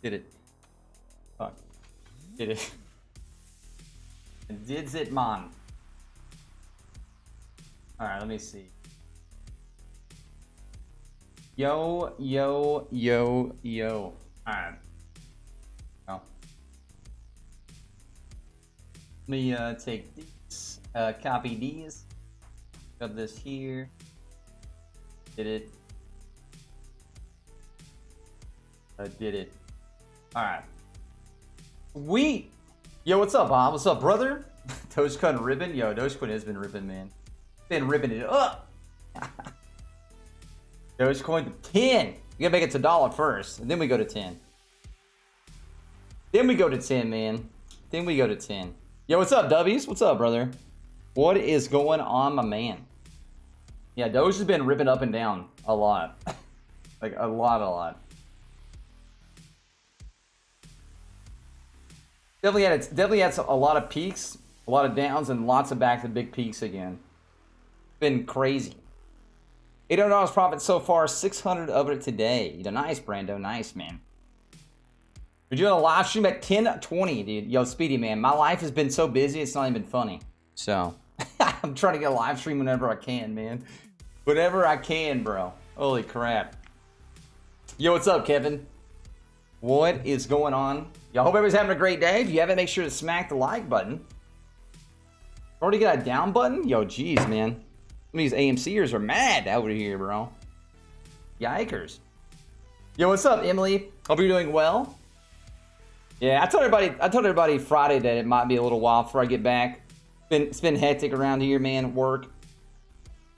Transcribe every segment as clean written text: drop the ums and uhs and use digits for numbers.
Did it. Fuck. Did it. Did it, man. Alright, let me see. Yo. Alright. Oh. Let me take these. Copy these. Got this here. Did it. Did it. Alright. Sweet! Yo, what's up, Bob? What's up, brother? Dogecoin ribbon? Yo, Dogecoin has been ripping, man. Been ripping it up. Dogecoin to 10. You gotta make it to $1 first, and then we go to 10. Then we go to 10, man. Then we go to 10. Yo, what's up, W's? What's up, brother? What is going on, my man? Yeah, Doge has been ripping up and down a lot. Like, a lot. Definitely had a lot of peaks, a lot of downs, and lots of back to big peaks again. Been crazy. $800 profit so far, 600 of it today. You know, nice, Brando. Nice, man. We're doing a live stream at 10:20, dude. Yo, Speedy, man. My life has been so busy, it's not even funny. So, I'm trying to get a live stream whenever I can, man. Whenever I can, bro. Holy crap. Yo, what's up, Kevin? What is going on? Y'all hope everybody's having a great day. If you haven't, make sure to smack the like button. Already got a down button? Yo, geez, man. Some of these AMCers are mad over here, bro. Yikers. Yo, what's up, Emily? Hope you're doing well. Yeah, I told everybody Friday that it might be a little while before I get back. It's been hectic around here, man. Work,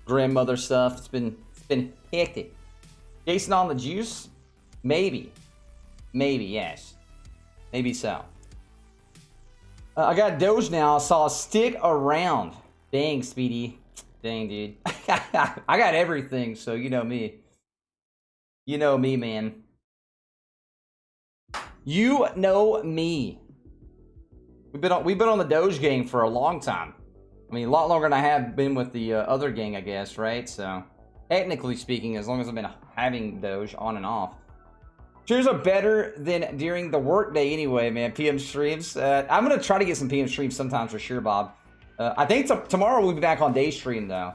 grandmother stuff. It's been hectic. Jason on the juice? Maybe, yes. Maybe so. I got Doge now. I saw stick around. Dang, Speedy. Dang, dude. I got everything, so you know me. You know me, man. You know me. We've been on the Doge gang for a long time. I mean, a lot longer than I have been with the other gang, I guess, right? So, technically speaking, as long as I've been having Doge on and off. Streams are better than during the workday anyway, man. PM streams. I'm going to try to get some PM streams sometimes for sure, Bob. I think tomorrow we'll be back on day stream, though.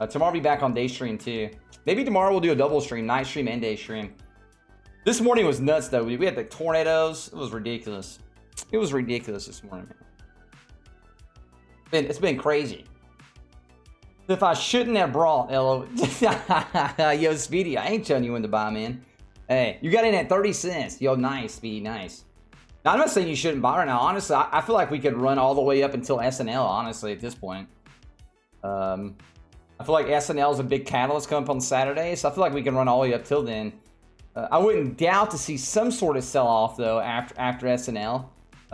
Tomorrow we'll be back on day stream, too. Maybe tomorrow we'll do a double stream, night stream and day stream. This morning was nuts, though. We had the tornadoes. It was ridiculous. It was ridiculous this morning, man. It's been crazy. If I shouldn't have brought, Elo. Yo, Speedy, I ain't telling you when to buy, man. Hey, you got in at 30 cents. Yo, nice, Speedy, nice. Now, I'm not saying you shouldn't buy right now. Honestly, I feel like we could run all the way up until SNL, honestly, at this point. I feel like SNL is a big catalyst coming up on Saturday, so I feel like we can run all the way up till then. I wouldn't doubt to see some sort of sell-off, though, after SNL.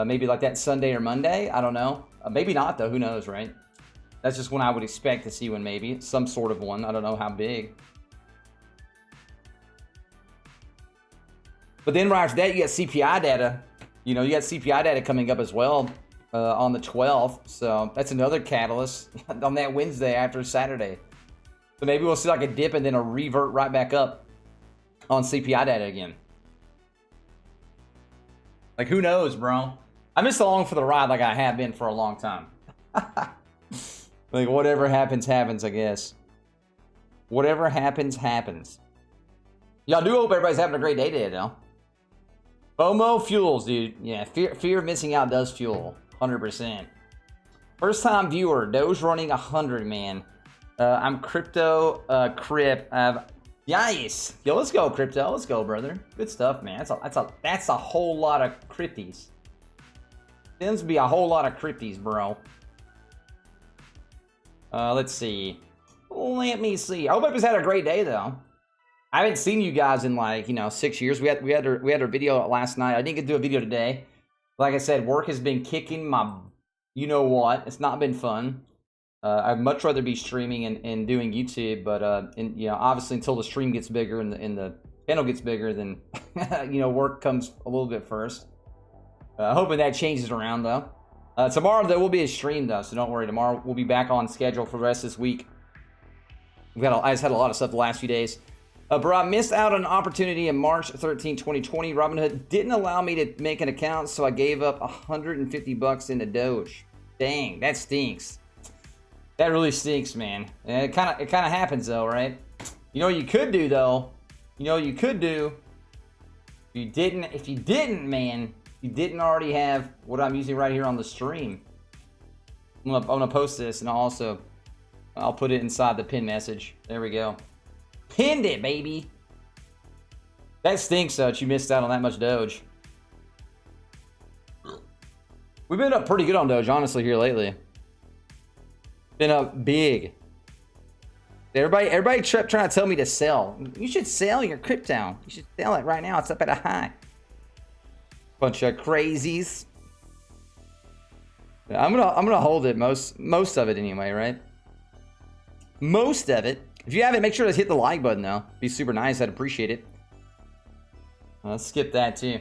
Maybe like that Sunday or Monday. I don't know. Maybe not, though. Who knows, right? That's just when I would expect to see one, maybe. Some sort of one. I don't know how big. But then right after that, you got CPI data. You know, you got CPI data coming up as well on the 12th. So that's another catalyst on that Wednesday after Saturday. So maybe we'll see like a dip and then a revert right back up on CPI data again. Like, who knows, bro? I'm just along for the ride like I have been for a long time. Like, whatever happens, happens, I guess. Whatever happens, happens. Y'all do hope everybody's having a great day today, though. FOMO fuels, dude. Yeah, fear of missing out does fuel. 100%. First time viewer. Doge running 100, man. I'm crypto crip. Nice. Yo, let's go, crypto. Let's go, brother. Good stuff, man. That's a whole lot of crypties. Seems to be a whole lot of crypties, bro. Let's see. Let me see. I hope everybody's had a great day, though. I haven't seen you guys in like, 6 years. We had our video last night. I didn't get to do a video today. Like I said, work has been kicking my you-know-what. It's not been fun. I'd much rather be streaming and doing YouTube, but obviously until the stream gets bigger and the channel gets bigger, then work comes a little bit first. Hoping that changes around though. Tomorrow there will be a stream though, so don't worry. Tomorrow we'll be back on schedule for the rest of this week. I just had a lot of stuff the last few days. Bro, I missed out on an opportunity in March 13, 2020. Robinhood didn't allow me to make an account, so I gave up 150 bucks into Doge. Dang, that stinks. That really stinks, man. And it kind of happens though, right? You know what you could do though? You know what you could do? If you didn't, man, you didn't already have what I'm using right here on the stream. I'm gonna post this, and I'll put it inside the pin message. There we go. Pinned it, baby. That stinks though, that you missed out on that much Doge. We've been up pretty good on Doge, honestly, here lately. Been up big. Everybody trying to tell me to sell. You should sell your crypto. You should sell it right now. It's up at a high. Bunch of crazies. I'm gonna hold it most of it anyway, right? Most of it. If you haven't, make sure to hit the like button though. Be super nice. I'd appreciate it. Let's skip that too.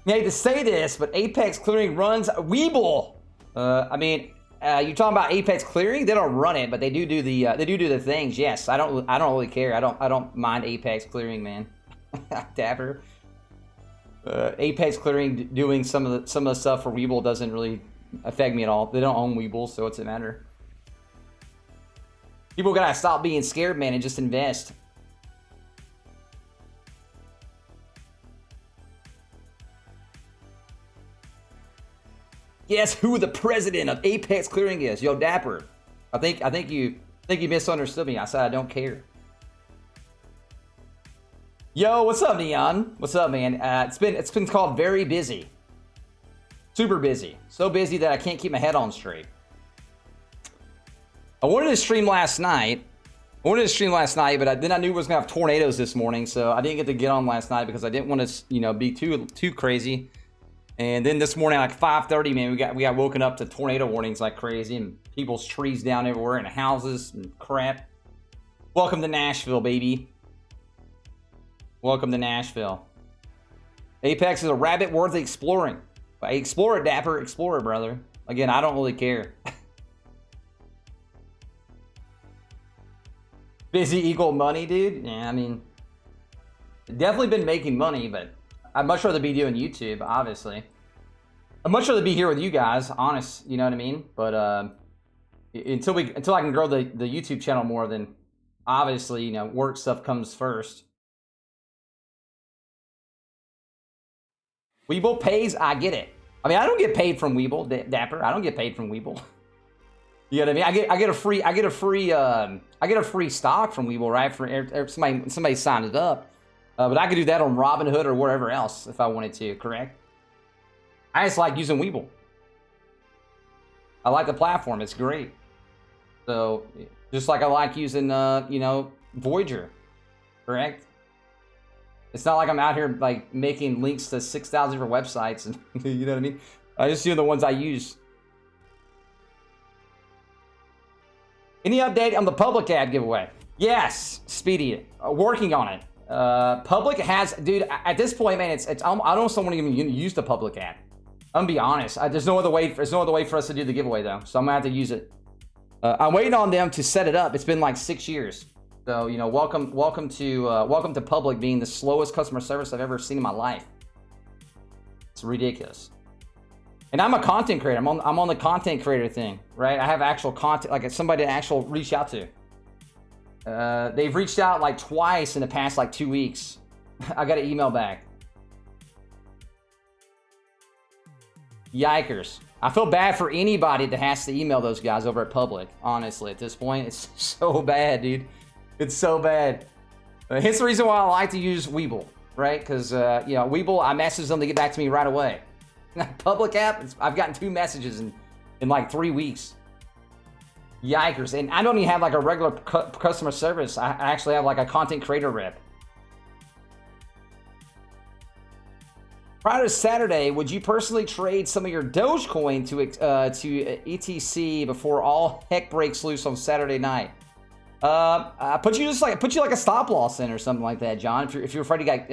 You hate to say this, but Apex Clearing runs webull. I mean, you talking about Apex Clearing? They don't run it, but they do the things. Yes, I don't really care. I don't mind Apex Clearing, man. Dapper. Apex Clearing doing some of the stuff for webull doesn't really affect me at all. They don't own webull, so what's it matter? People gotta stop being scared, man, and just invest. Guess who the president of Apex Clearing is? Yo, Dapper. I think you misunderstood me. I said I don't care. Yo, what's up, Neon? What's up, man? It's been called very busy. Super busy. So busy that I can't keep my head on straight. I wanted to stream last night. But then I knew we was gonna have tornadoes this morning, so I didn't get on last night because I didn't want to, be too crazy. And then this morning, like 5:30, man, we got woken up to tornado warnings like crazy, and people's trees down everywhere, and houses and crap. Welcome to Nashville, baby. Welcome to Nashville. Apex is a rabbit worth exploring. Explore it, Dapper. Explore it, brother. Again, I don't really care. Busy equal money, dude? Yeah, I mean, definitely been making money, but I'd much rather be doing YouTube, obviously. I'd much rather be here with you guys, honest, you know what I mean? But until I can grow the YouTube channel more, then obviously, work stuff comes first. Webull pays, I get it. I mean, I don't get paid from Webull, Dapper. I don't get paid from Webull. You know what I mean? I get a free stock from Webull, right? For somebody signed it up. But I could do that on Robinhood or wherever else if I wanted to, correct? I just like using Webull. I like the platform. It's great. So, just like I like using, Voyager, correct? It's not like I'm out here, like, making links to 6,000 different websites, and you know what I mean? I just do the ones I use. Any update on the public ad giveaway? Yes, Speedy, working on it. Public has, dude, at this point, man, I almost don't want to even use the public ad. I'm gonna be honest. There's no other way for us to do the giveaway though, so I'm gonna have to use it. I'm waiting on them to set it up. It's been like 6 years, so welcome to public being the slowest customer service I've ever seen in my life. It's ridiculous. And I'm a content creator. I'm on the content creator thing, right? I have actual content, like somebody to actually reach out to. They've reached out like twice in the past like 2 weeks. I got an email back. Yikers. I feel bad for anybody that has to email those guys over at Public. Honestly, at this point, it's so bad, dude. It's so bad. Hence the reason why I like to use Webull, right? Because, Webull, I message them to get back to me right away. Public app, I've gotten 2 messages in like 3 weeks. Yikers. And I don't even have like a regular customer service. I actually have like a content creator rep. Prior to Saturday, would you personally trade some of your Dogecoin to ETC before all heck breaks loose on Saturday night? Put you like a stop loss in or something like that, John. If you're afraid to get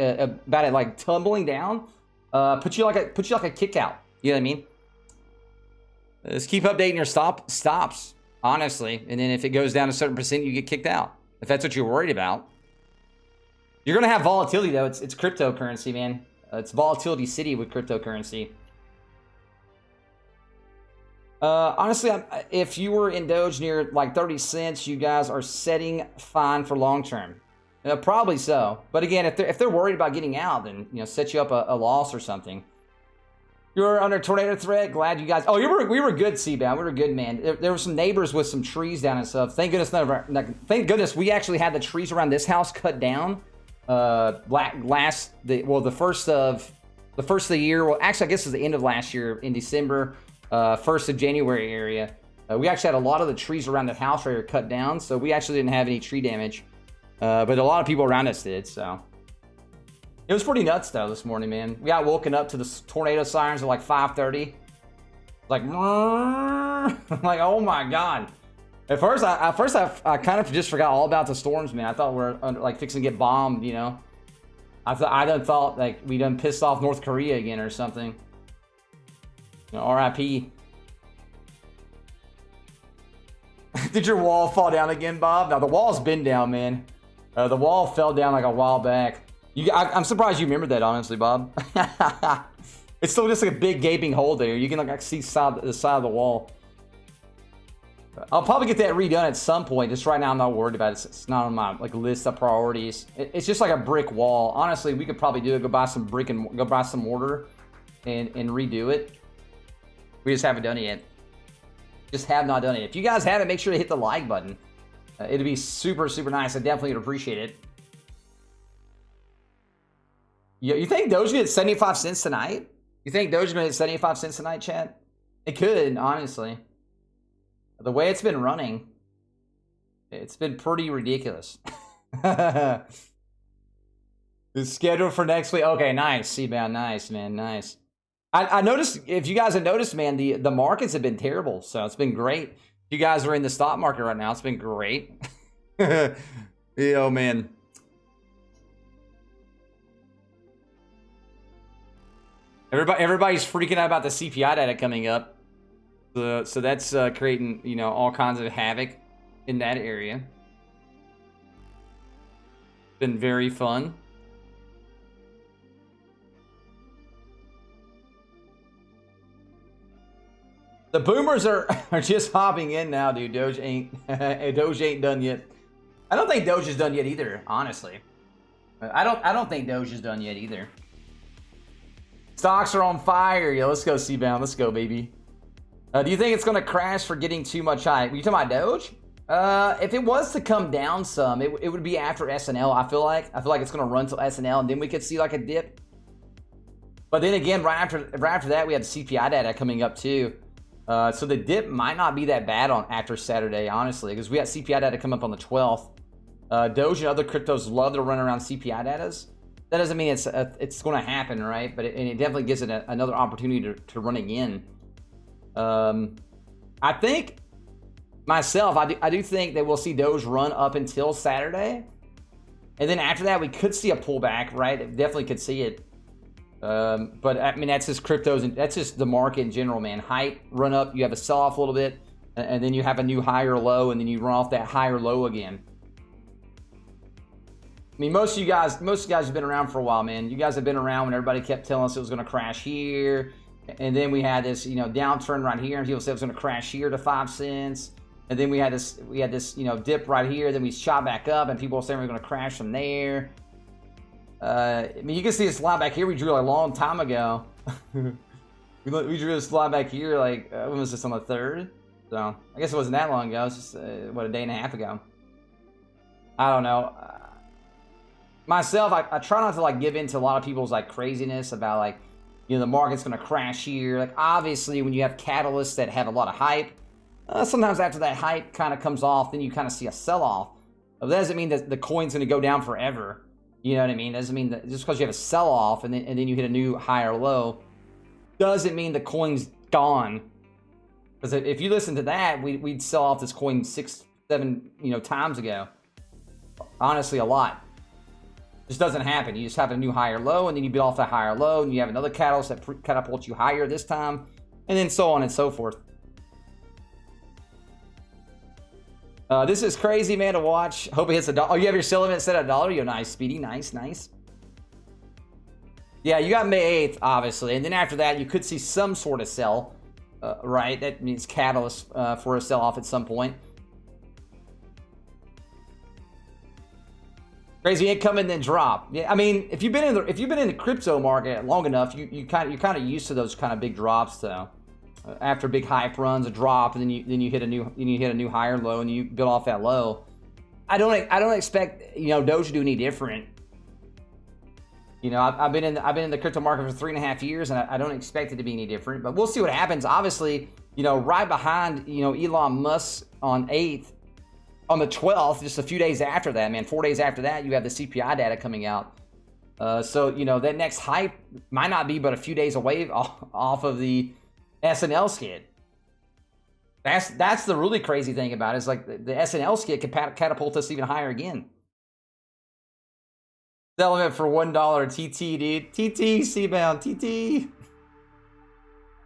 about it like tumbling down, put you like a kick out. You know what I mean? Just keep updating your stops, honestly. And then if it goes down a certain percent, you get kicked out. If that's what you're worried about. You're gonna have volatility though. It's cryptocurrency, man. It's volatility city with cryptocurrency. Honestly, if you were in Doge near like 30 cents, you guys are setting fine for long term. Probably so. But again, if they're worried about getting out, then set you up a loss or something. You're under tornado threat. Glad you guys. Oh, we were good, Seabound. We were good, man. There were some neighbors with some trees down and stuff. Thank goodness thank goodness we actually had the trees around this house cut down. The first of the year. Well, actually, I guess it was the end of last year in December. 1st of January area. We actually had a lot of the trees around the house right here cut down, so we actually didn't have any tree damage. But a lot of people around us did, so. It was pretty nuts, though, this morning, man. We got woken up to the tornado sirens at like 5:30. Like, like, oh my god. At first, I kind of just forgot all about the storms, man. I thought we were like fixing to get bombed, I done thought like we done pissed off North Korea again or something. RIP. Did your wall fall down again, Bob? Now the wall's been down, man. The wall fell down like a while back. I'm surprised you remembered that, honestly, Bob. It's still just like a big gaping hole there. You can like see the side of the wall. I'll probably get that redone at some point. Just right now, I'm not worried about it. It's not on my like list of priorities. It's just like a brick wall. Honestly, we could probably do it. Go buy some brick and go buy some mortar and redo it. We just haven't done it yet. Just have not done it. If you guys have it, make sure to hit the like button. It'd be super, super nice. I definitely would appreciate it. You think Doge gonna hit 75 cents tonight? You think Doge gonna hit 75 cents tonight, chat? It could, honestly. The way it's been running, it's been pretty ridiculous. It's scheduled for next week. Okay, nice. Seabound, nice, man, nice. I noticed, if you guys have noticed, man, the markets have been terrible, so it's been great. If you guys are in the stock market right now, it's been great. Man. Everybody's freaking out about the CPI data coming up. So that's creating, all kinds of havoc in that area. Been very fun. The boomers are just hopping in now, dude. Doge ain't done yet. I don't think Doge is done yet either, honestly. I don't think Doge is done yet either. Stocks are on fire. Yo, let's go, Seabound. Let's go, baby. Do you think it's gonna crash for getting too much hype? You talking about Doge? If it was to come down some, it would be after SNL. I feel like it's gonna run till SNL, and then we could see like a dip. But then again, right after that, we have the CPI data coming up too. So the dip might not be that bad after Saturday, honestly, because we got CPI data come up on the 12th. Doge and other cryptos love to run around CPI datas. That doesn't mean it's going to happen, right? But it definitely gives it another opportunity to run again. I think myself, I do think that we'll see Doge run up until Saturday, and then after that we could see a pullback, right? Definitely could see it. But I mean, that's just cryptos and that's just the market in general, man. Hype, run up, you have a sell off a little bit, and then you have a new higher low, and then you run off that higher low again. I mean, most of you guys have been around for a while, man. You guys have been around when everybody kept telling us it was going to crash here, and then we had this, downturn right here, and people said it was going to crash here to 5 cents, and then we had this, dip right here. Then we shot back up, and people were saying we're going to crash from there. I mean, you can see this line back here we drew a long time ago. we drew this line back here like when was this, on the 3rd? So I guess it wasn't that long ago. It's just a day and a half ago. I don't know. Myself, I try not to like give in to a lot of people's like craziness about like, the market's gonna crash here. Like, obviously when you have catalysts that have a lot of hype, sometimes after that hype kind of comes off, then you kind of see a sell-off. But that doesn't mean that the coin's gonna go down forever. You know what I mean? Doesn't mean that just because you have a sell-off and then you hit a new higher low, doesn't mean the coin's gone. Because if you listen to that, we'd sell off this coin 6-7 times ago. Honestly, a lot. Just doesn't happen. You just have a new higher low, and then you beat off that higher low, and you have another catalyst that catapults you higher this time, and then so on and so forth. This is crazy, man, to watch. Hope it hits $1. Oh, you have your sell limit set at $1. Yo, nice, Speedy. Nice, nice. Yeah, you got May 8th, obviously. And then after that, you could see some sort of sell, right? That means catalyst for a sell-off at some point. Crazy income and then drop. Yeah, I mean, if you've been in the crypto market long enough, you're kind of used to those kind of big drops, though. After big hype runs, a drop, and then you hit a new higher low, and you build off that low. I don't expect Doge to do any different. I've been in the crypto market for 3.5 years, and I don't expect it to be any different. But we'll see what happens. Obviously, right behind Elon Musk on 8th, on the 12th, just a few days after that, man, 4 days after that, you have the CPI data coming out. So that next hype might not be but a few days away off of the SNL skid. That's the really crazy thing about it. Is like the SNL skid could catapult us even higher again. Settlement for $1 TT, dude. TT, C-bound, TT.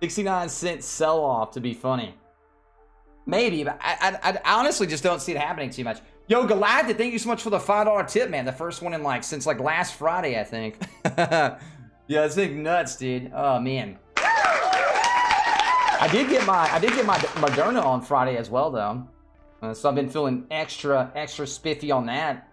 69-cent sell-off to be funny. Maybe, but I honestly just don't see it happening too much. Yo, Galactic, thank you so much for the $5 tip, man. The first one in since last Friday, I think. Yeah, it's nuts, dude. Oh man. I did get my Moderna on Friday as well, though. So I've been feeling extra spiffy on that.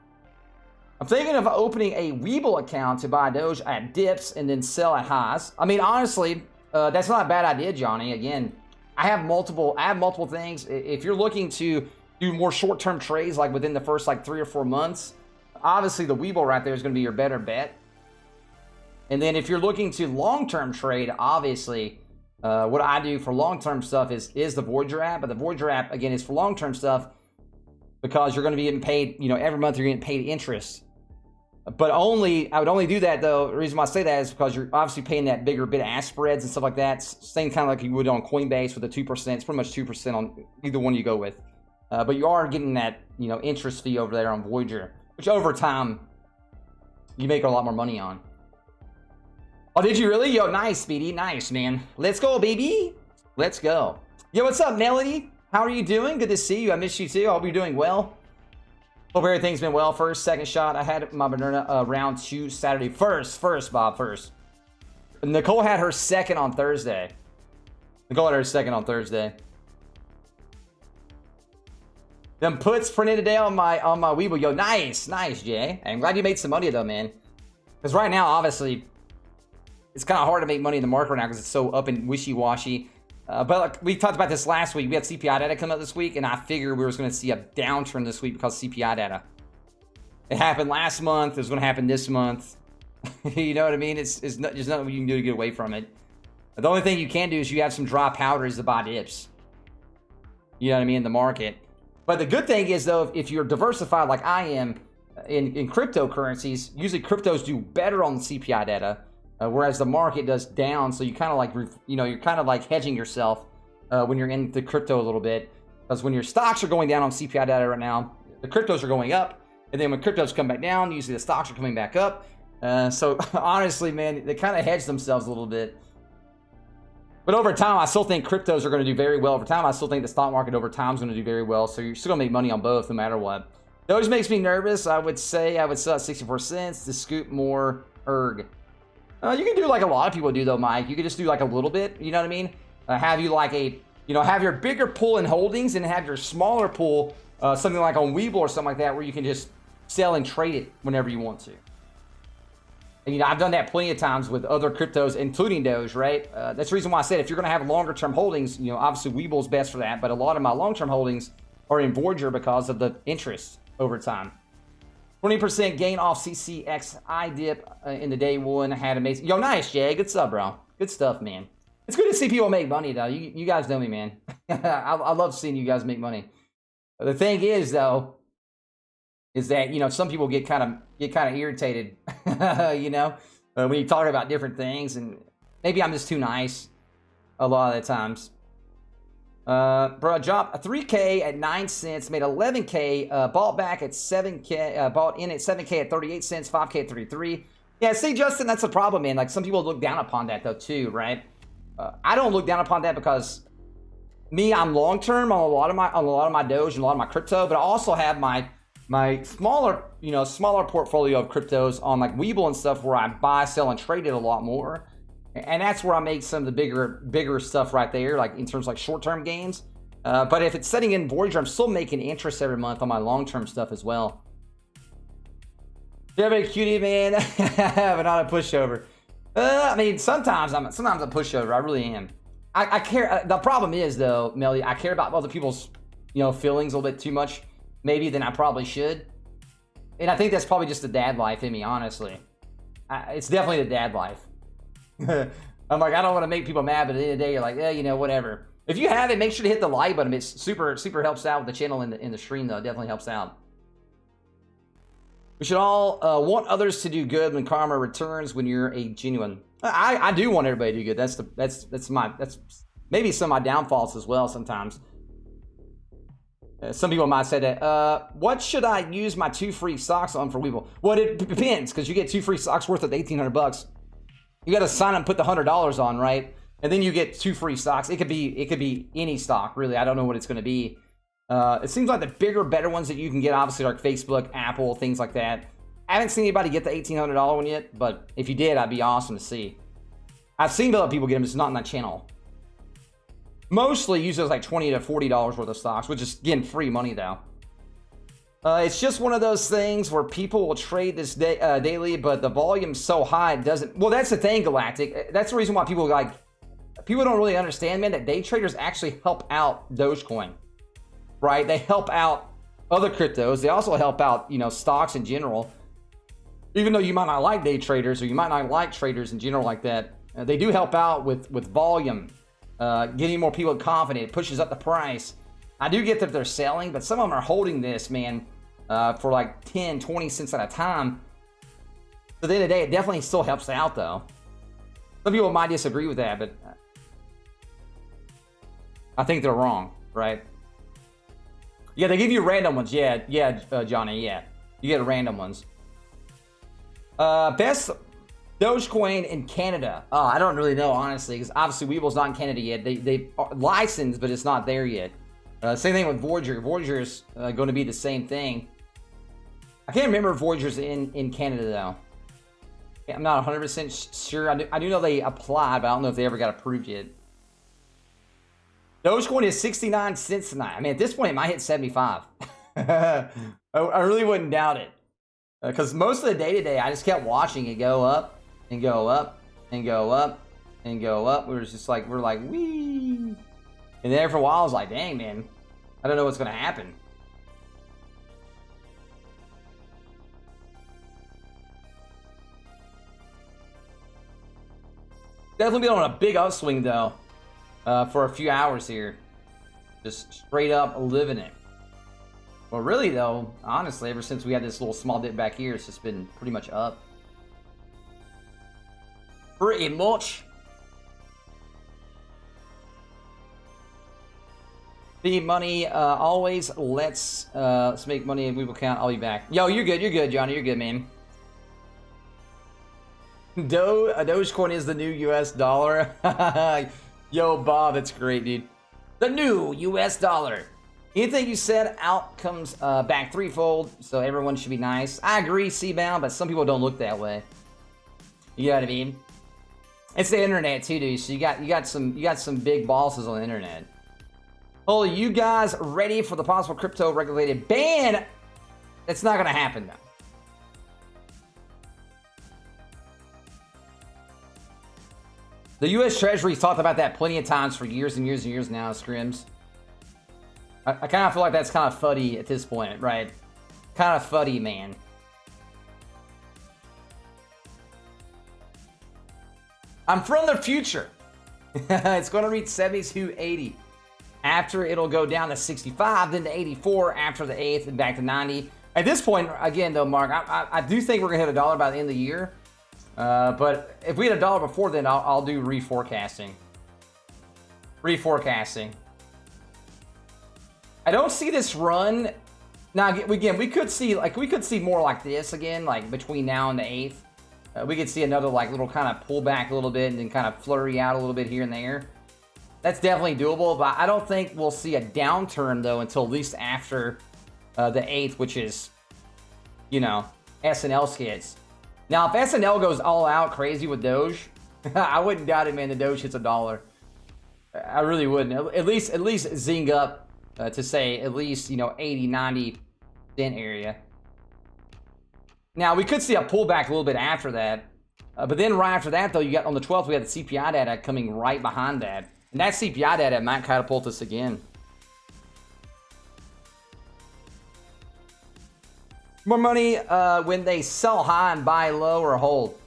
I'm thinking of opening a Webull account to buy Doge at dips and then sell at highs. I mean, honestly, that's not a bad idea, Johnny. Again, I have multiple things. If you're looking to do more short-term trades, like within the first 3 or 4 months, obviously the Webull right there is going to be your better bet. And then if you're looking to long-term trade, obviously, what I do for long-term stuff is the Voyager app. But the Voyager app, again, is for long-term stuff because you're going to be getting paid, every month you're getting paid interest. But I would only do that, though. The reason why I say that is because you're obviously paying that bigger bid-ask spreads and stuff like that. Same kind of like you would on Coinbase with the 2%. It's pretty much 2% on either one you go with. But you are getting that, interest fee over there on Voyager, which over time you make a lot more money on. Oh, did you really? Yo, nice, Speedy. Nice, man. Let's go, baby. Let's go. Yo, what's up, Melody? How are you doing? Good to see you. I miss you, too. I hope you're doing well. Hope everything's been well. First, second shot. I had my Moderna round 2 Saturday. First, Bob, first. Nicole had her second on Thursday. Them puts printed today on my Webull. Yo, nice, Jay. I'm glad you made some money, though, man. Because right now, obviously, it's kind of hard to make money in the market right now because it's so up and wishy-washy. But we talked about this last week. We had CPI data come out this week, and I figured we were going to see a downturn this week because of CPI data. It happened last month. It's going to happen this month. You know what I mean? There's nothing you can do to get away from it. The only thing you can do is you have some dry powders to buy dips. You know what I mean? In the market. But the good thing is, though, if you're diversified like I am in cryptocurrencies, usually cryptos do better on the CPI data. Whereas the market does down, so you kind of you're kind of like hedging yourself when you're in the crypto a little bit. Because when your stocks are going down on CPI data right now, the cryptos are going up. And then when cryptos come back down, usually the stocks are coming back up. So honestly, man, they kind of hedge themselves a little bit. But over time, I still think cryptos are going to do very well over time. I still think the stock market over time is going to do very well. So you're still going to make money on both no matter what. Doge makes me nervous. I would say I would sell at 64 cents to scoop more erg. You can do like a lot of people do, though, Mike. You could just do like a little bit, you know what I mean? Have you like have your bigger pool in holdings and have your smaller pool, something like on Webull or something like that, where you can just sell and trade it whenever you want to. And, I've done that plenty of times with other cryptos, including Doge, right? That's the reason why I said if you're going to have longer term holdings, obviously Webull's best for that, but a lot of my long-term holdings are in Voyager because of the interest over time. 20% gain off CCXI dip in the day one. Had amazing. Yo, nice, Jay. Good stuff, bro. Good stuff, man. It's good to see people make money, though. You guys know me, man. I love seeing you guys make money. The thing is, though, is that some people get kind of irritated, when you talk about different things, and maybe I'm just too nice a lot of the times. Bro, I dropped a 3K at 9 cents, made 11K, bought back at 7K, bought in at 7K at 38 cents, 5K at 33. Yeah, see, Justin, that's the problem, man. Like, some people look down upon that, though, too, right? I don't look down upon that because Me, I'm long term on a lot of my Doge and a lot of my crypto, but I also have my smaller, smaller portfolio of cryptos on like Webull and stuff where I buy, sell, and trade it a lot more. And that's where I make some of the bigger stuff right there, like in terms of like short-term gains. But if it's setting in Voyager, I'm still making interest every month on my long-term stuff as well. Yeah, but cutie, man, but not a pushover. I mean, sometimes I'm a pushover. I really am. I care. The problem is though, Melly, I care about other people's, feelings a little bit too much, maybe than I probably should. And I think that's probably just the dad life in me, honestly. It's definitely the dad life. I'm like, I don't want to make people mad, but at the end of the day, you're like, yeah, whatever. If you have it, make sure to hit the like button. It's super helps out with the channel in the stream, though. It definitely helps out. We should all want others to do good when karma returns. When you're a genuine, I do want everybody to do good. That's maybe some of my downfalls as well. Sometimes some people might say that. What should I use my 2 free stocks on for Webull? Well, it depends, because you get 2 free stocks worth of $1,800. You got to sign up and put the $100 on, right? And then you get 2 free stocks. It could be any stock, really. I don't know what it's going to be. It seems like the bigger, better ones that you can get, obviously, like Facebook, Apple, things like that. I haven't seen anybody get the $1,800 one yet, but if you did, I'd be awesome to see. I've seen other people get them, it's not on that channel. Mostly use those like $20 to $40 worth of stocks, which is, again, free money, though. It's just one of those things where people will trade this daily, but the volume's so high it doesn't. Well, that's the thing, Galactic. That's the reason why people don't really understand, man, that day traders actually help out Dogecoin, right? They help out other cryptos. They also help out, stocks in general. Even though you might not like day traders, or you might not like traders in general like that, they do help out with volume, getting more people confident. It pushes up the price. I do get that they're selling, but some of them are holding this, man, for like 10, 20 cents at a time. So at the end of the day, it definitely still helps out, though. Some people might disagree with that, but I think they're wrong, right? Yeah, they give you random ones. Yeah, Johnny, yeah. You get random ones. Best Dogecoin in Canada. I don't really know, honestly, because obviously Webull's not in Canada yet. They are licensed, but it's not there yet. Same thing with Voyager. Voyager's going to be the same thing. I can't remember if Voyager's in Canada, though. I'm not 100% sure. I do know they applied, but I don't know if they ever got approved yet. Dogecoin is 69 cents tonight. I mean, at this point, it might hit 75. I really wouldn't doubt it. Because most of the day today, I just kept watching it go up and go up and go up and go up. We're like, wee. And then for a while, I was like, dang, man, I don't know what's going to happen. Definitely been on a big upswing, though, for a few hours here. Just straight up living it. Well, really, though, honestly, ever since we had this little small dip back here, it's just been pretty much up. Pretty much. The money always let's make money and we will count. I'll be back. Yo, you're good, Johnny. You're good, man. Dogecoin is the new US dollar. Yo, Bob, that's great, dude. The new US dollar. Anything you said out comes back threefold, so everyone should be nice. I agree, C-Bound, but some people don't look that way. You know what I mean? It's the internet too, dude. So you got some big bosses on the internet. Oh, you guys ready for the possible crypto regulated ban? It's not gonna happen though. The U.S. Treasury's talked about that plenty of times for years and years and years now, Scrims. I kind of feel like that's kind of fuddy at this point, right? Kind of fuddy, man. I'm from the future. It's going to reach 72.80. After it'll go down to 65, then to 84 after the 8th, and back to 90. At this point, again, though, Mark, I do think we're going to hit $1 by the end of the year. But if we had $1 before then, I'll do reforecasting. Reforecasting. I don't see this run. Now, again, we could see more like this again, like between now and the 8th. We could see another like little kind of pull back a little bit and then kind of flurry out a little bit here and there. That's definitely doable, but I don't think we'll see a downturn, though, until at least after the 8th, which is, you know, SNL skids. Now, if SNL goes all out crazy with Doge, I wouldn't doubt it, man. The Doge hits $1. I really wouldn't. At least zing up to say at least, you know, 80, 90 cent area. Now, we could see a pullback a little bit after that. But then right after that, though, you got on the 12th, we had the CPI data coming right behind that. And that CPI data might catapult us again. More money when they sell high and buy low or hold.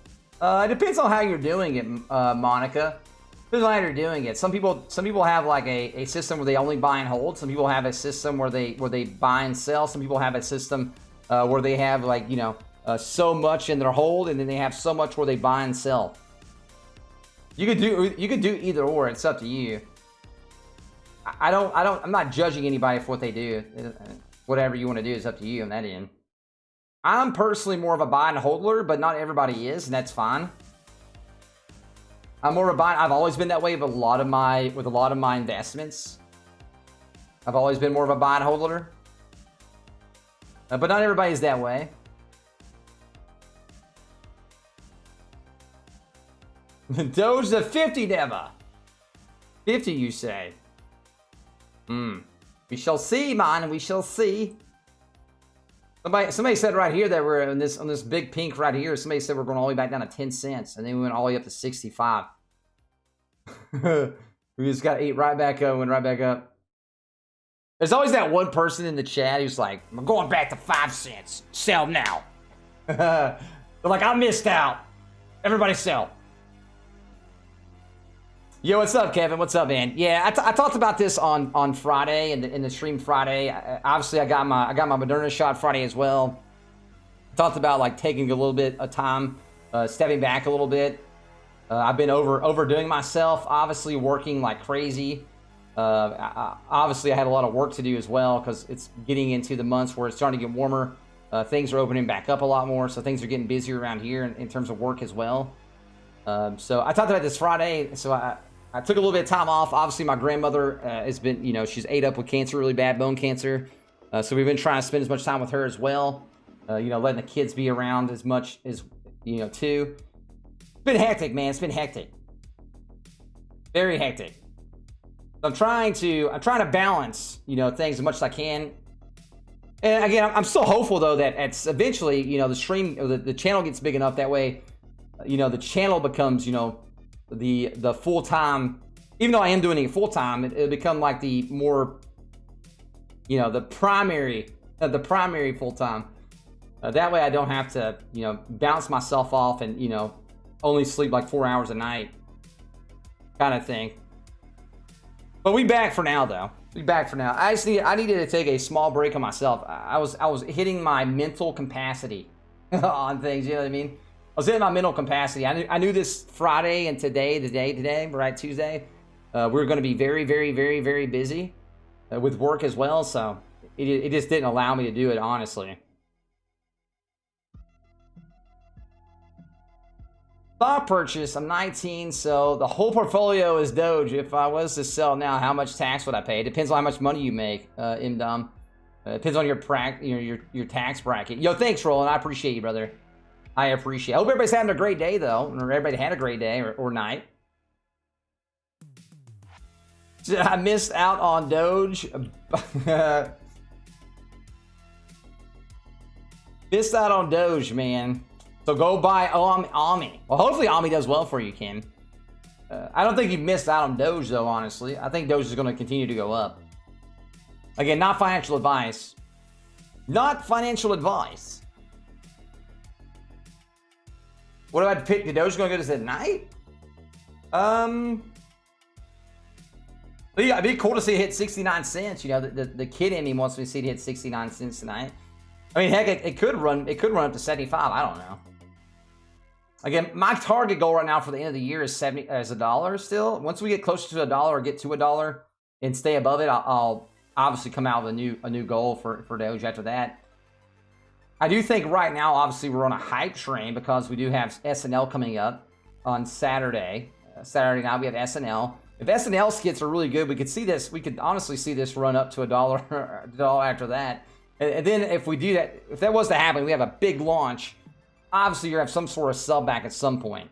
It depends on how you're doing it, Monica. Depends on how you're doing it. Some people have like a system where they only buy and hold. Some people have a system where they buy and sell. Some people have a system where they have like, you know, so much in their hold, and then they have so much where they buy and sell. You could do either or. It's up to you. I'm not judging anybody for what they do. Whatever you want to do is up to you on that end. I'm personally more of a buy and holder, but not everybody is, and that's fine. I'm more of a buy. I've always been that way with a lot of my investments. I've always been more of a buy and holder, but not everybody is that way. Doge the 50 never. 50, you say? We shall see, man. We shall see. Somebody said right here that we're on this big pink right here. Somebody said we're going all the way back down to 10 cents, and then we went all the way up to 65. We just got 8 right back up, went right back up. There's always that one person in the chat who's like, "I'm going back to 5 cents. Sell now." They're like, "I missed out. Everybody sell." Yo, what's up, Kevin? What's up, man? Yeah, I talked about this on Friday in the stream Friday. Obviously, I got my Moderna shot Friday as well. Talked about like taking a little bit of time, stepping back a little bit. I've been overdoing myself. Obviously, working like crazy. Obviously, I had a lot of work to do as well because it's getting into the months where it's starting to get warmer. Things are opening back up a lot more, so things are getting busier around here in terms of work as well. So I talked about this Friday. So I took a little bit of time off. Obviously, my grandmother has been, you know, she's ate up with cancer, really bad bone cancer. So we've been trying to spend as much time with her as well. You know, letting the kids be around as much as, you know, too. It's been hectic, man. It's been hectic. Very hectic. I'm trying to balance, you know, things as much as I can. And again, I'm still hopeful though that it's eventually, you know, the stream, or the channel gets big enough that way, you know, the channel becomes, you know, the full-time, even though I am doing it full-time, it'll become like the more, you know, the primary full-time. That way I don't have to, you know, bounce myself off and, you know, only sleep like 4 hours a night kind of thing. But we back for now though. We back for now. I needed to take a small break on myself. I was hitting my mental capacity on things, you know what I mean? I was hitting my mental capacity. I knew this Friday and today, right, Tuesday, we're going to be very, very, very, very busy with work as well. So it just didn't allow me to do it, honestly. Stock purchase, I'm 19, so the whole portfolio is Doge. If I was to sell now, how much tax would I pay? It depends on how much money you make, Imdom. Depends on your tax bracket. Yo, thanks, Roland. I appreciate you, brother. I appreciate it. I hope everybody's having a great day, though. Or everybody had a great day or night. I missed out on Doge. Missed out on Doge, man. So go buy Ami. Well, hopefully Ami does well for you, Kim. I don't think you missed out on Doge, though, honestly. I think Doge is going to continue to go up. Again, not financial advice. Not financial advice. What do I pick? The Doge going to go to tonight? But yeah, it'd be cool to see it hit 69 cents. You know, the kid in me wants me to see it hit 69 cents tonight. I mean, heck, it could run up to 75. I don't know. Again, my target goal right now for the end of the year is $1 still. Once we get closer to $1 or get to $1 and stay above it, I'll obviously come out with a new goal for Doge after that. I do think right now, obviously, we're on a hype train because we do have SNL coming up on Saturday. Saturday night, we have SNL. If S&L skits are really good, we could see this. We could honestly see this run up to $1 after that. And then if we do that, if that was to happen, we have a big launch. Obviously, you're gonna have some sort of sell back at some point.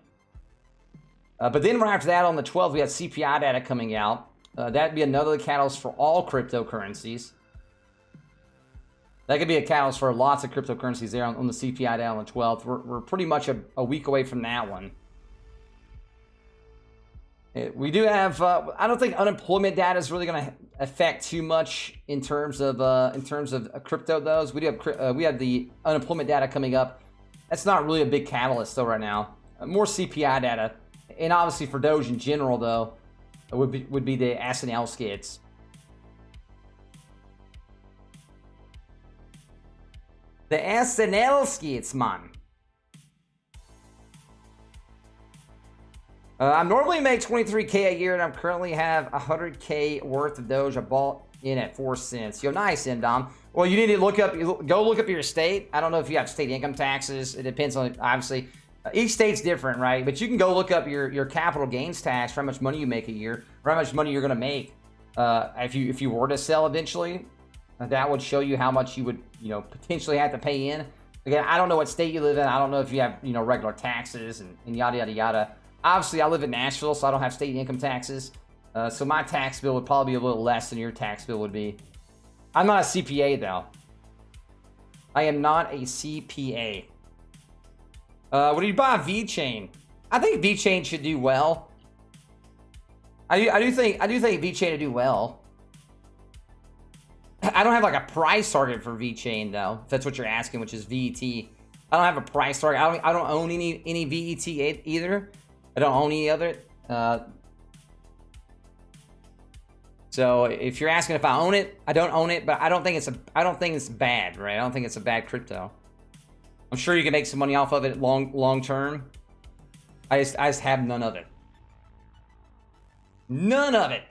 But then right after that, on the 12th, we have CPI data coming out. That'd be another catalyst for all cryptocurrencies. That could be a catalyst for lots of cryptocurrencies there on the CPI data on the 12th. We're pretty much a week away from that one. We do have. I don't think unemployment data is really going to affect too much in terms of crypto. Those we do have. We have the unemployment data coming up. That's not really a big catalyst though right now. More CPI data, and obviously for Doge in general though, would be the S&L skits. The S&L skits, man. I normally make 23K a year, and I currently have 100K worth of Doge. I bought in at 4 cents. Yo, nice, Indom. Well, you need to go look up your state. I don't know if you have state income taxes. It depends on, obviously. Each state's different, right? But you can go look up your capital gains tax for how much money you make a year, or how much money you're going to make if you were to sell eventually. That would show you how much you would, potentially have to pay in. Again, I don't know what state you live in. I don't know if you have, regular taxes and yada, yada, yada. Obviously, I live in Nashville, so I don't have state income taxes. So my tax bill would probably be a little less than your tax bill would be. I'm not a CPA, though. I am not a CPA. What do you buy? VeChain. I think VeChain should do well. I do think VeChain would do well. I don't have like a price target for VeChain though, if that's what you're asking, which is VET. I don't have a price target. I don't own any VET either. I don't own any other. So if you're asking if I own it, I don't own it, but I don't think it's bad, right? I don't think it's a bad crypto. I'm sure you can make some money off of it long term. I just have none of it. None of it.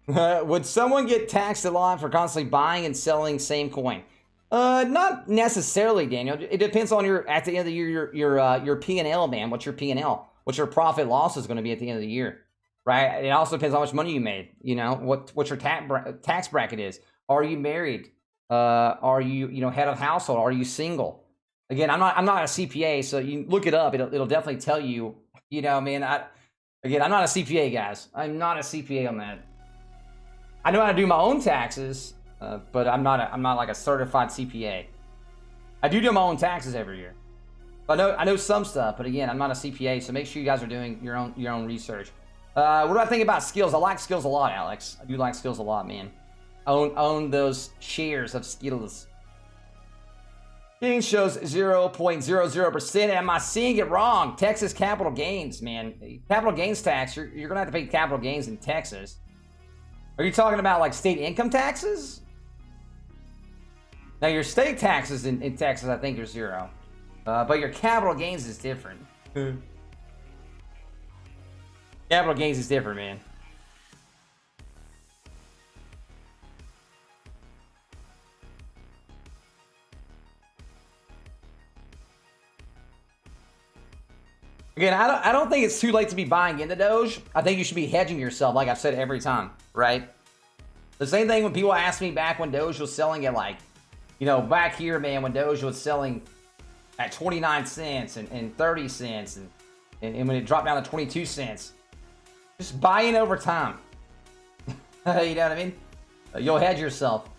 Would someone get taxed a lot for constantly buying and selling same coin? Not necessarily, Daniel. It depends on at the end of the year your P&L, man. What's your P&L? What's your profit loss is going to be at the end of the year, right? It also depends on how much money you made. What your tax bracket is. Are you married? Are you head of household? Are you single? Again, I'm not a CPA, so you look it up. It'll definitely tell you. Man. I'm not a CPA, guys. I'm not a CPA on that. I know how to do my own taxes, but I'm not like a certified CPA. I do my own taxes every year. I know some stuff, but again, I'm not a CPA, so make sure you guys are doing your own research. What do I think about skills? I like skills a lot, Alex. I do like skills a lot, man. Own those shares of skills. Gain shows 0.00%. Am I seeing it wrong? Texas capital gains, man. Capital gains tax. You're gonna have to pay capital gains in Texas. Are you talking about like state income taxes? Now your state taxes in Texas, I think, are 0, but your capital gains is different. Capital gains is different, man. Again, I don't think it's too late to be buying into Doge. I think you should be hedging yourself, like I've said every time, right? The same thing when people ask me back when Doge was selling at like, back here, man, when Doge was selling at 29 cents and 30 cents and when it dropped down to 22 cents. Just buy in over time. You know what I mean? You'll hedge yourself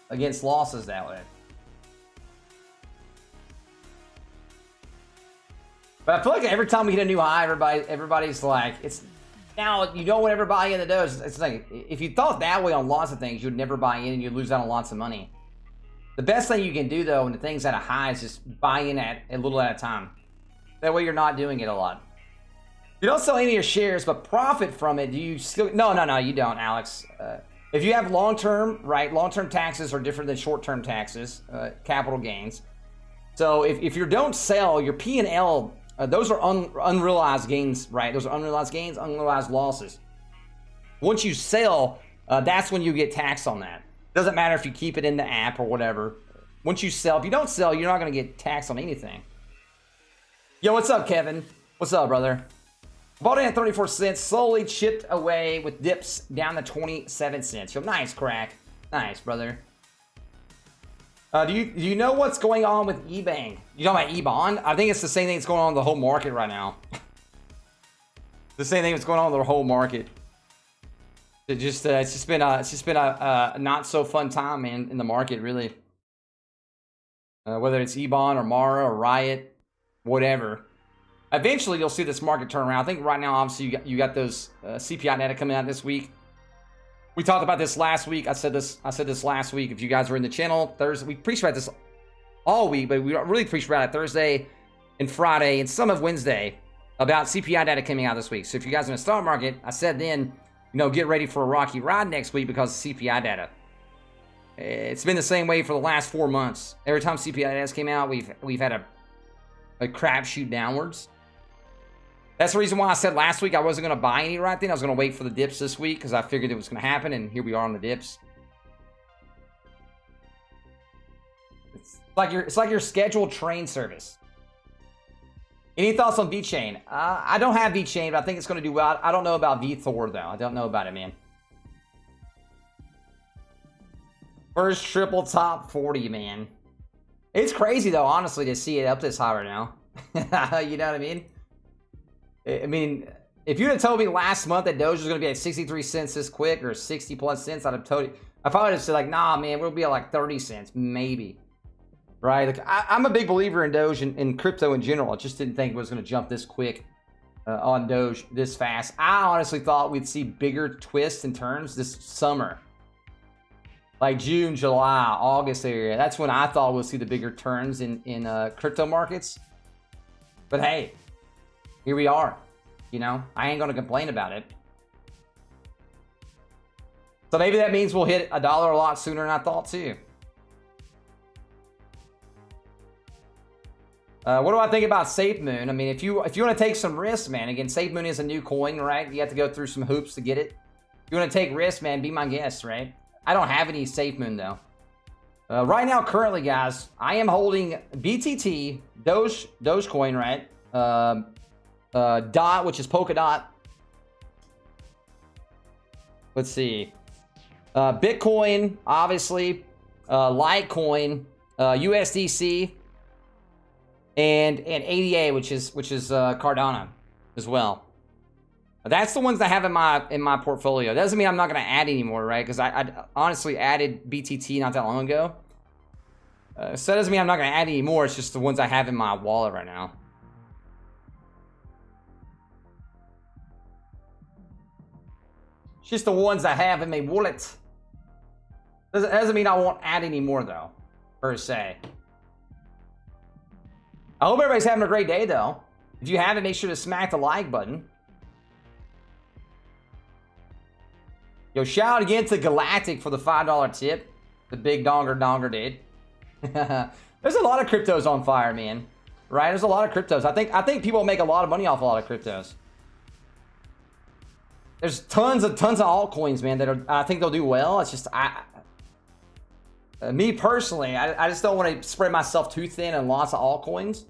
against losses that way. But I feel like every time we hit a new high, everybody's like, it's now you don't ever buy in the Doge. It's like if you thought that way on lots of things, you'd never buy in and you'd lose out on lots of money. The best thing you can do though, when the thing's at a high, is just buy in at a little at a time. That way you're not doing it a lot. You don't sell any of your shares, but profit from it. Do you still? No, you don't, Alex. If you have long-term, right? Long-term taxes are different than short-term taxes, capital gains. So if you don't sell, your P&L. Those are unrealized gains, right? Those are unrealized gains, unrealized losses. Once you sell, that's when you get taxed on that. Doesn't matter if you keep it in the app or whatever. Once you sell, if you don't sell, you're not going to get taxed on anything. Yo, what's up, Kevin? What's up, brother? Bought in at 34 cents, slowly chipped away with dips down to 27 cents. Yo, nice crack. Nice, brother. Do you know what's going on with eBay? You talking about E-bond? I think it's the same thing that's going on in the whole market right now. The same thing that's going on in the whole market. It's just been a not so fun time, man, in the market, really. Whether it's E-bond or Mara or Riot, whatever. Eventually, you'll see this market turn around. I think right now, obviously, you got those CPI data coming out this week. We talked about this last week. I said this last week. If you guys were in the channel, Thursday, we preached about this all week, but we really preached about it Thursday and Friday and some of Wednesday about CPI data coming out this week. So if you guys are in the stock market, I said then, get ready for a rocky ride next week because of CPI data. It's been the same way for the last 4 months. Every time CPI data came out, we've had a crapshoot downwards. That's the reason why I said last week I wasn't going to buy any right then. I was going to wait for the dips this week because I figured it was going to happen, and here we are on the dips. It's like your scheduled train service. Any thoughts on VeChain? I don't have VeChain, but I think it's going to do well. I don't know about VThor, though. I don't know about it, man. First triple top 40, man. It's crazy, though, honestly, to see it up this high right now. You know what I mean? I mean, if you'd have told me last month that Doge was going to be at 63 cents this quick or 60 plus cents, I'd have told you. I probably would have said, like, nah, man, we'll be at like 30 cents, maybe. Right? Like, I'm a big believer in Doge and crypto in general. I just didn't think it was going to jump this quick on Doge this fast. I honestly thought we'd see bigger twists and turns this summer. Like June, July, August area. That's when I thought we'll see the bigger turns in crypto markets. But hey, here we are. I ain't going to complain about it. So maybe that means we'll hit $1 a lot sooner than I thought too. What do I think about SafeMoon? I mean, if you want to take some risks, man, again, SafeMoon is a new coin, right? You have to go through some hoops to get it. If you want to take risks, man, be my guest, right? I don't have any SafeMoon, though. Right now, currently, guys, I am holding BTT, Dogecoin, right? Dot, which is polka dot. Let's see. Bitcoin, obviously. Litecoin, USDC. And ADA, which is Cardano as well. That's the ones that I have in my portfolio. That doesn't mean I'm not going to add anymore, right? Because I honestly added BTT not that long ago. So that doesn't mean I'm not going to add any more. It's just the ones I have in my wallet right now. It's just the ones I have in my wallet. That doesn't mean I won't add any more, though, per se. I hope everybody's having a great day, though. If you haven't, make sure to smack the like button. Yo, shout out again to Galactic for the $5 tip. The big donger did. There's a lot of cryptos on fire, man. Right? There's a lot of cryptos. I think people make a lot of money off a lot of cryptos. There's tons of altcoins, man, that I think they'll do well. It's just me personally, I just don't want to spread myself too thin on lots of altcoins.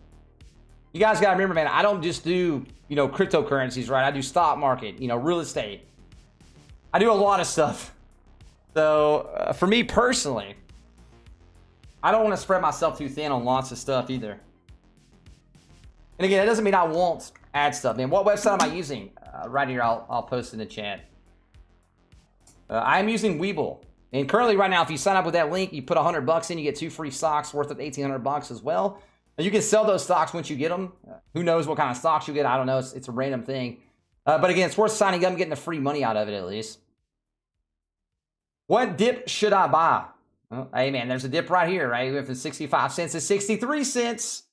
You guys got to remember, man, I don't just do, cryptocurrencies, right? I do stock market, real estate. I do a lot of stuff. So for me personally, I don't want to spread myself too thin on lots of stuff either. And again, that doesn't mean I won't add stuff, man. What website am I using? Right here, I'll post in the chat. I am using Webull. And currently right now, if you sign up with that link, you put $100 in, you get 2 free stocks worth of $1,800 as well. And you can sell those stocks once you get them. Who knows what kind of stocks you get? I don't know. It's a random thing. But again, it's worth signing up and getting the free money out of it at least. What dip should I buy? Well, hey, man, there's a dip right here, right? We went from 65 cents to 63 cents.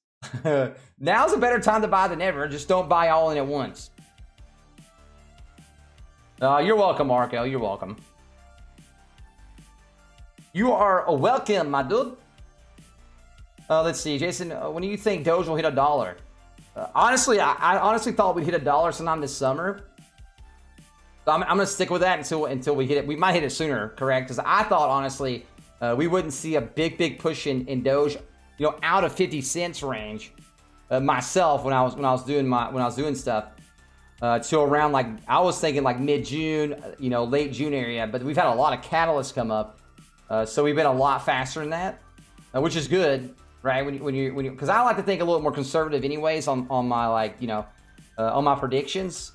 Now's a better time to buy than ever. Just don't buy all in at once. You're welcome, Marco. You're welcome. You are welcome, my dude. Let's see, Jason. When do you think Doge will hit $1? Honestly, I honestly thought we'd hit $1 sometime this summer. So I'm gonna stick with that until we hit it. We might hit it sooner, correct? Because I thought honestly we wouldn't see a big push in Doge, out of 50 cents range myself when I was doing stuff to around, like, I was thinking like mid-June, you know, late June area, but we've had a lot of catalysts come up, so we've been a lot faster than that, which is good, right? When you because I like to think a little more conservative anyways on my, like, you know, on my predictions,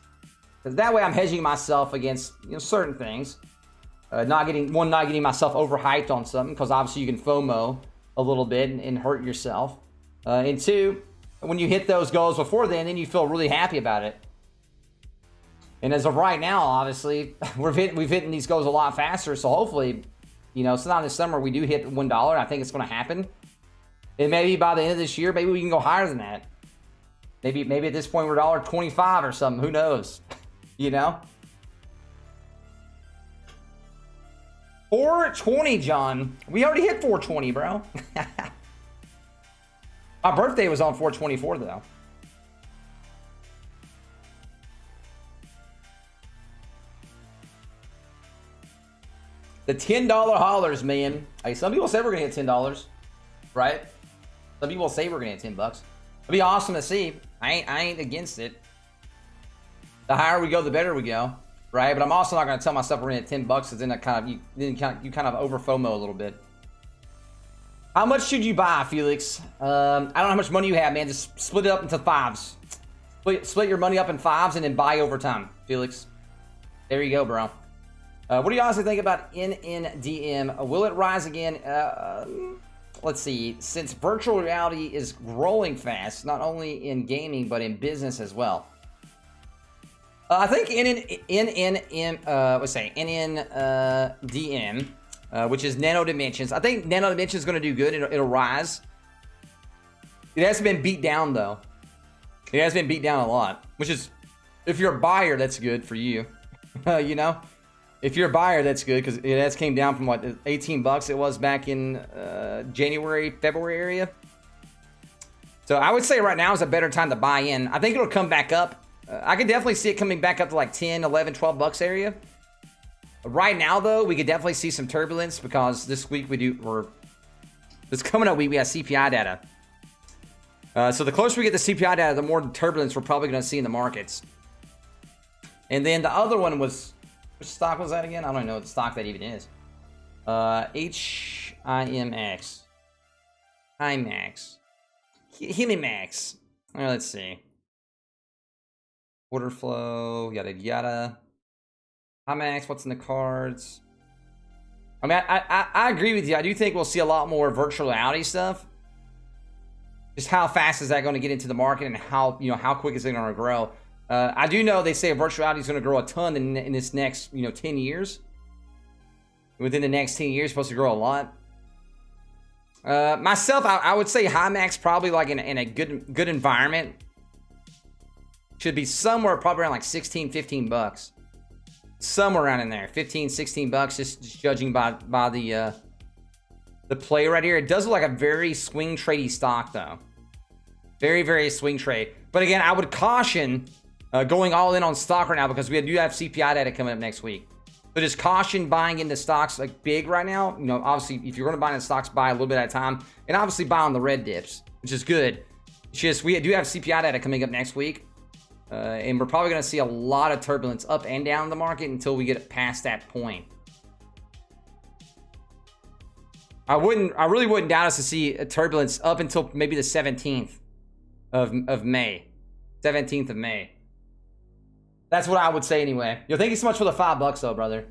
because that way I'm hedging myself against, you know, certain things, not getting myself overhyped on something, because obviously you can FOMO a little bit and hurt yourself, and two, when you hit those goals before then you feel really happy about it. And as of right now, obviously, we've hit these goals a lot faster. So hopefully, you know, sometime this summer we do hit $1. I think it's going to happen. And maybe by the end of this year, maybe we can go higher than that. Maybe at this point we're $1.25 or something. Who knows? You know. 420, John. We already hit 420, bro. My birthday was on 424 though. The $10 hollers, man. Hey, some people say we're gonna hit $10, right? Some people say we're gonna hit $10. It'll be awesome to see. I ain't against it. The higher we go, the better we go, right? But I'm also not gonna tell myself we're gonna hit $10, because then that you kind of over FOMO a little bit. How much should you buy, Felix? I don't know how much money you have, man. Just split it up into fives. Split your money up in fives and then buy over time, Felix. There you go, bro. What do you honestly think about NNDM? Will it rise again? Let's see. Since virtual reality is growing fast, not only in gaming, but in business as well. I think NNDM, which is Nano Dimensions. I think Nano Dimensions is going to do good. It'll rise. It hasn't been beat down, though. It has been beat down a lot, which is, if you're a buyer, that's good for you. You know? If you're a buyer, that's good, because it has came down from what, $18 it was back in January, February area. So I would say right now is a better time to buy in. I think it'll come back up. I could definitely see it coming back up to like 10, 11, 12 bucks area. Right now, though, we could definitely see some turbulence, because this week this coming up week we have CPI data. So the closer we get to CPI data, the more turbulence we're probably going to see in the markets. And then the other one was, which stock was that again? I don't even know what stock that even is. HIMX. IMAX. HIMIMAX. All right, let's see. Order flow, yada yada. IMAX, what's in the cards? I mean, I agree with you. I do think we'll see a lot more virtual reality stuff. Just how fast is that going to get into the market, and how quick is it going to grow? I do know they say virtual reality is going to grow a ton in this next 10 years. Within the next 10 years, it's supposed to grow a lot. Myself, I would say HIMAX probably like in a good environment should be somewhere probably around like 16, 15 bucks. Somewhere around in there, 15, 16 bucks, just judging by the play right here. It does look like a very swing tradey stock though. Very, very swing trade. But again, I would caution going all in on stock right now, because we do have CPI data coming up next week. So just caution buying into stocks like big right now. Obviously, if you're going to buy into stocks, buy a little bit at a time, and obviously buy on the red dips, which is good. It's just we do have CPI data coming up next week, and we're probably going to see a lot of turbulence up and down the market until we get past that point. I really wouldn't doubt us to see a turbulence up until maybe the 17th of May. 17th of May. That's what I would say anyway. Thank you so much for the $5 though, brother.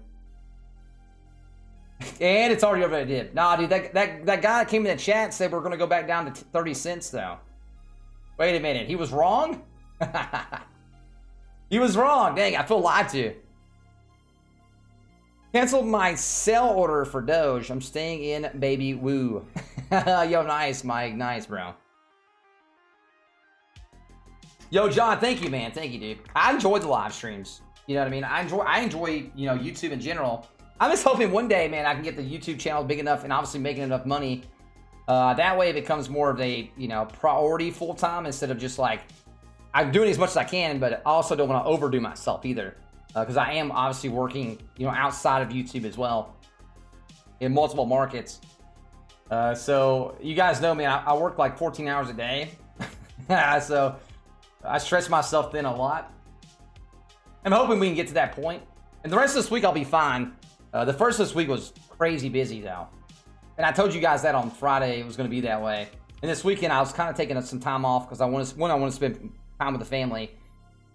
And it's already over at a dip. Nah, dude, that guy that came in the chat said we're gonna go back down to 30 cents though. Wait a minute, he was wrong? He was wrong. Dang, I feel lied to. Canceled my sell order for Doge. I'm staying in, baby. Woo. Yo, nice, Mike. Nice, bro. Yo, John, thank you, man. Thank you, dude. I enjoyed the live streams. You know what I mean? I enjoy, YouTube in general. I'm just hoping one day, man, I can get the YouTube channel big enough and obviously making enough money. That way it becomes more of a, priority full-time, instead of just like, I'm doing as much as I can, but I also don't want to overdo myself either. Because I am obviously working, outside of YouTube as well in multiple markets. So you guys know me, I work like 14 hours a day. So I stretch myself thin a lot. I'm hoping we can get to that point. And the rest of this week, I'll be fine. The first of this week was crazy busy, though. And I told you guys that on Friday it was going to be that way. And this weekend, I was kind of taking some time off because I want to spend time with the family.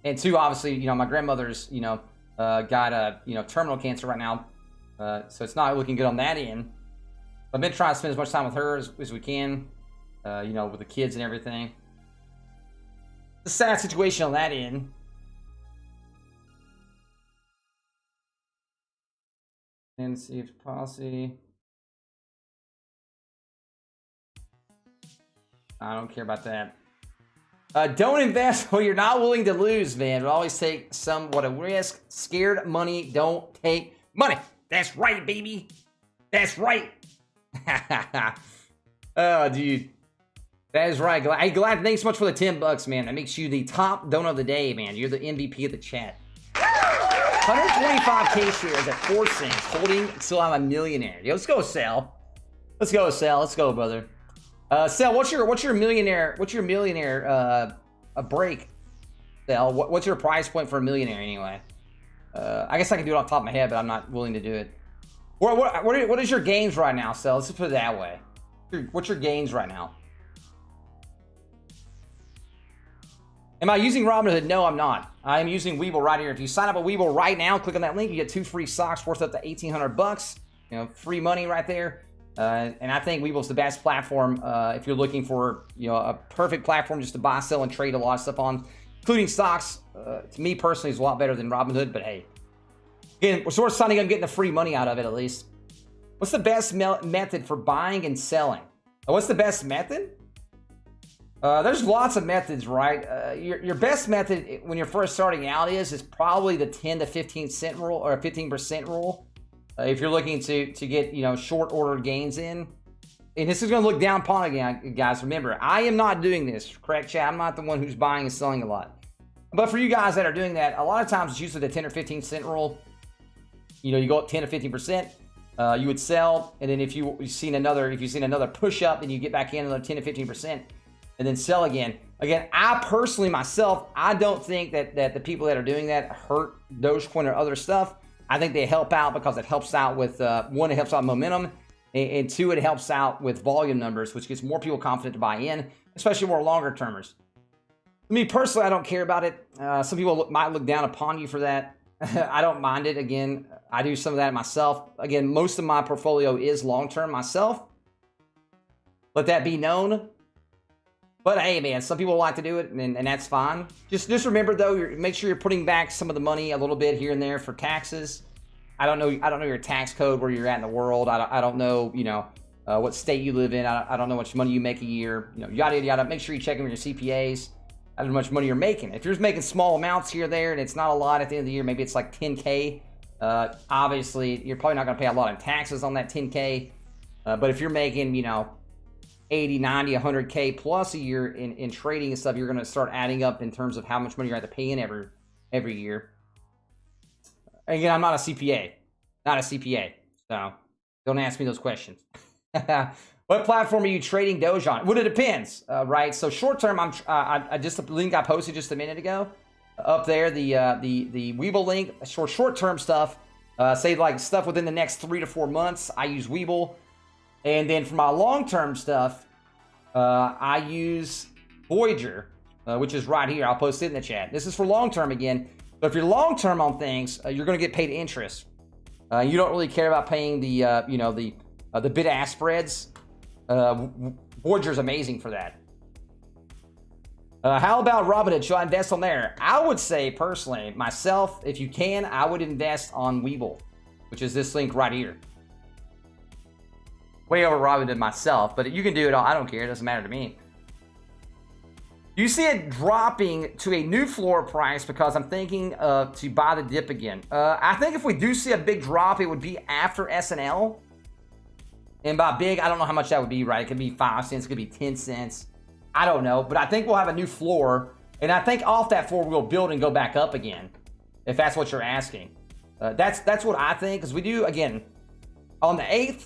And two, obviously, you know, my grandmother's, you know, got terminal cancer right now. So it's not looking good on that end. I've been trying to spend as much time with her as we can, you know, with the kids and everything. It's a sad situation on that end. And see if policy. I don't care about that. Don't invest when you're not willing to lose, man. But always take somewhat of risk. Scared money, don't take money. That's right, baby. That's right. Oh, dude. That is right. Hey, Glad, thanks so much for the $10, man. That makes you the top donor of the day, man. You're the MVP of the chat. 125K shares at 4 cents, holding till I'm a millionaire. Yo, let's go, Sal. Let's go, Sal. Let's go, brother. Sal, what's your millionaire a break? Sal, what's your price point for a millionaire anyway? I guess I can do it off the top of my head, but I'm not willing to do it. What is your gains right now, Sal? Let's put it that way. What's your gains right now? Am I using Robinhood? No, I'm not. I'm using Webull right here. If you sign up at Webull right now, click on that link, you get 2 free stocks worth up to $1,800. You know, free money right there. And I think Webull's the best platform if you're looking for, you know, a perfect platform just to buy, sell, and trade a lot of stuff on, including stocks. To me personally, is a lot better than Robinhood. But hey, again, so we're signing up, getting the free money out of it at least. What's the best method for buying and selling? What's the best method? There's lots of methods, right? Your best method when you're first starting out is probably the 10 to 15 cent rule or 15% rule. If you're looking to get, you know, short order gains in. And this is going to look down upon again, guys. Remember, I am not doing this, correct, chat? I'm not the one who's buying and selling a lot. But for you guys that are doing that, a lot of times it's usually the 10 or 15 cent rule. You know, you go up 10 to 15%, you would sell, and then if you've seen another push up, then you get back in another 10 to 15%, and then sell again. Again, I personally myself, I don't think that the people that are doing that hurt Dogecoin or other stuff. I think they help out because it helps out with one, it helps out momentum, and two, it helps out with volume numbers, which gets more people confident to buy in, especially more longer termers. Me personally, I don't care about it. Some people might look down upon you for that. I don't mind it. Again, I do some of that myself. Again, most of my portfolio is long-term myself. Let that be known. But hey, man, some people like to do it, and that's fine. Just remember though, make sure you're putting back some of the money a little bit here and there for taxes. I don't know your tax code where you're at in the world. I don't know, you know, what state you live in. I don't know how much money you make a year. You know, yada yada yada. Make sure you check in with your CPAs. How much money you're making. If you're just making small amounts here or there, and it's not a lot at the end of the year, maybe it's like 10K. Obviously, you're probably not going to pay a lot in taxes on that 10K. But if you're making, you know, 80, 90, 100K plus a year in trading and stuff, you're going to start adding up in terms of how much money you're going to pay in every year. Again, I'm not a CPA. Not a CPA. So don't ask me those questions. What platform are you trading Doge on? Well, it depends, right? So short term, I just the link I posted just a minute ago up there, the Webull link. Short term stuff, say like stuff within the next 3 to 4 months. I use Webull, and then for my long term stuff, I use Voyager, which is right here. I'll post it in the chat. This is for long term again. But if you're long term on things, you're going to get paid interest. You don't really care about paying the the bid ask spreads. Voyager is amazing for that. How about Robinhood? Should I invest on there? I would say personally, myself, if you can, I would invest on Webull, which is this link right here. Way over Robinhood myself, but you can do it all. I don't care. It doesn't matter to me. You see it dropping to a new floor price because I'm thinking to buy the dip again. I think if we do see a big drop, it would be after SNL. And by big, I don't know how much that would be, right? It could be 5 cents, it could be 10 cents. I don't know, but I think we'll have a new floor. And I think off that floor, we'll build and go back up again, if that's what you're asking. That's what I think, because we do, again, on the 8th,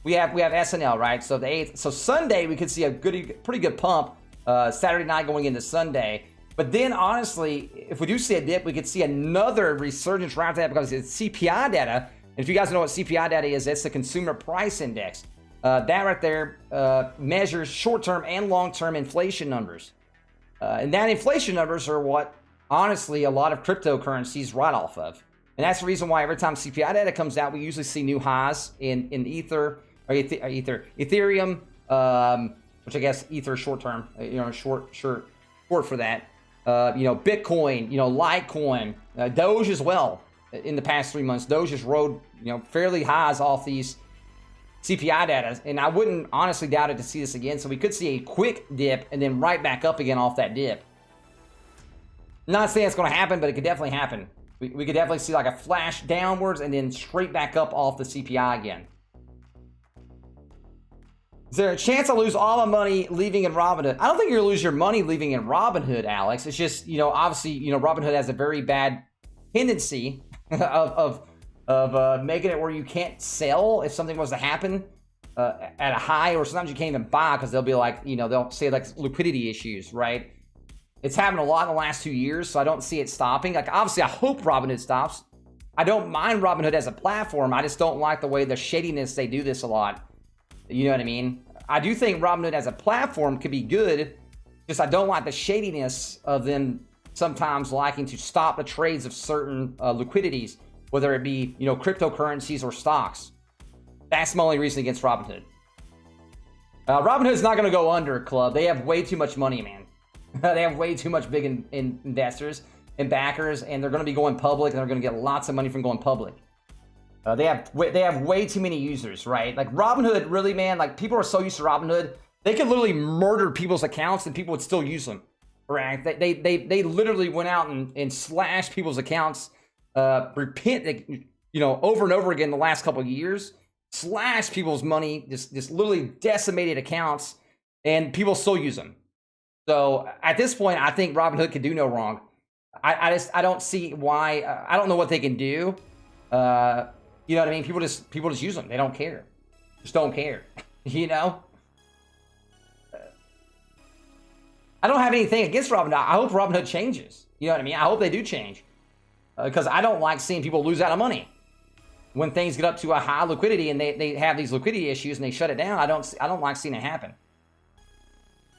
we have SNL, right? So the 8th, so Sunday, we could see a pretty good pump. Saturday night going into Sunday. But then, honestly, if we do see a dip, we could see another resurgence right after that because it's CPI data. And if you guys know what CPI data is, that's the Consumer Price Index. That right there measures short-term and long-term inflation numbers. And that inflation numbers are what, honestly, a lot of cryptocurrencies write off of. And that's the reason why every time CPI data comes out, we usually see new highs in Ethereum, which I guess Ether short-term, short for that. Bitcoin, Litecoin, Doge as well. In the past 3 months, Doge has rode, fairly highs off these CPI data, and I wouldn't honestly doubt it to see this again. So we could see a quick dip and then right back up again off that dip. Not saying it's going to happen, but it could definitely happen. We could definitely see like a flash downwards and then straight back up off the CPI again. Is there a chance I lose all my money leaving in Robinhood? I don't think you're going to lose your money leaving in Robinhood, Alex. It's just, obviously, Robinhood has a very bad tendency of making it where you can't sell if something was to happen at a high, or sometimes you can't even buy because they'll be like, they'll say like liquidity issues, right? It's happened a lot in the last 2 years, so I don't see it stopping. Like, obviously, I hope Robinhood stops. I don't mind Robinhood as a platform. I just don't like the way the shadiness they do this a lot. You know what I mean? I do think Robinhood as a platform could be good, just I don't like the shadiness of them sometimes liking to stop the trades of certain liquidities, whether it be, cryptocurrencies or stocks. That's my only reason against Robinhood. Robinhood's not going to go under, club. They have way too much money, man. They have way too much big investors and backers, and they're going to be going public, and they're going to get lots of money from going public. They have way too many users, right? Like Robinhood, really, man. Like people are so used to Robinhood, they could literally murder people's accounts, and people would still use them. Right? They literally went out and slashed people's accounts, over and over again the last couple of years. Slashed people's money, just literally decimated accounts, and people still use them. So at this point, I think Robinhood can do no wrong. I don't see why. I don't know what they can do. You know what I mean? People just use them. They don't care. Just don't care. I don't have anything against Robinhood. I hope Robinhood changes. You know what I mean? I hope they do change. Because I don't like seeing people lose out of money. When things get up to a high liquidity and they have these liquidity issues and they shut it down, I don't like seeing it happen.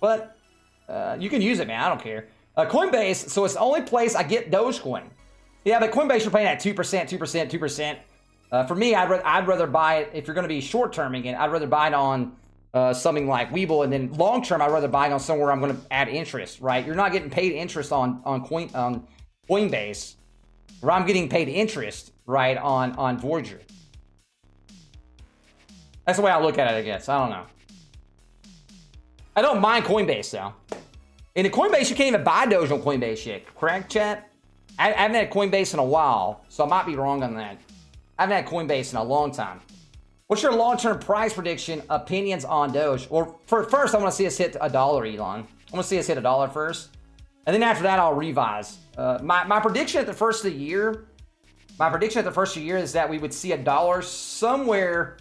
But you can use it, man. I don't care. Coinbase, so it's the only place I get Dogecoin. Yeah, but Coinbase, you're paying at 2%, 2%, 2%. For me, I'd rather buy it, if you're going to be short-terming it, I'd rather buy it on something like Webull, and then long-term, I'd rather buy it on somewhere I'm going to add interest, right? You're not getting paid interest on Coinbase, where I'm getting paid interest, right, on Voyager. That's the way I look at it, I guess. I don't know. I don't mind Coinbase, though. In the Coinbase, you can't even buy Doge on Coinbase yet. Correct, chat? I haven't had Coinbase in a while, so I might be wrong on that. I haven't had Coinbase in a long time. What's your long-term price prediction, opinions on Doge? Well, first, I want to see us hit $1, Elon. I want to see us hit $1 first. And then after that, I'll revise. My prediction at the first of the year, is that we would see $1 somewhere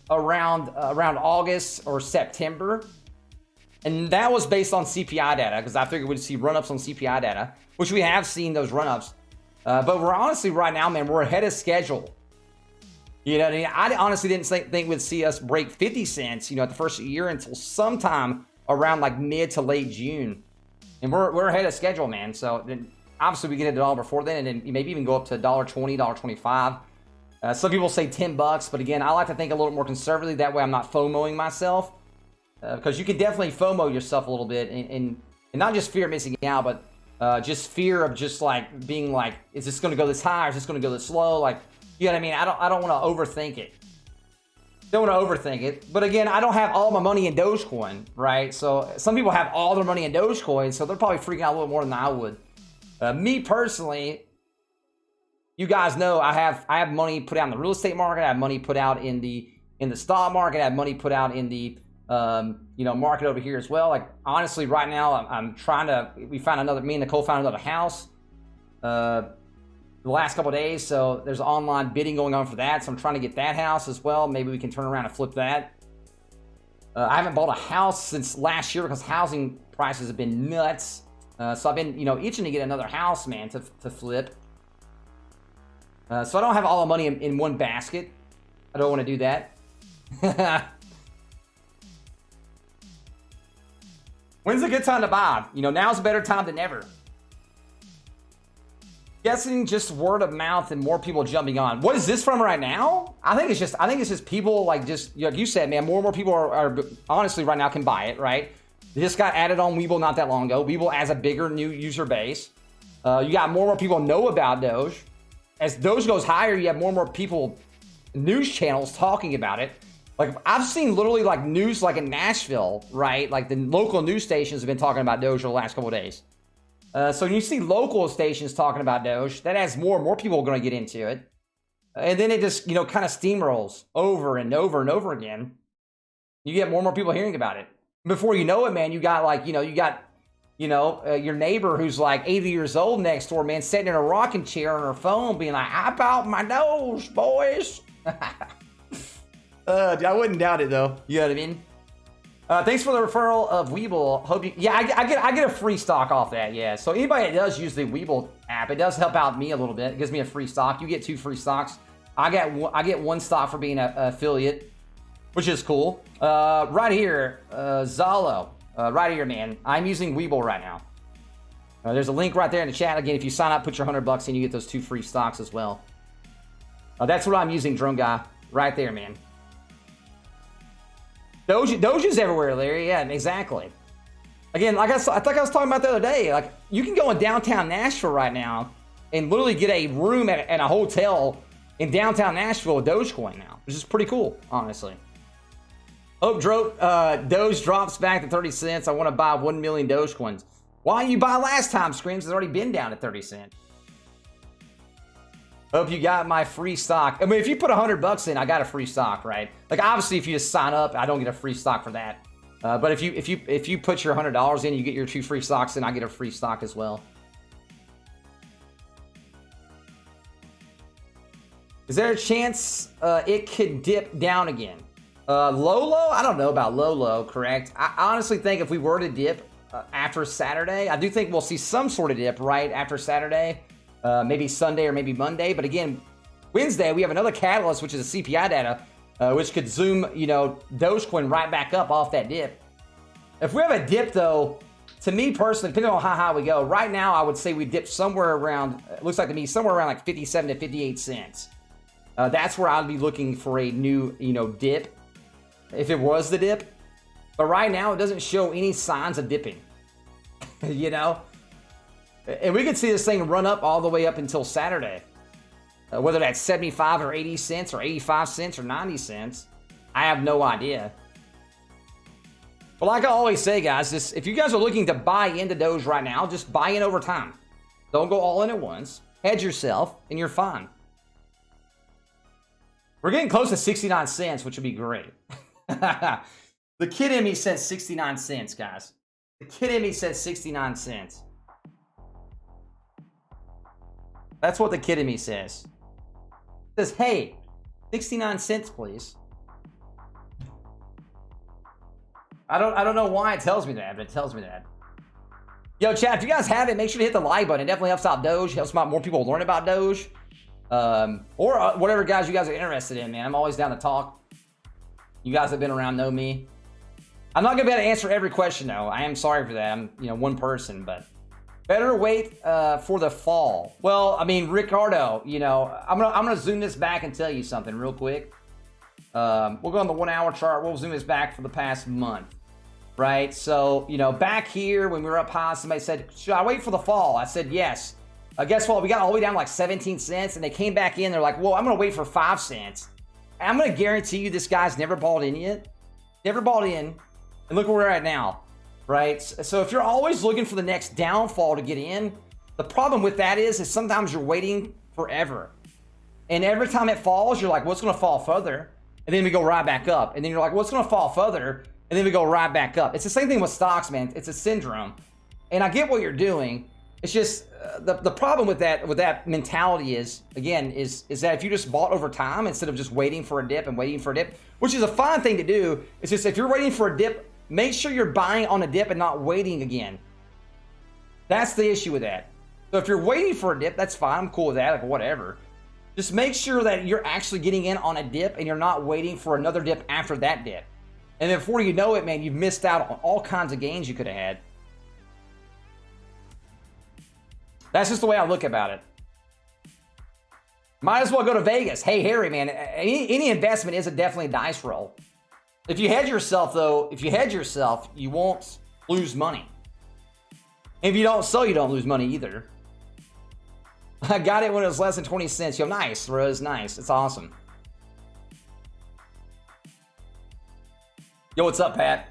around August or September. And that was based on CPI data, because I figured we'd see run-ups on CPI data, which we have seen those run-ups. But we're honestly right now, man, we're ahead of schedule. You know what I mean? I honestly didn't think we'd see us break 50 cents, at the first of the year until sometime around like mid to late June. And we're ahead of schedule, man. So then obviously we get $1 before then, and then maybe even go up to $1.20, $1.25. Some people say $10, but again, I like to think a little more conservatively. That way I'm not FOMOing myself. Because you can definitely FOMO yourself a little bit, and not just fear of missing out, but just fear of just like being like, is this going to go this high, or is this going to go this low? Like, you know what I mean? I don't want to overthink it. Don't want to overthink it. But again, I don't have all my money in Dogecoin, right? So some people have all their money in Dogecoin, so they're probably freaking out a little more than I would. Me personally, you guys know I have money put out in the real estate market. I have money put out in the stock market. I have money put out in the market over here as well. Like honestly, right now I'm trying to. Me and Nicole found another house the last couple of days. So there's online bidding going on for that. So I'm trying to get that house as well. Maybe we can turn around and flip that. I haven't bought a house since last year because housing prices have been nuts. So I've been, itching to get another house, man, to flip. So I don't have all the money in one basket. I don't want to do that. When's a good time to buy? Now's a better time than ever. Guessing just word of mouth and more people jumping on. What is this from right now? I think it's just people like you said, man, more and more people are honestly right now can buy it, right? They just got added on Webull not that long ago. Webull has a bigger new user base. You got more and more people know about Doge. As Doge goes higher, you have more and more people, news channels talking about it. Like I've seen literally like news like in Nashville, right? Like the local news stations have been talking about Doge for the last couple of days. So when you see local stations talking about Doge, that has more and more people going to get into it. And then it just, kind of steamrolls over and over and over again. You get more and more people hearing about it. Before you know it, man, you got like, your neighbor who's like 80 years old next door, man, sitting in a rocking chair on her phone being like, I bought my Doge, boys. I wouldn't doubt it though. You know what I mean? Thanks for the referral of Webull. Hope you, yeah, I get a free stock off that. Yeah. So anybody that does use the Webull app, it does help out me a little bit. It gives me a free stock. You get 2 free stocks. I get 1 stock for being an affiliate, which is cool. Right here, Zalo, right here, man. I'm using Webull right now. There's a link right there in the chat. Again, if you sign up, put your $100 in, you get those 2 free stocks as well. That's what I'm using, Drone Guy, right there, man. Doge is everywhere, Larry. Yeah, exactly. Again, like I think I was talking about the other day, like you can go in downtown Nashville right now and literally get a room at a hotel in downtown Nashville with Dogecoin now, which is pretty cool, honestly. Hope Doge drops back to 30 cents. I want to buy 1 million Dogecoins. Why didn't you buy last time, Screams? It's already been down to 30 cents. Hope you got my free stock. I mean, if you put $100 in, I got a free stock, right? Like, obviously, if you just sign up, I don't get a free stock for that. But if you put your $100 in, you get your 2 free stocks, and I get a free stock as well. Is there a chance it could dip down again? Low? I don't know about low, correct? I honestly think if we were to dip after Saturday, I do think we'll see some sort of dip right after Saturday. Maybe Sunday or maybe Monday. But again, Wednesday, we have another catalyst, which is the CPI data, which could zoom, Dogecoin right back up off that dip. If we have a dip, though, to me personally, depending on how high we go, right now, I would say we dip somewhere around, it looks like to me, somewhere around like 57 to 58 cents. That's where I'd be looking for a new, dip, if it was the dip. But right now, it doesn't show any signs of dipping, And we could see this thing run up all the way up until Saturday. Whether that's 75 or 80 cents or 85 cents or 90 cents, I have no idea. But like I always say, guys, if you guys are looking to buy into Doge right now, just buy in over time. Don't go all in at once. Hedge yourself, and you're fine. We're getting close to 69 cents, which would be great. The kid in me says 69 cents, guys. The kid in me says 69 cents. That's what the kid in me says. It says, hey, 69 cents, please. I don't know why it tells me that, but it tells me that. Yo, chat, if you guys have it, make sure to hit the like button. It definitely helps out Doge. Helps out more people learn about Doge. Or whatever guys you guys are interested in, man. I'm always down to talk. You guys have been around know me. I'm not going to be able to answer every question, though. I am sorry for that. I'm, one person, but... Better wait for the fall. Well, I mean, Ricardo, I'm gonna zoom this back and tell you something real quick. We'll go on the 1 hour chart. We'll zoom this back for the past month, right? So, back here when we were up high, somebody said, should I wait for the fall? I said, yes. Guess what? We got all the way down to like 17 cents and they came back in. They're like, well, I'm gonna wait for 5 cents. And I'm gonna guarantee you this guy's never bought in yet. Never bought in. And look where we're at now. Right? So if you're always looking for the next downfall to get in, the problem with that is sometimes you're waiting forever. And every time it falls, you're like, what's going to fall further? And then we go right back up. And then you're like, what's going to fall further? And then we go right back up. It's the same thing with stocks, man. It's a syndrome. And I get what you're doing. It's just the problem with that mentality is, again, is that if you just bought over time instead of just waiting for a dip and waiting for a dip, which is a fine thing to do, it's just if you're waiting for a dip, make sure you're buying on a dip and not waiting again. That's the issue with that. So if you're waiting for a dip, that's fine. I'm cool with that, like whatever. Just make sure that you're actually getting in on a dip and you're not waiting for another dip after that dip. And then before you know it, man, you've missed out on all kinds of gains you could have had. That's just the way I look about it. Might as well go to Vegas. Hey, Harry, man, any investment is definitely a dice roll. If you hedge yourself, though, you won't lose money. And if you don't sell, you don't lose money either. I got it when it was less than 20 cents. Yo, nice, Rose, nice. It's awesome. Yo, what's up, Pat?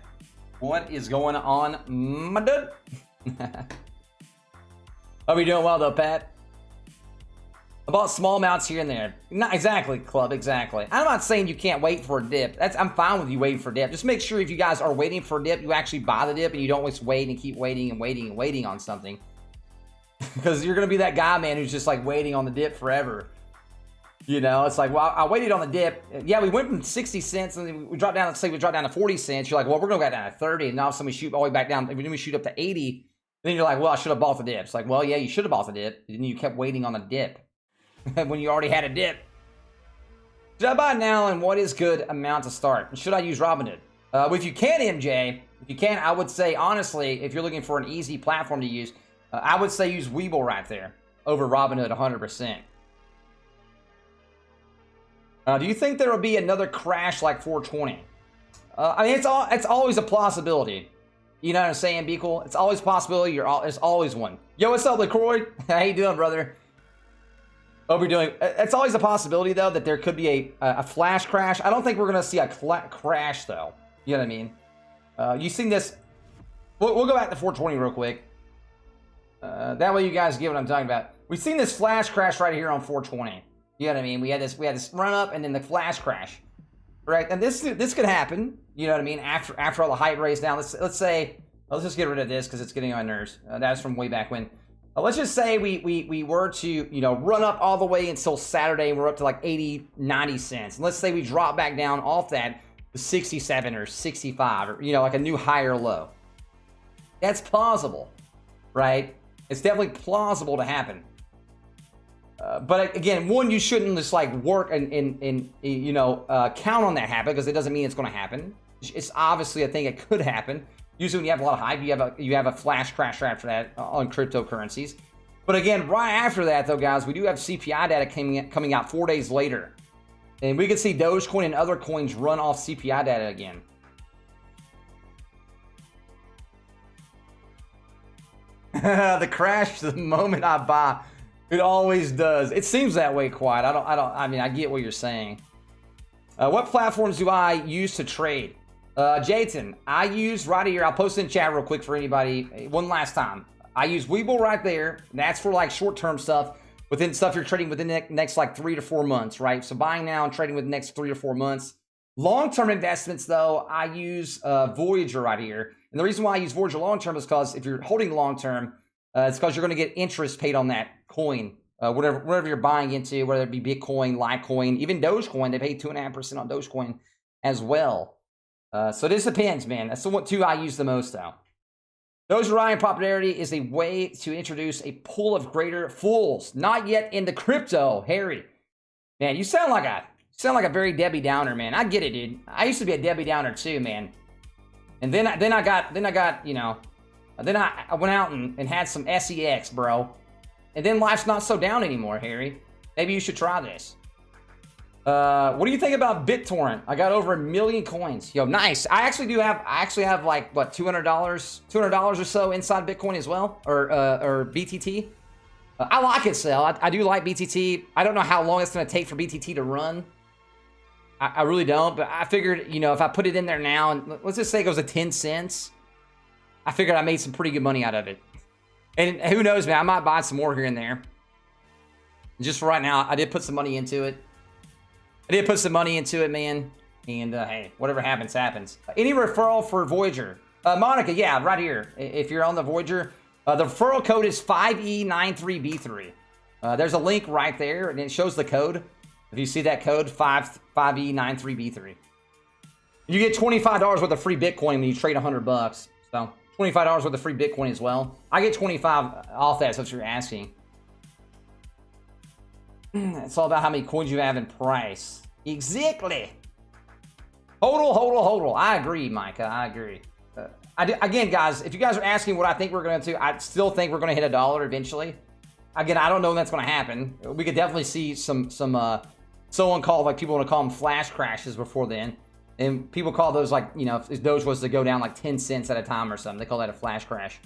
What is going on, my dude? Hope you're doing well, though, Pat. About small amounts here and there. Not exactly, Club, exactly. I'm not saying you can't wait for a dip. I'm fine with you waiting for a dip. Just make sure if you guys are waiting for a dip, you actually buy the dip and you don't always wait and keep waiting and waiting and waiting on something. Because you're going to be that guy, man, who's just like waiting on the dip forever. You know, it's like, well, I waited on the dip. Yeah, we went from 60 cents and then we dropped down, let's say we dropped down to 40 cents. You're like, well, we're going to go down to 30. And now suddenly we shoot all the way back down. Then we shoot up to 80. Then you're like, well, I should have bought the dip. It's like, well, yeah, you should have bought the dip. And you kept waiting on a dip when you already had a dip. Should I buy now, and what is good amount to start? Should I use Robinhood? If you can, MJ, if you can, I would say, honestly, if you're looking for an easy platform to use, I would say use Webull right there over Robinhood 100%. Do you think there will be another crash like 420? I mean, it's always a possibility. You know what I'm saying, Be Cool? It's always a possibility. There's always one. Yo, what's up, LaCroix? How you doing, brother? Hope you're doing. It's always a possibility, though, that there could be a flash crash. I don't think we're going to see a crash, though. You know what I mean? You've seen this. We'll go back to 420 real quick. That way you guys get what I'm talking about. We've seen this flash crash right here on 420. You know what I mean? We had this run up and then the flash crash, right? And this could happen. You know what I mean? After all the hype raised down, let's say, let's just get rid of this because it's getting on my nerves. That's from way back when. Let's just say we were to, run up all the way until Saturday and we're up to like 80, 90 cents. And let's say we drop back down off that to 67 or 65 or, like a new higher low. That's plausible, right? It's definitely plausible to happen. But again, one, you shouldn't just like work and count on that happen because it doesn't mean it's going to happen. It's obviously a thing that could happen. Usually when you have a lot of hype, you have a flash crash after that on cryptocurrencies. But again, right after that, though, guys, we do have CPI data coming out 4 days later. And we could see Dogecoin and other coins run off CPI data again. The crash the moment I buy. It always does. It seems that way, Quiet. I mean, I get what you're saying. What platforms do I use to trade? Jason, I use right here. I'll post in chat real quick for anybody. One last time. I use Webull right there. That's for like short-term stuff. Within stuff you're trading within the next like 3 to 4 months, right? So buying now and trading within the next 3 to 4 months. Long-term investments, though, I use Voyager right here. And the reason why I use Voyager long-term is because if you're holding long-term, it's because you're going to get interest paid on that coin, whatever you're buying into, whether it be Bitcoin, Litecoin, even Dogecoin. They pay 2.5% on Dogecoin as well. So this depends, man. That's the one two I use the most, though. Doge Ryan popularity is a way to introduce a pool of greater fools. Not yet into crypto, Harry. Man, you sound like a very Debbie Downer, man. I get it, dude. I used to be a Debbie Downer too, man. And then I went out and had some SEX, bro. And then life's not so down anymore, Harry. Maybe you should try this. What do you think about BitTorrent? I got over 1 million coins. Yo, nice. I actually have like, what, $200 or so inside Bitcoin as well, or BTT. I like it, Sal. I do like BTT. I don't know how long it's going to take for BTT to run. I really don't, but I figured, if I put it in there now, and let's just say it goes to 10 cents, I figured I made some pretty good money out of it. And who knows, man, I might buy some more here and there. Just for right now, I did put some money into it. Man. And hey, whatever happens, happens. Any referral for Voyager? Monica, yeah, right here. If you're on the Voyager, The referral code is 5E93B3. There's a link right there, and it shows the code. If you see that code, 5E93B3. You get $25 worth of free Bitcoin when you trade $100. So $25 worth of free Bitcoin as well. I get 25 off that, so that's what you're asking. It's all about how many coins you have in price. Exactly. Hold on. I agree, Micah. I agree. Again, guys, if you guys are asking what I think we're going to do, I still think we're going to hit $1 eventually. Again, I don't know when that's going to happen. We could definitely see some someone called, like, people want to call them flash crashes before then. And people call those, like, you know, if Doge was to go down like 10 cents at a time or something, they call that a flash crash.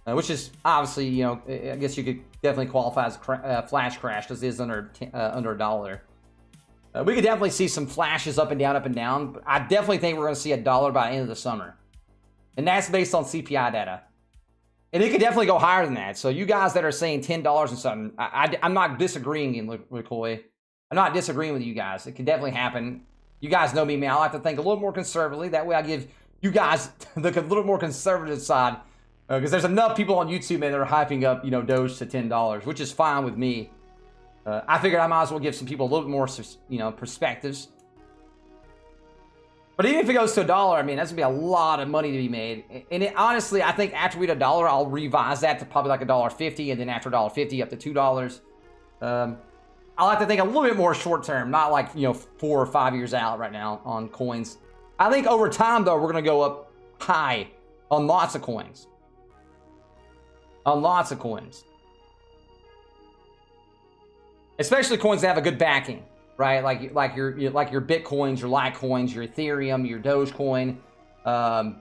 Which is obviously, you know, I guess you could definitely qualify as a flash crash because it is under $1. We could definitely see some flashes up and down, but I definitely think we're going to see $1 by the end of the summer. And that's based on CPI data. And it could definitely go higher than that. So you guys that are saying $10 and something, I'm not disagreeing, LaCoy. I'm not disagreeing with you guys. It could definitely happen. You guys know me, man. I like to think a little more conservatively. That way I give you guys the little more conservative side. Because there's enough people on YouTube, man, that are hyping up, you know, Doge to $10, which is fine with me. I figured I might as well give some people a little bit more, you know, perspectives. But even if it goes to $1, I mean, that's going to be a lot of money to be made. And honestly, I think after we hit $1, I'll revise that to probably like $1.50, and then after $1.50 up to $2. I like to think a little bit more short term, not like, you know, 4 or 5 years out right now on coins. I think over time, though, we're going to go up high on lots of coins. On lots of coins. Especially coins that have a good backing, right? Like your Bitcoins, your Litecoins, your Ethereum, your Dogecoin,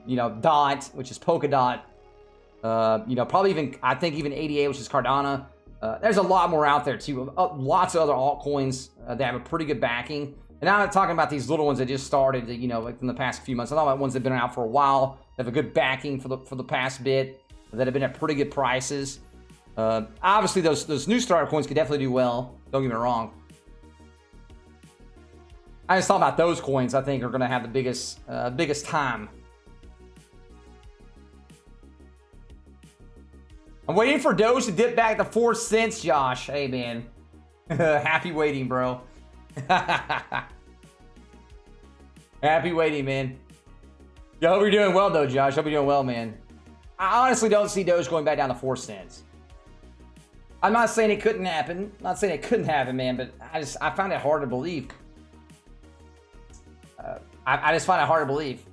you know, DOT, which is Polkadot, you know, probably even, I think even ADA, which is Cardano. There's a lot more out there too. Lots of other altcoins that have a pretty good backing. And I'm not talking about these little ones that just started, you know, like in the past few months. I'm talking about ones that have been out for a while, that have a good backing for the past bit, that have been at pretty good prices. Obviously, those new starter coins could definitely do well. Don't get me wrong. I just thought about those coins. I think are going to have the biggest time. I'm waiting for Doge to dip back to 4 cents, Josh. Hey, man. Happy waiting, bro. Happy waiting, man. Yo, hope you're doing well, though, Josh. Hope you're doing well, man. I honestly don't see Doge going back down to 4 cents. I'm not saying it couldn't happen. I'm not saying it couldn't happen, man, but I find it hard to believe. I just find it hard to believe.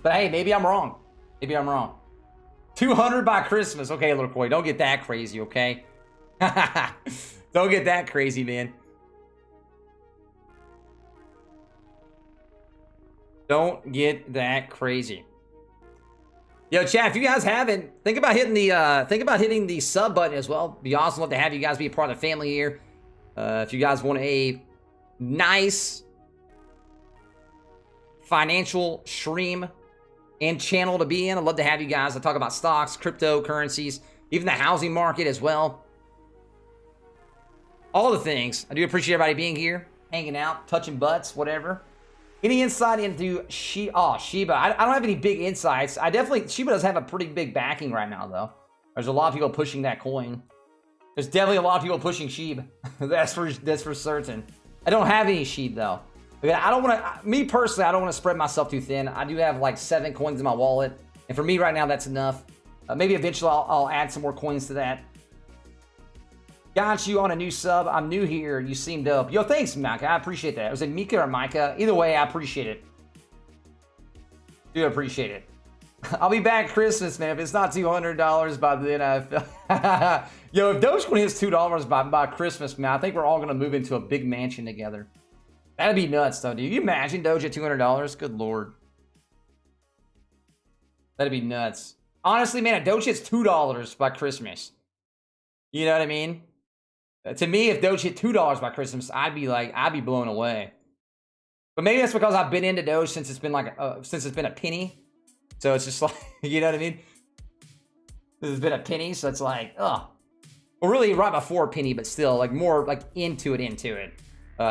But hey, maybe I'm wrong. Maybe I'm wrong. 200 by Christmas. Okay, little boy, don't get that crazy, okay? Don't get that crazy, man. Don't get that crazy. Yo, chat, if you guys haven't, think about hitting the sub button as well. Be awesome. Love to have you guys be a part of the family here. If you guys want a nice financial stream and channel to be in, I'd love to have you guys. I talk about stocks, cryptocurrencies, even the housing market as well. All the things. I do appreciate everybody being here, hanging out, touching butts, whatever. Any insight into Shiba? I don't have any big insights. Shiba does have a pretty big backing right now, though. There's a lot of people pushing that coin. There's definitely a lot of people pushing Shiba. that's for certain. I don't have any Shiba, though. I don't want to, me personally, I don't want to spread myself too thin. I do have like 7 coins in my wallet. And for me right now, that's enough. Maybe eventually I'll add some more coins to that. Got you on a new sub. I'm new here. You seem dope. Yo, thanks, Micah. I appreciate that. Was it Mika or Micah? Either way, I appreciate it. Do appreciate it. I'll be back Christmas, man. If it's not $200 by then, I feel... Yo, if Dogecoin hits $2 by Christmas, man, I think we're all going to move into a big mansion together. That'd be nuts, though, dude. You imagine Doge at $200? Good Lord. That'd be nuts. Honestly, man, if Doge hits $2 by Christmas, you know what I mean? To me, if Doge hit $2 by Christmas, I'd be blown away. But maybe that's because I've been into Doge since it's been like since it's been a penny. So it's just like, you know what I mean? This has been a penny, so it's like, oh. Well, really right before a penny, but still like more like into it.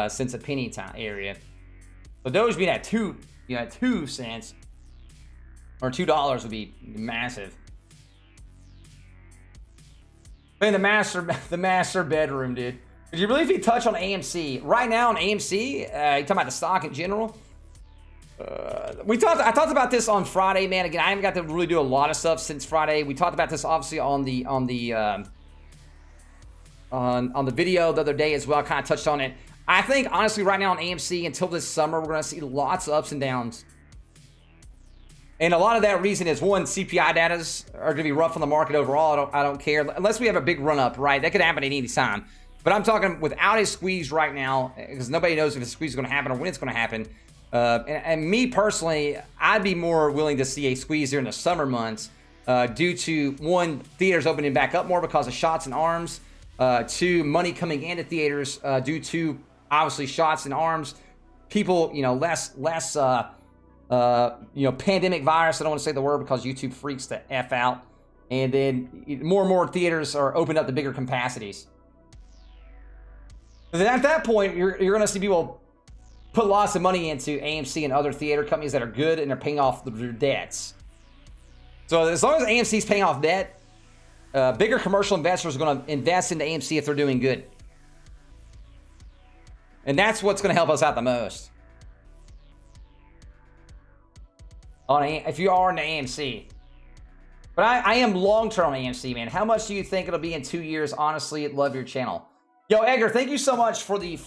Since a penny time area. So Doge being at 2 cents or $2 would be massive. Man, the master bedroom, dude. Did you really if you touch on AMC right now on AMC? You talking about the stock in general? I talked about this on Friday, man. Again, I haven't got to really do a lot of stuff since Friday. We talked about this obviously on the video the other day as well. I kind of touched on it. I think honestly, right now on AMC until this summer, we're gonna see lots of ups and downs. And a lot of that reason is one, CPI datas are going to be rough on the market overall. I don't care unless we have a big run up, right? That could happen at any time. But I'm talking without a squeeze right now, because nobody knows if a squeeze is going to happen or when it's going to happen. And me personally, I'd be more willing to see a squeeze during the summer months due to one, theaters opening back up more because of shots and arms. Two, money coming into theaters due to obviously shots and arms. People, less. Pandemic virus. I don't want to say the word because YouTube freaks the F out. And then more and more theaters are opened up to bigger capacities. But then at that point, you're going to see people put lots of money into AMC and other theater companies that are good and they're paying off their debts. So as long as AMC's paying off debt, bigger commercial investors are going to invest into AMC if they're doing good. And that's what's going to help us out the most. If you are into AMC. But I am long-term on AMC, man. How much do you think it'll be in 2 years? Honestly, I'd love your channel. Yo, Edgar, thank you so much for the $5.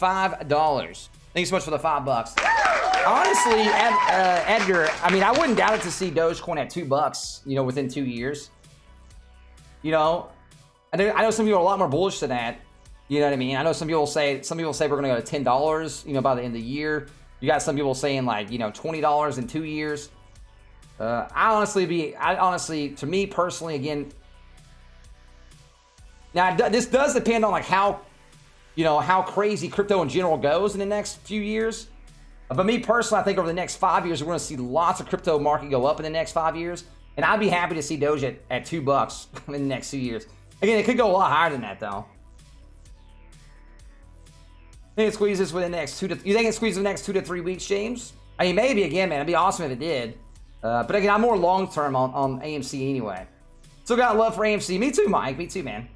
Thank you so much for the $5. Honestly, Edgar, I mean, I wouldn't doubt it to see Dogecoin at $2, within 2 years. I know some people are a lot more bullish than that. You know what I mean? I know some people say we're going to go to $10, by the end of the year. You got some people saying like, $20 in 2 years. I honestly, to me personally, again, now this does depend on like how crazy crypto in general goes in the next few years. But me personally, I think over the next 5 years, we're going to see lots of crypto market go up in the next 5 years. And I'd be happy to see Doge at $2 in the next 2 years. Again, it could go a lot higher than that though. I think it squeezes within the next you think it squeezes the next 2 to 3 weeks, James? I mean, maybe again, man. It'd be awesome if it did. But again, I'm more long-term on AMC anyway. Still got love for AMC. Me too, Mike. Me too, man.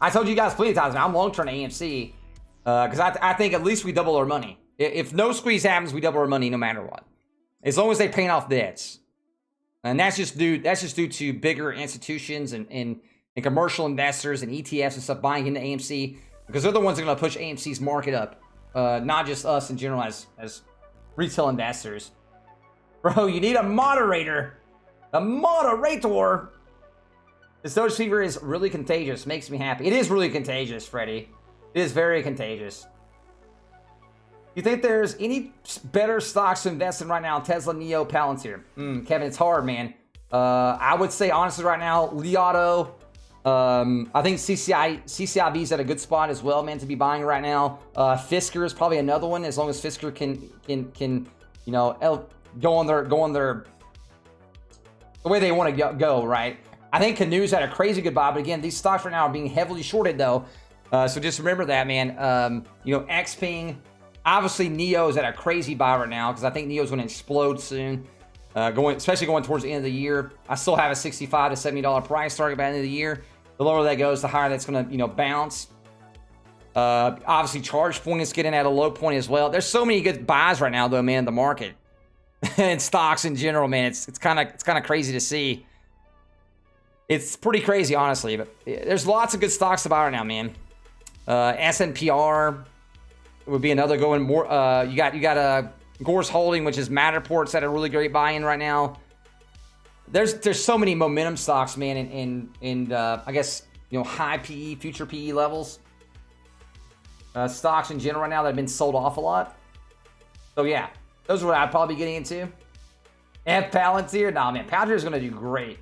I told you guys plenty of times, man, I'm long-term AMC. Because I think at least we double our money. If no squeeze happens, we double our money no matter what. As long as they pay off debts. And that's just due to bigger institutions and commercial investors and ETFs and stuff buying into AMC. Because they're the ones that are going to push AMC's market up. Not just us in general as retail investors. Bro, you need a moderator. A moderator. This Doge fever is really contagious. Makes me happy. It is really contagious, Freddy. It is very contagious. You think there's any better stocks to invest in right now? Tesla, Neo, Palantir. Kevin, it's hard, man. I would say, honestly, right now, Li Auto. I think CCIB is at a good spot as well, man, to be buying right now. Fisker is probably another one, as long as Fisker can go on their the way they want to go, right? I think Canoe's had a crazy good buy, but again, these stocks right now are being heavily shorted though. So just remember that, man. Xpeng, obviously Neo is at a crazy buy right now because I think Neo's going to explode soon. Especially going towards the end of the year. I still have a $65 to $70 price target by the end of the year. The lower that goes, the higher that's going to bounce. Obviously, ChargePoint is getting at a low point as well. There's so many good buys right now, though, man, in the market. And stocks in general, man, it's kind of crazy to see. It's pretty crazy, honestly, but there's lots of good stocks to buy right now, man. SNPR would be another going more. You got Gore's Holding, which is Matterport's at a really great buy-in right now. There's so many momentum stocks, man, in I guess high PE, future PE levels. Stocks in general right now that have been sold off a lot. So yeah. Those are what I'd probably be getting into. And Palantir? Nah, man. Palantir is going to do great.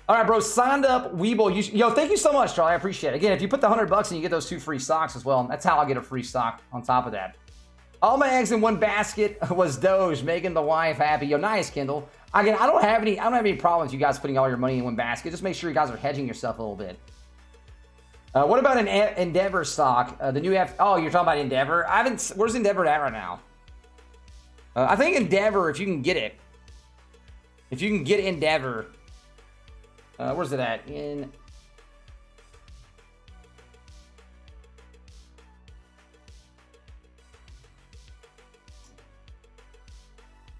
All right, bro. Signed up webull. Yo, thank you so much, Charlie. I appreciate it. Again, if you put the $100 and you get those 2 free stocks as well, that's how I get a free stock on top of that. All my eggs in one basket was Doge, making the wife happy. Yo, nice, Kindle. Again, I don't have any problems you guys putting all your money in one basket. Just make sure you guys are hedging yourself a little bit. What about an Endeavor stock? The new Oh, you're talking about Endeavor? Where's Endeavor at right now? I think Endeavor, if you can get it. If you can get Endeavor. Where's it at?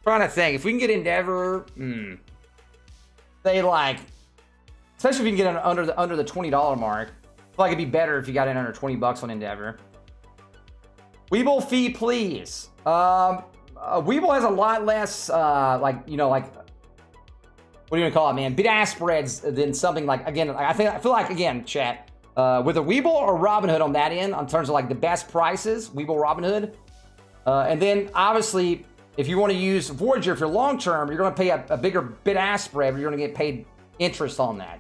Trying to think. If we can get Endeavor, say like, especially if you can get under the $20 mark. I feel like it'd be better if you got in under 20 bucks on Endeavor. Webull fee, please. Webull has a lot less, like, you know, like, what do you want to call it, man? Bid-ask spreads than something like, again, I feel like, again, chat, with a Webull or Robinhood on that end, in terms of like the best prices, Webull, Robinhood. And then obviously, if you want to use Voyager for long term, you're going to pay a bigger bid-ask spread, but you're going to get paid interest on that.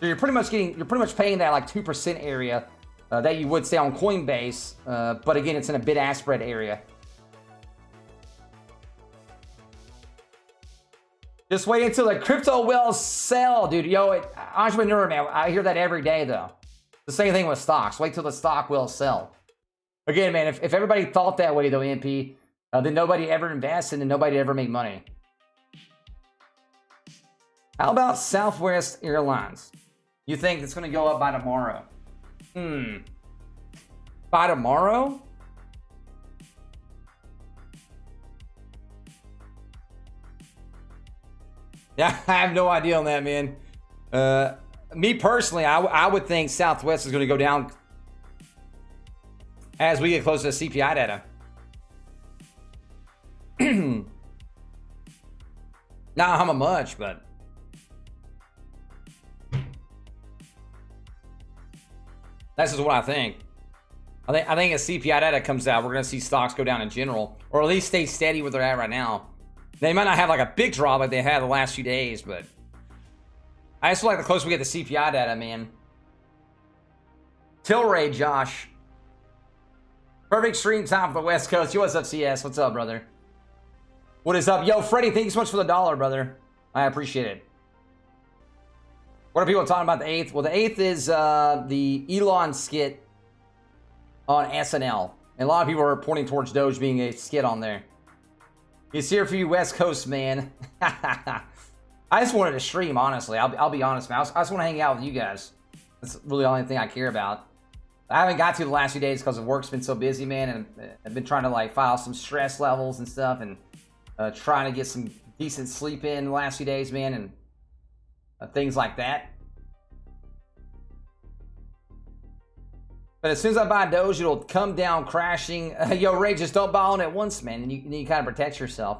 So you're pretty much paying that like 2% area that you would say on Coinbase, but again, it's in a bid-ask spread area. Just wait until the crypto whales sell, dude. Yo, entrepreneur, man, I hear that every day, though. The same thing with stocks. Wait till the stock will sell. Again, man, if everybody thought that way, though, MP, then nobody ever invested and nobody ever made money. How about Southwest Airlines? You think it's going to go up by tomorrow? By tomorrow? Yeah, I have no idea on that, man. Me personally, I would think Southwest is going to go down as we get closer to CPI data. Not how much, but that's just what I think. I think as CPI data comes out, we're going to see stocks go down in general, or at least stay steady where they're at right now. They might not have like a big drop like they had the last few days, but I just feel like the closer we get to CPI data, man. Tilray, Josh. Perfect stream time for the West Coast. Yo, what's up, CS? What's up, brother? What is up? Yo, Freddie, thank you so much for the $1, brother. I appreciate it. What are people talking about the 8th? Well, the 8th is the Elon skit on SNL. And a lot of people are pointing towards Doge being a skit on there. It's here for you, West Coast, man. I just wanted to stream, honestly. I'll be honest, man. I just want to hang out with you guys. That's really the only thing I care about. I haven't got to the last few days because the work's been so busy, man. And I've been trying to, like, file some stress levels and stuff. And trying to get some decent sleep in the last few days, man. And things like that. But as soon as I buy Doge, it'll come down crashing. Yo, Ray, just don't buy on at once, man. And you kind of protect yourself.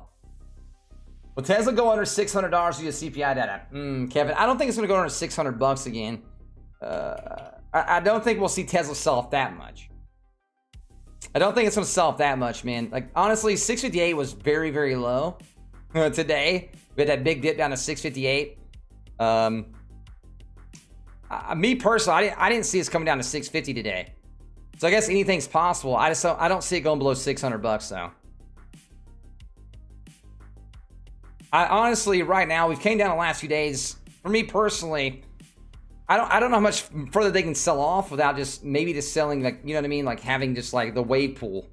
Will Tesla go under $600 due to CPI data? Kevin, I don't think it's going to go under 600 bucks again. I don't think we'll see Tesla sell off that much. I don't think it's going to sell off that much, man. Like, honestly, 658 was very, very low today. We had that big dip down to 658. Me personally, I didn't see us coming down to 650 today. So I guess anything's possible. I don't see it going below 600 bucks though. I honestly, right now, we've came down the last few days. For me personally, I don't know how much further they can sell off without just maybe just selling, like, you know what I mean, like having just like the wave pool.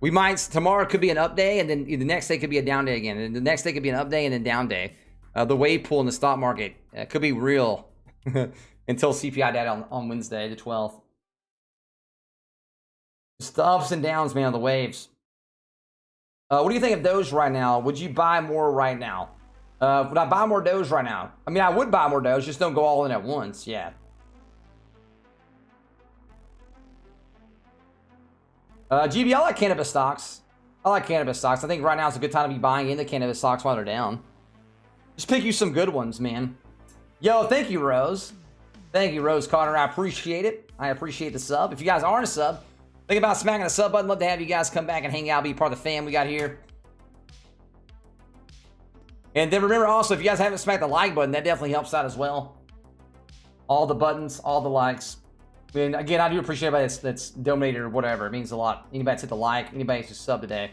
We might, tomorrow could be an up day, and then the next day could be a down day again, and the next day could be an up day and then down day. The wave pool in the stock market could be real. Until CPI data on Wednesday, the 12th. Just the ups and downs, man, on the waves. What do you think of Doge right now? Would you buy more right now? Would I buy more Doge right now? I mean, I would buy more Doge, just don't go all in at once, yeah. GB, I like cannabis stocks. I like cannabis stocks. I think right now is a good time to be buying into cannabis stocks while they're down. Just pick you some good ones, man. Yo, thank you, Rose. Thank you, Rose Carter. I appreciate it. I appreciate the sub. If you guys aren't a sub, think about smacking the sub button. Love to have you guys come back and hang out, be part of the fam we got here. And then remember also, if you guys haven't smacked the like button, that definitely helps out as well. All the buttons, all the likes. I mean, again, I do appreciate everybody that's donated or whatever. It means a lot. Anybody that's hit the like, anybody that's just sub today.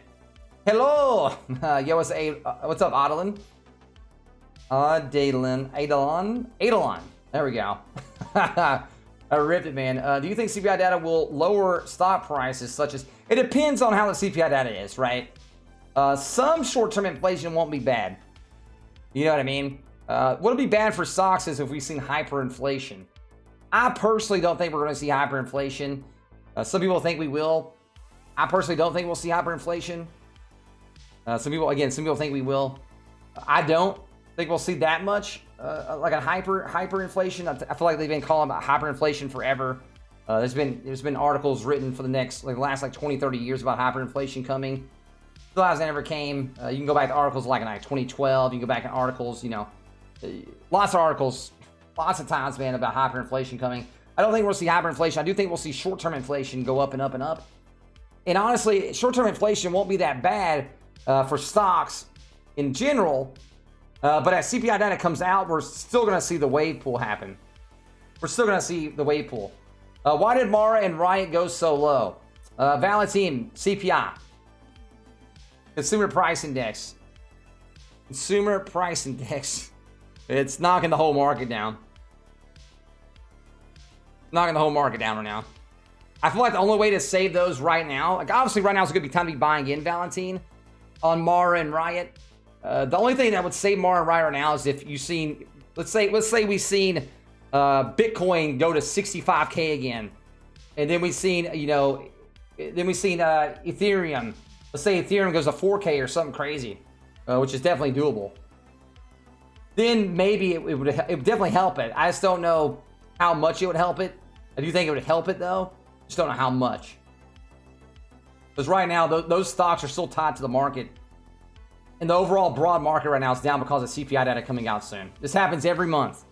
Hello! Yo, what's up, Adeline? Adalon. There we go. I ripped it, man. Do you think CPI data will lower stock prices such as... It depends on how the CPI data is, right? Some short-term inflation won't be bad. You know what I mean? What'll be bad for stocks is if we've seen hyperinflation. I personally don't think we're going to see hyperinflation. Some people think we will. I personally don't think we'll see hyperinflation. Some people think we will. I don't think we'll see that much, like a hyperinflation. I feel like they've been calling about hyperinflation forever. There's been articles written for the last 20, 30 years about hyperinflation coming. Still hasn't ever came. You can go back to articles like in 2012. You can go back in articles, lots of articles, lots of times, man, about hyperinflation coming. I don't think we'll see hyperinflation. I do think we'll see short-term inflation go up and up and up. And honestly, short-term inflation won't be that bad for stocks in general. But as CPI data comes out, we're still going to see the wave pool happen. We're still going to see the wave pool. Why did Mara and Riot go so low? Valentine, CPI. Consumer Price Index. Consumer Price Index. It's knocking the whole market down. Knocking the whole market down right now. I feel like the only way to save those right now, obviously right now is a good time to be buying in Valentine on Mara and Riot. The only thing that would save Mara and Riot right now is if you've seen, let's say we've seen Bitcoin go to 65K again, and then we've seen Ethereum. Let's say Ethereum goes to 4K or something crazy, which is definitely doable. Then maybe it would definitely help it. I just don't know how much it would help it. I do think it would help it though. Just don't know how much. Because right now those stocks are still tied to the market. And the overall broad market right now is down because of CPI data coming out soon. This happens every month.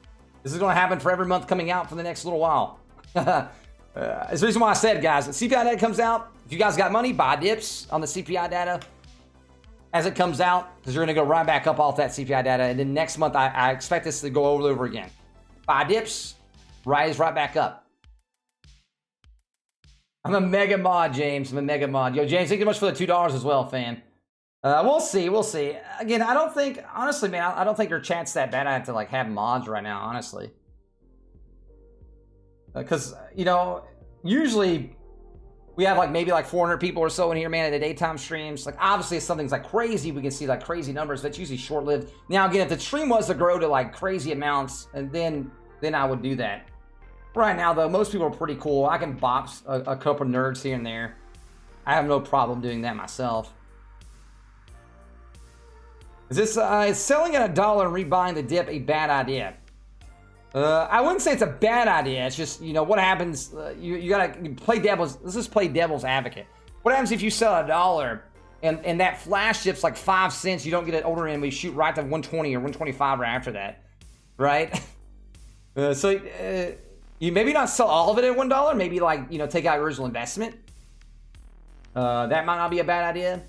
This is going to happen for every month coming out for the next little while. It's the reason why I said, guys, if CPI data comes out, if you guys got money, buy dips on the CPI data as it comes out, because you're going to go right back up off that CPI data. And then next month, I expect this to go over again. Buy dips, rise right back up. I'm a mega mod, James. I'm a mega mod. Yo, James, thank you much for the $2 as well, fan. We'll see. We'll see. Again, I don't think, honestly, man, I don't think your chat's that bad. I have to have mods right now, honestly. Because, usually we have maybe 400 people or so in here, man, at the daytime streams. Obviously, if something's crazy, we can see crazy numbers. That's usually short-lived. Now, again, if the stream was to grow to crazy amounts, and then I would do that. Right now, though, most people are pretty cool. I can box a couple nerds here and there. I have no problem doing that myself. Is this is selling at $1 and rebuying the dip a bad idea? I wouldn't say it's a bad idea. It's just, what happens, you gotta play devil's, let's just play devil's advocate. What happens if you sell $1 and that flash dip's 5 cents, you don't get an order in, we shoot right to 120 or 125 right after that, right? You maybe not sell all of it at $1, maybe take out your original investment. That might not be a bad idea.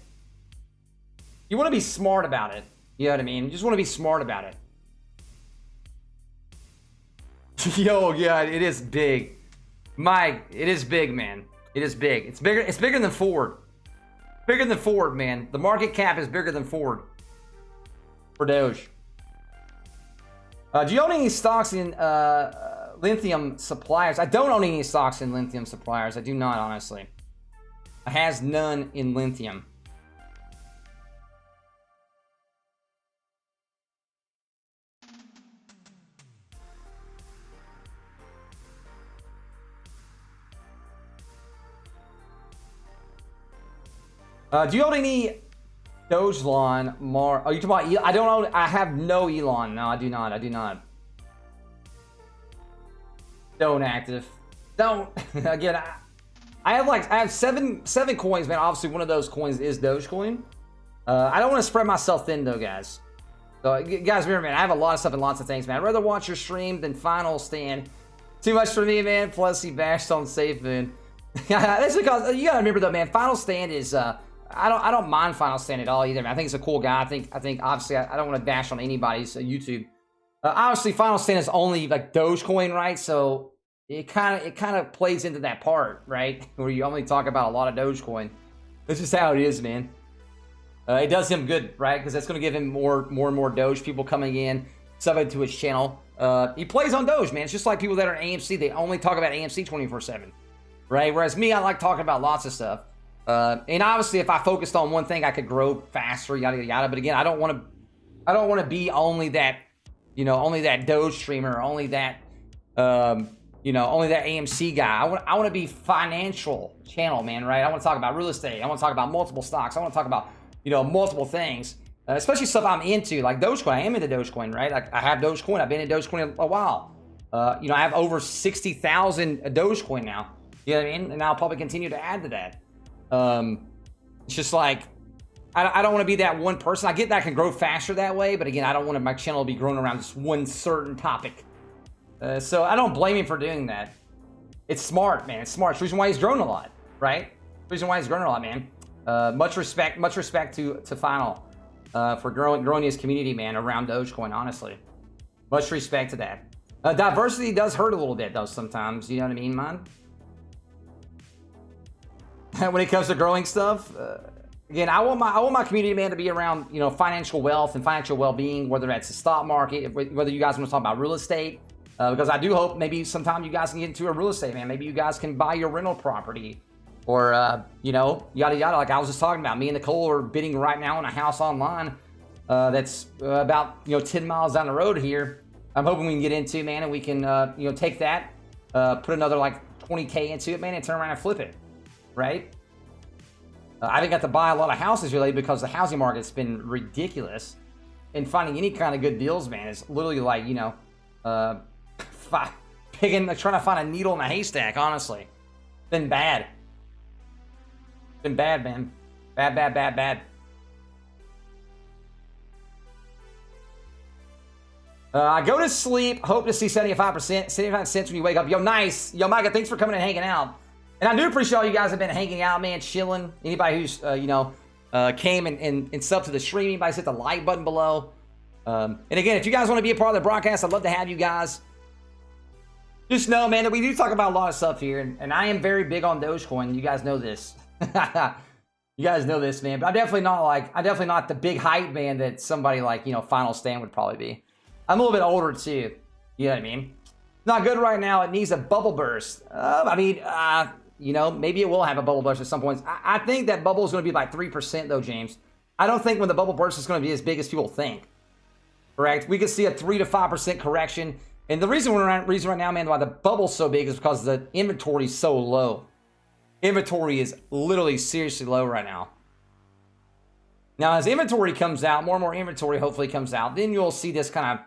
You want to be smart about it. You know what I mean? You just want to be smart about it. Yo, yeah, it is big. Mike, it is big, man. It is big. It's bigger than Ford. Bigger than Ford, man. The market cap is bigger than Ford. For Doge. Do you own any stocks in lithium suppliers? I don't own any stocks in lithium suppliers. I do not, honestly. I has none in lithium. Do you own any Dogelon? Are you talking about? I don't own. I have no Elon. No, I do not. I do not. Don't active. Don't. Again, I have seven coins, man. Obviously, one of those coins is Dogecoin. I don't want to spread myself thin though, guys. So, guys, remember, man, I have a lot of stuff and lots of things, man. I'd rather watch your stream than Final Stand. Too much for me, man. Plus, he bashed on SafeMoon. That's because you gotta remember though, man. Final Stand is I don't mind Final Stand at all either, man. I think it's a cool guy. I think obviously I don't want to bash on anybody's YouTube. Obviously, Final Stand is only Dogecoin, right? So it kind of plays into that part, right, where you only talk about a lot of Dogecoin. That's just how it is, man. It does him good, right? Because that's going to give him more and more Doge people coming in, subbing to his channel. He plays on Doge, man. It's just like people that are AMC. They only talk about AMC 24/7, right? Whereas me, I like talking about lots of stuff. And obviously, if I focused on one thing, I could grow faster, yada yada yada. But again, I don't want to be only that, only that Doge streamer, only that, only that AMC guy. I want to be financial channel, man, right? I want to talk about real estate. I want to talk about multiple stocks. I want to talk about, multiple things, especially stuff I'm into, like Dogecoin. I am into Dogecoin, right? Like I have Dogecoin. I've been in Dogecoin a while. I have over 60,000 Dogecoin now. You know what I mean? And I'll probably continue to add to that. It's just like, I don't want to be that one person. I get that I can grow faster that way, but again, I don't want my channel to be growing around just one certain topic. So I don't blame him for doing that. It's smart, man. It's smart. It's the reason why he's grown a lot, right? The reason why he's grown a lot, man. Much respect to Final for growing his community, man, around Dogecoin, honestly. Much respect to that. Diversity does hurt a little bit, though, sometimes. You know what I mean, man? When it comes to growing stuff, again, I want my community, man, to be around, financial wealth and financial well-being, whether that's the stock market, whether you guys want to talk about real estate, because I do hope maybe sometime you guys can get into a real estate, man. Maybe you guys can buy your rental property, or yada yada. Like I was just talking about, me and Nicole are bidding right now on a house online that's about 10 miles down the road here. I'm hoping we can get into, man, and we can take that, put another like 20K into it, man, and turn around and flip it, right? I haven't got to buy a lot of houses really because the housing market's been ridiculous, and finding any kind of good deals, man, is literally like trying to find a needle in a haystack. Honestly, been bad. Been bad, man. Bad. I go to sleep, hope to see 75%, 75 cents when you wake up. Yo, nice. Yo, Micah, thanks for coming and hanging out. And I do appreciate all you guys have been hanging out, man, chilling. Anybody who's, came and subbed to the stream, anybody's hit the like button below. And again, if you guys want to be a part of the broadcast, I'd love to have you guys. Just know, man, that we do talk about a lot of stuff here, and I am very big on Dogecoin. You guys know this. You guys know this, man. But I'm definitely not the big hype man that somebody like, Final Stand would probably be. I'm a little bit older too. You know what I mean? Not good right now. It needs a bubble burst. Maybe it will have a bubble burst at some point. I think that bubble is going to be like 3% though, James. I don't think when the bubble burst is going to be as big as people think. Correct? We could see a 3 to 5% correction. And the reason right now, man, why the bubble's so big is because the inventory is so low. Inventory is literally seriously low right now. Now, as inventory comes out, more and more inventory hopefully comes out, then you'll see this kind of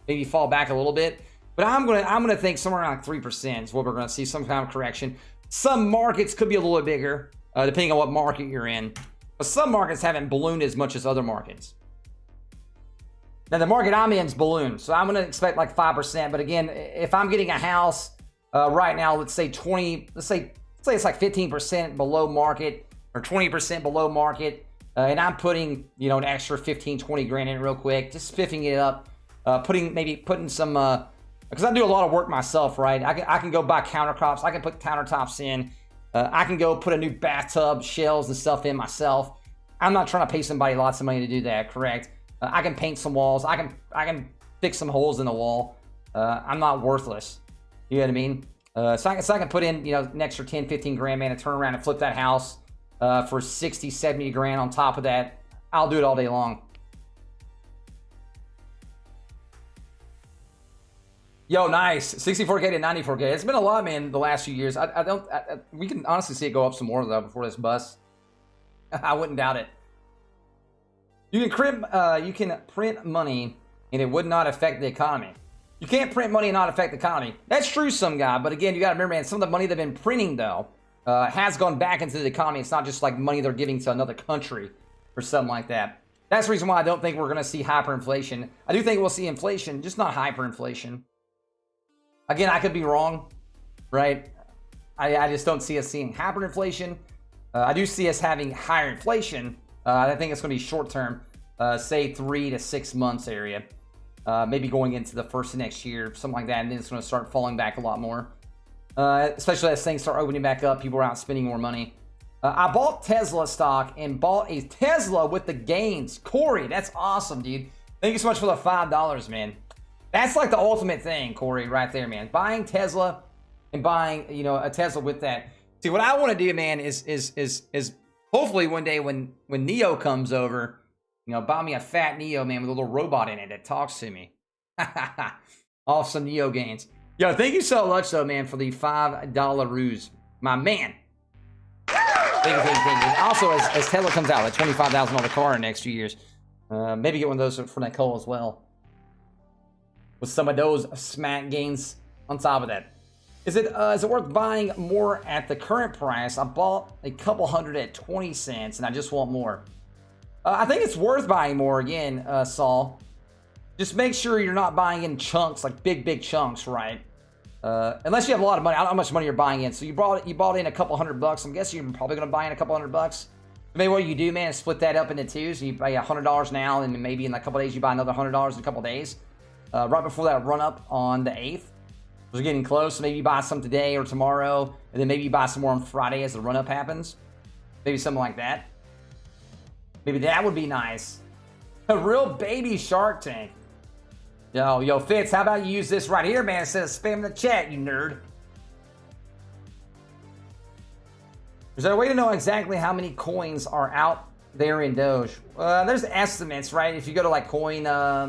maybe fall back a little bit. But I'm gonna think somewhere around 3% is what we're gonna see, some kind of correction. Some markets could be a little bit bigger, depending on what market you're in. But some markets haven't ballooned as much as other markets. Now the market I'm in is ballooned, so I'm gonna expect like 5%. But again, if I'm getting a house right now, let's say it's like 15% below market or 20% below market, and I'm putting an extra 15, 20 grand in real quick, just spiffing it up, putting some. Because I do a lot of work myself, right? I can go buy countertops. I can put countertops in. I can go put a new bathtub, shelves and stuff in myself. I'm not trying to pay somebody lots of money to do that, correct? I can paint some walls. I can fix some holes in the wall. I'm not worthless. You know what I mean? So I can put in, an extra 10, 15 grand, man, and turn around and flip that house for 60, 70 grand on top of that. I'll do it all day long. Yo, nice. 64K to 94K. It's been a lot, man, the last few years. We can honestly see it go up some more, though, before this bust. I wouldn't doubt it. You can print money, and it would not affect the economy. You can't print money and not affect the economy. That's true, some guy. But again, you got to remember, man, some of the money they've been printing, though, has gone back into the economy. It's not just like money they're giving to another country or something like that. That's the reason why I don't think we're going to see hyperinflation. I do think we'll see inflation, just not hyperinflation. Again, I could be wrong, right? I just don't see us seeing hyperinflation. I do see us having higher inflation. I think it's going to be short term, say 3 to 6 months area. Maybe going into the first of next year, something like that. And then it's going to start falling back a lot more. Especially as things start opening back up, people are out spending more money. I bought Tesla stock and bought a Tesla with the gains. Corey, that's awesome, dude. Thank you so much for the $5, man. That's like the ultimate thing, Corey, right there, man. Buying Tesla and buying, a Tesla with that. See, what I want to do, man, is hopefully one day when Neo comes over, buy me a fat Neo, man, with a little robot in it that talks to me. Awesome Neo gains. Yo, thank you so much, though, man, for the $5 ruse. My man. And also, as Tesla comes out, that $25,000 car in the next few years, maybe get one of those for Nicole as well. With some of those smack gains on top of that. Is it worth buying more at the current price? I bought a couple hundred at 20 cents, and I just want more. I think it's worth buying more again, Saul. Just make sure you're not buying in chunks, like big chunks, right? Unless you have a lot of money. I don't know how much money you're buying in. So you bought in a couple $100. I'm guessing you're probably going to buy in a couple $100. Maybe what you do, man, is split that up into two. So you pay $100 now, and maybe in a couple days you buy another $100 in a couple days. Right before that run up on the 8th. We're getting close. So maybe you buy some today or tomorrow, and then maybe you buy some more on Friday as the run up happens. Maybe something like that. Maybe that would be nice. A real baby Shark Tank. Yo, Fitz, how about you use this right here, man, instead of spamming the chat, you nerd? Is there a way to know exactly how many coins are out there in Doge? There's estimates, right? If you go to like coin, yeah,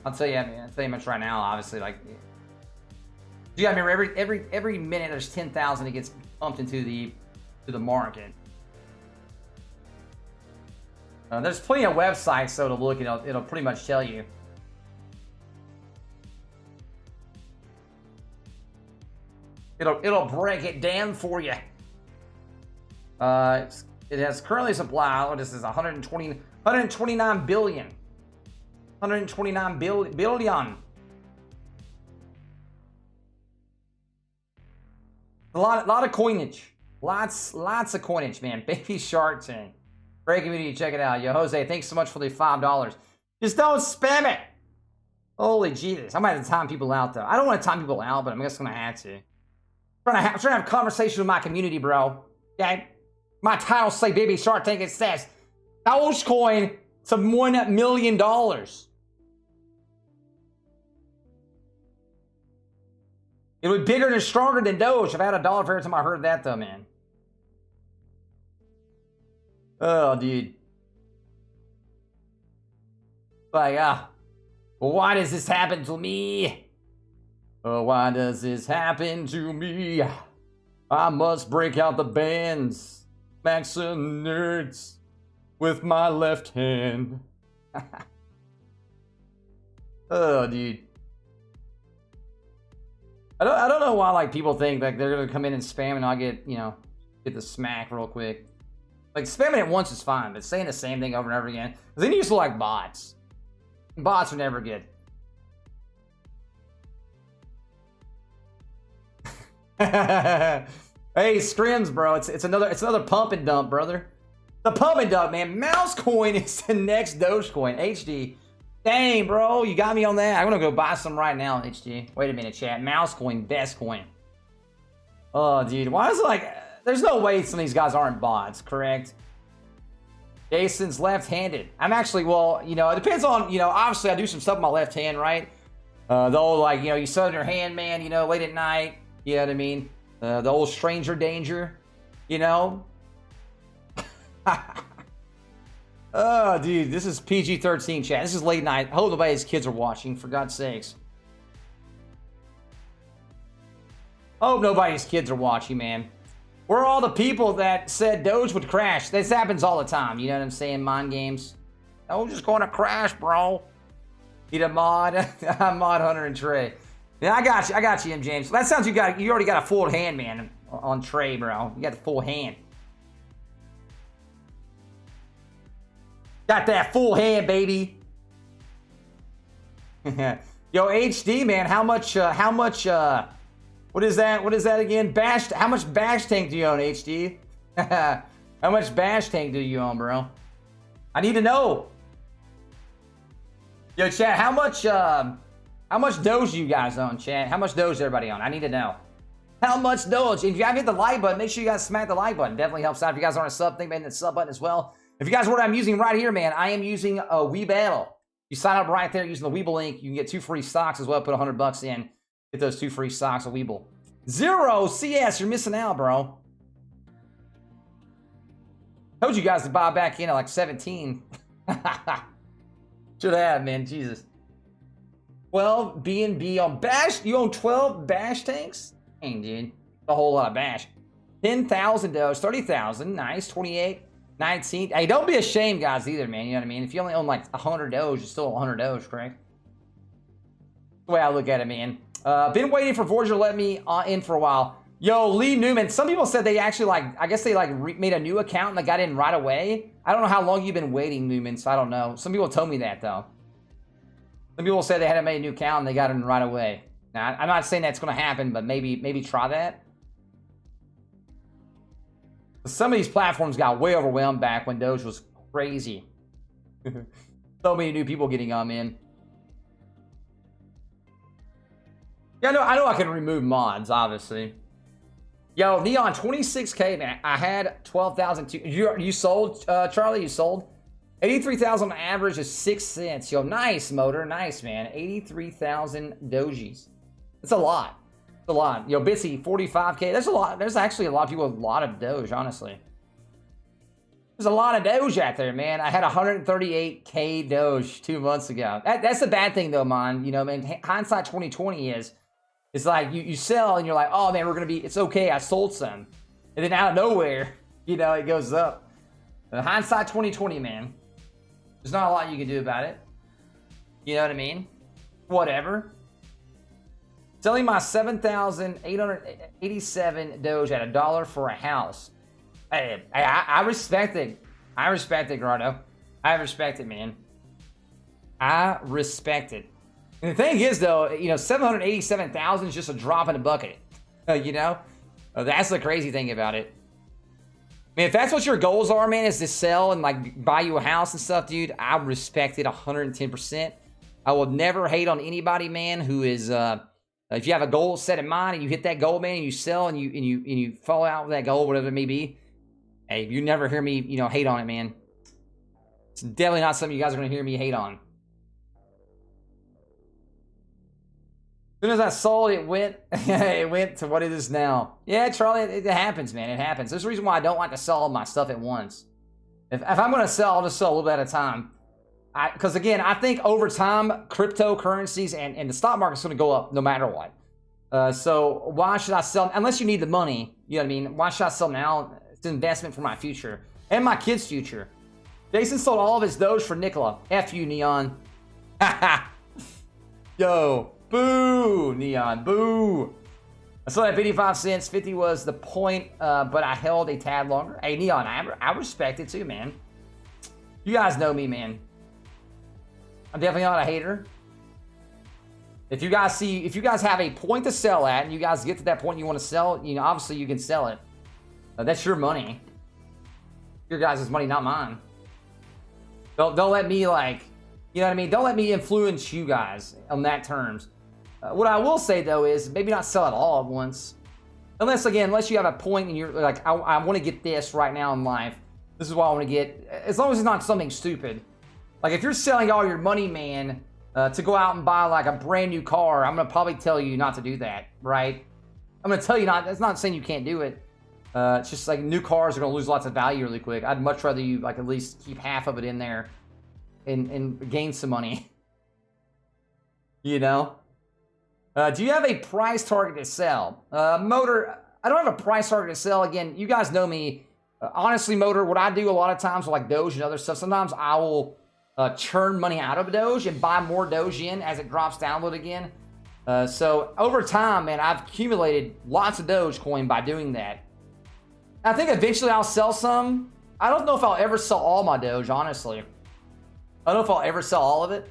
I'll tell you much right now. Obviously, like, you gotta remember every minute there's 10,000 that gets pumped into the market. There's plenty of websites, so to look, it'll pretty much tell you. It'll break it down for you. It has currently supply. This is 129 billion. 129 billion. A lot of coinage. Lots of coinage, man. Baby Shark Tank. Great community, check it out. Yo, Jose, thanks so much for the $5. Just don't spam it. Holy Jesus. I might have to time people out, though. I don't want to time people out, but I'm just going to have to. I'm trying to have a conversation with my community, bro. Okay? My title say Baby Shark Tank. It says Dogecoin to $1 million. It would be bigger and stronger than Doge. I've had a dollar for every time I heard that, though, man. Oh, dude. Like, why does this happen to me? Oh, why does this happen to me? I must break out the bands, smack some nerds with my left hand. Oh, dude. I don't know why, like, people think like they're gonna come in and spam and I'll get the smack real quick. Like, spamming it once is fine, but saying the same thing over and over again. Because then you just look like bots. Bots are never good. Hey, Scrims, bro. It's another pump and dump, brother. The pump and dump, man. Mouse coin is the next Dogecoin. HD. Dang, bro. You got me on that. I'm gonna go buy some right now, HD. Wait a minute, chat. Mouse coin, best coin. Oh, dude. Why is it like... There's no way some of these guys aren't bots, correct? Jason's left-handed. I'm actually, well, it depends on, obviously I do some stuff with my left hand, right? The old, like, you sit in your hand, man, late at night. You know what I mean? The old stranger danger, Oh, dude, this is PG-13 chat. This is late night. I hope nobody's kids are watching, for God's sakes. Hope nobody's kids are watching, man. We're all the people that said Doge would crash. This happens all the time. You know what I'm saying? Mind games. Doge is going to crash, bro. Need a mod. I'm Mod Hunter and Trey. Yeah, I got you, M. James. That sounds you already got a full hand, man, on Trey, bro. You got the full hand. Got that full hand, baby. Yo, HD, man, how much, what is that again? How much bash tank do you own, HD? How much bash tank do you own, bro? I need to know. Yo, chat, how much Doge do you guys own, chat? How much Doge does everybody own? I need to know. How much Doge? If you haven't hit the like button, make sure you guys smack the like button. Definitely helps out. If you guys aren't a sub, think about the sub button as well. If you guys know what I'm using right here, man, I am using a webull. You sign up right there using the webull link. You can get 2 free stocks as well. Put $100 in. Get those 2 free stocks of webull. 0 CS, you're missing out, bro. Told you guys to buy back in at like 17. Should have, man. Jesus. 12 BNB on bash. You own 12 bash tanks? Dang, dude. A whole lot of bash. 10,000 Doge, 30,000. Nice. 28, 19. Hey, don't be ashamed, guys, either, man. You know what I mean? If you only own like 100 Doge, it's still 100 Doge, correct? That's the way I look at it, man. Been waiting for Voyager to let me in for a while. Yo, Lee Newman. Some people said they actually I guess they made a new account and they got in right away. I don't know how long you've been waiting, Newman, so I don't know. Some people told me that, though. Some people said they hadn't made a new account and they got in right away. Now, I'm not saying that's going to happen, but maybe try that. Some of these platforms got way overwhelmed back when Doge was crazy. So many new people getting on, man. Yeah, I know I can remove mods, obviously. Yo, Neon, 26K, man. I had 12,000. You sold, Charlie? You sold? 83,000 on average is 6 cents. Yo, nice, Motor. Nice, man. 83,000 Doges. That's a lot. That's a lot. Yo, Bitsy, 45K. That's a lot. There's actually a lot of people with a lot of Doge, honestly. There's a lot of Doge out there, man. I had 138K Doge 2 months ago. That's the bad thing, though, man. You know, man, hindsight 2020 is... It's like you sell and you're like, oh man, it's okay, I sold some. And then out of nowhere, you know, it goes up. Hindsight 2020, man. There's not a lot you can do about it. You know what I mean? Whatever. Selling my 7,887 Doge at $1 for a house. Hey, I respect it. I respect it, Grotto. I respect it, man. I respect it. And the thing is, though, you know, 787,000 is just a drop in the bucket. You know? That's the crazy thing about it. I mean, if that's what your goals are, man, is to sell and, like, buy you a house and stuff, dude, I respect it 110%. I will never hate on anybody, man, who is, if you have a goal set in mind and you hit that goal, man, and you sell and you fall out with that goal, whatever it may be, hey, you never hear me, you know, hate on it, man. It's definitely not something you guys are going to hear me hate on. As soon as I sold it, it went to what it is now. Yeah, Charlie, it happens, man. It happens. There's a reason why I don't like to sell all my stuff at once. If I'm going to sell, I'll just sell a little bit at a time. Because, again, I think over time, cryptocurrencies and the stock market's going to go up no matter what. So why should I sell? Unless you need the money, you know what I mean? Why should I sell now? It's an investment for my future and my kids' future. Jason sold all of his Doge for Nicola. F you, Neon. Yo. Boo, Neon, boo. I sold at 55 cents. 50 was the point, but I held a tad longer. Hey, Neon, I respect it too, man. You guys know me, man. I'm definitely not a hater. If you guys have a point to sell at, and you guys get to that point you want to sell, you know, obviously you can sell it. That's your money. Your guys' money, not mine. Don't let me, like, you know what I mean? Don't let me influence you guys on that terms. What I will say, though, is maybe not sell it all at once. Unless you have a point and you're like, I want to get this right now in life. This is what I want to get. As long as it's not something stupid. Like, if you're selling all your money, man, to go out and buy, like, a brand new car, I'm going to probably tell you not to do that, right? I'm going to tell you not. That's not saying you can't do it. It's just, like, new cars are going to lose lots of value really quick. I'd much rather you, like, at least keep half of it in there and gain some money. You know? Do you have a price target to sell? Motor, I don't have a price target to sell. Again, you guys know me. Honestly, Motor, what I do a lot of times with like Doge and other stuff, sometimes I will churn money out of Doge and buy more Doge in as it drops down a little again. So over time, man, I've accumulated lots of Dogecoin by doing that. I think eventually I'll sell some. I don't know if I'll ever sell all my Doge, honestly. I don't know if I'll ever sell all of it.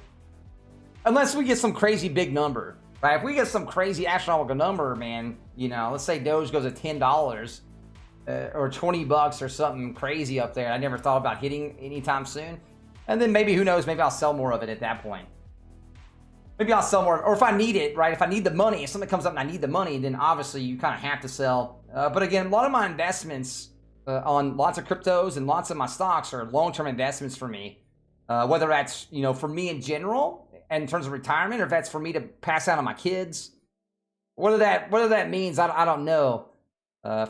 Unless we get some crazy big number. Right, if we get some crazy astronomical number, man, you know, let's say Doge goes to $10 or $20 or something crazy up there. I never thought about hitting anytime soon. And then maybe, who knows, maybe I'll sell more of it at that point. Maybe I'll sell more, or if I need it, right? If I need the money, if something comes up and I need the money, then obviously you kind of have to sell. But again, a lot of my investments on lots of cryptos and lots of my stocks are long-term investments for me. Whether that's, you know, for me in general, in terms of retirement, or if that's for me to pass out on my kids. Whether that means, I don't know.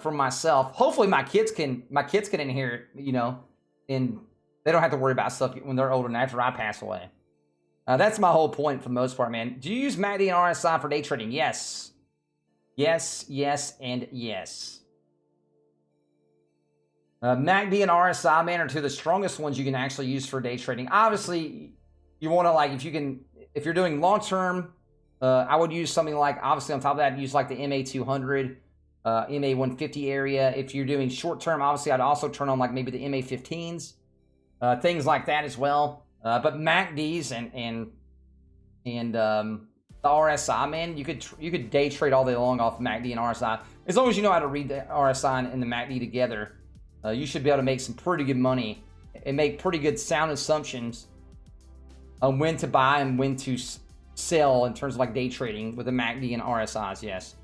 For myself, hopefully my kids can inherit, you know, and they don't have to worry about stuff when they're older and after I pass away. That's my whole point for the most part, man. Do you use Maddie and RSI for day trading? Yes. Yes, yes, and yes. MACD and RSI, man, are two of the strongest ones you can actually use for day trading. Obviously, you want to, like, if you're doing long term, I would use something like, obviously on top of that, use like the MA200, MA150 area. If you're doing short term, obviously I'd also turn on like maybe the MA15s, things like that as well. But MACDs and the RSI, man, you could day trade all day long off MACD and RSI. As long as you know how to read the RSI and the MACD together, you should be able to make some pretty good money and make pretty good sound assumptions on when to buy and when to sell in terms of like day trading with the MACD and RSIs. Yes.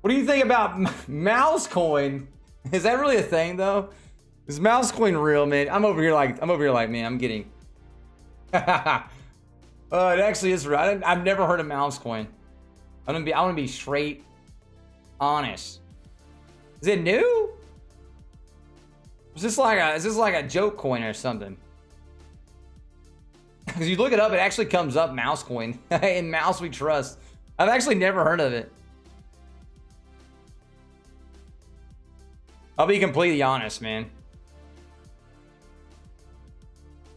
What do you think about mouse coin? Is that really a thing though? Is mouse coin real, man? I'm over here like, man, I'm getting. It actually is real. I've never heard of mouse coin. I want to be straight honest. Is it new? Is this like a joke coin or something? Because you look it up, it actually comes up mouse coin. In Mouse We Trust. I've actually never heard of it. I'll be completely honest, man.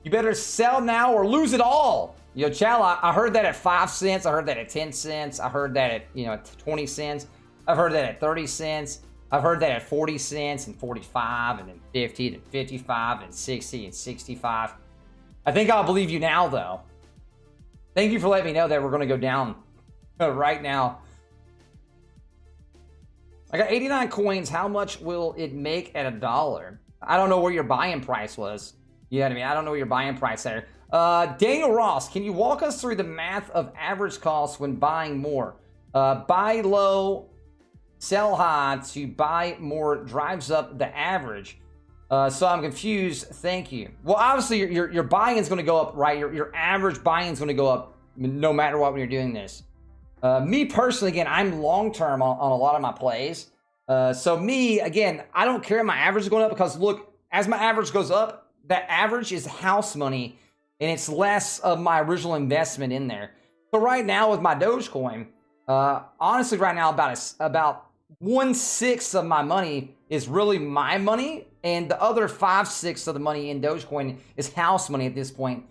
You better sell now or lose it all. Yo, Chow, I heard that at 5 cents. I heard that at 10 cents. I heard that at, at 20 cents. I've heard that at 30 cents. I've heard that at 40 cents and 45 and then 50 and 55 and 60 and 65. I think I'll believe you now, though. Thank you for letting me know that we're going to go down right now. I got 89 coins. How much will it make at $1? I don't know where your buying price was. You know what I mean? I don't know what your buying price there. Daniel Ross, can you walk us through the math of average costs when buying more? Buy low, sell high to buy more drives up the average. So I'm confused. Thank you. Well, obviously your buy-in is going to go up, right? Your average buy-in is going to go up no matter what when you're doing this. Me personally, again, I'm long-term on a lot of my plays. So me, again, I don't care if my average is going up because look, as my average goes up, that average is house money and it's less of my original investment in there. So right now with my Dogecoin, honestly, right now about 1/6 of my money is really my money, and the other 5/6 of the money in Dogecoin is house money at this point.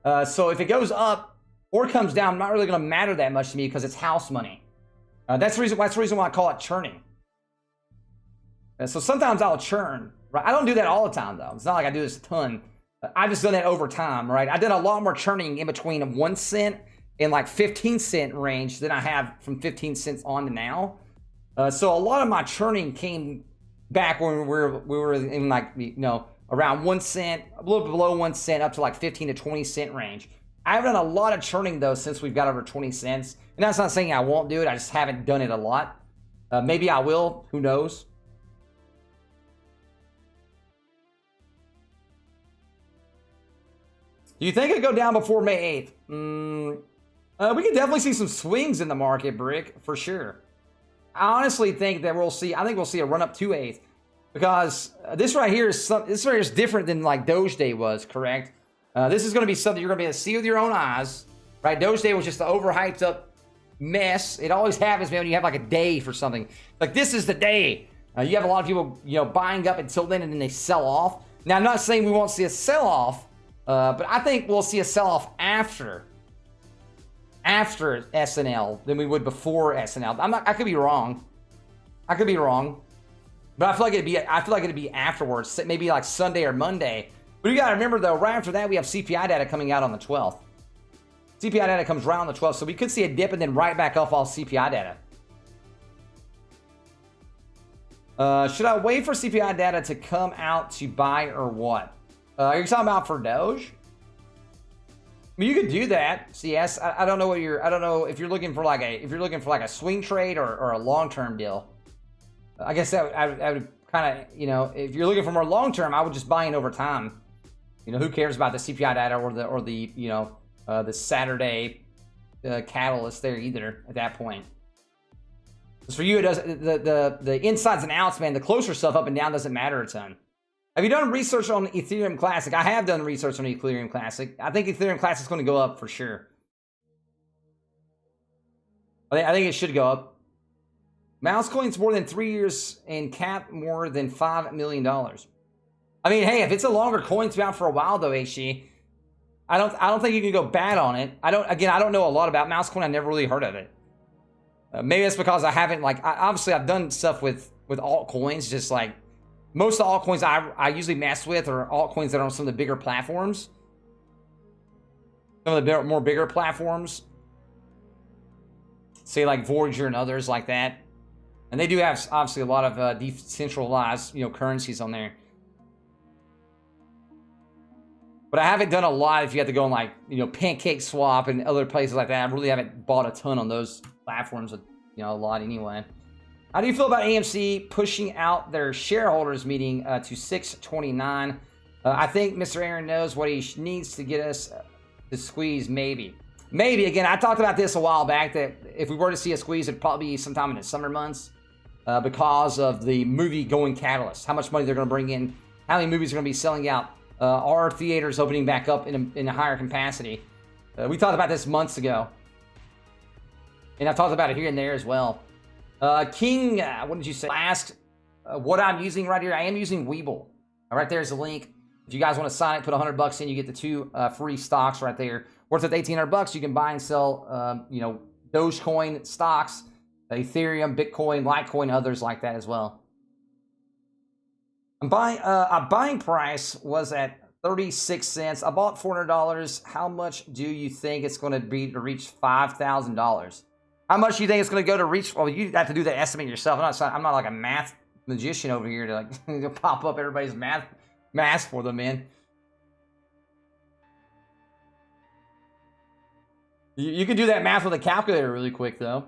So if it goes up or comes down, not really going to matter that much to me because it's house money. That's the reason why I call it churning. So sometimes I'll churn. Right? I don't do that all the time though. It's not like I do this a ton. I've just done that over time, right? I did a lot more churning in between 1 cent and like 15 cent range than I have from 15 cents on to now. So a lot of my churning came back when we were in like, around 1 cent, a little below 1 cent up to like 15 to 20 cent range. I've done a lot of churning though since we've got over 20 cents. And that's not saying I won't do it. I just haven't done it a lot. Maybe I will. Who knows? Do you think it'll go down before May 8th? We could definitely see some swings in the market, Brick, for sure. I honestly think that we'll see a run up to 8th because this right here is different than like Doge Day was, correct? This is going to be something you're going to be able to see with your own eyes, right? Doge Day was just the overhyped up mess. It always happens, man, when you have like a day for something. Like this is the day. You have a lot of people, buying up until then and then they sell off. Now, I'm not saying we won't see a sell off. But I think we'll see a sell-off after SNL than we would before SNL. I could be wrong. But I feel like it'd be afterwards, maybe like Sunday or Monday. But you gotta remember though, right after that we have CPI data coming out on the 12th. CPI data comes right on the 12th, so we could see a dip and then right back off all CPI data. Should I wait for CPI data to come out to buy or what? Are you talking about for Doge? I mean, you could do that. CS. I don't know what I don't know if you're looking for like a swing trade or a long term deal. I guess I would kind of if you're looking for more long term, I would just buy in over time. Who cares about the CPI data or the Saturday catalyst there either at that point. Because for you, it does the insides and outs, man. The closer stuff up and down doesn't matter a ton. Have you done research on Ethereum Classic? I have done research on Ethereum Classic. I think Ethereum Classic is going to go up for sure. I think it should go up. Mouse coins more than 3 years and cap more than $5 million. I mean, hey, if it's a longer coin, it's been out for a while though, HG. I don't think you can go bad on it. I don't know a lot about mouse coin. I never really heard of it. Maybe that's because I haven't, obviously I've done stuff with altcoins, just like most of the altcoins I usually mess with are altcoins that are on some of the bigger platforms. Some of the more bigger platforms. Say like Voyager and others like that. And they do have obviously a lot of decentralized, currencies on there. But I haven't done a lot if you have to go on Pancake Swap and other places like that. I really haven't bought a ton on those platforms, a lot anyway. How do you feel about AMC pushing out their shareholders meeting to 6/29? I think Mr. Aaron knows what he needs to get us to squeeze, maybe. Maybe, again, I talked about this a while back, that if we were to see a squeeze, it'd probably be sometime in the summer months because of the movie-going catalyst. How much money they're going to bring in, how many movies are going to be selling out. Our theaters opening back up in a higher capacity. We talked about this months ago. And I've talked about it here and there as well. King, what did you say? Asked what I'm using right here. I am using Webull. Right there's a link. If you guys want to sign it, put $100 in, you get the 2 free stocks right there. Worth of $1,800. You can buy and sell, Dogecoin stocks, Ethereum, Bitcoin, Litecoin, others like that as well. A buying price was at 36 cents. I bought $400. How much do you think it's going to be to reach $5,000? How much do you think it's going to go to reach? Well, you have to do the estimate yourself. I'm not like a math magician over here to pop up everybody's math for them, man. You can do that math with a calculator really quick, though.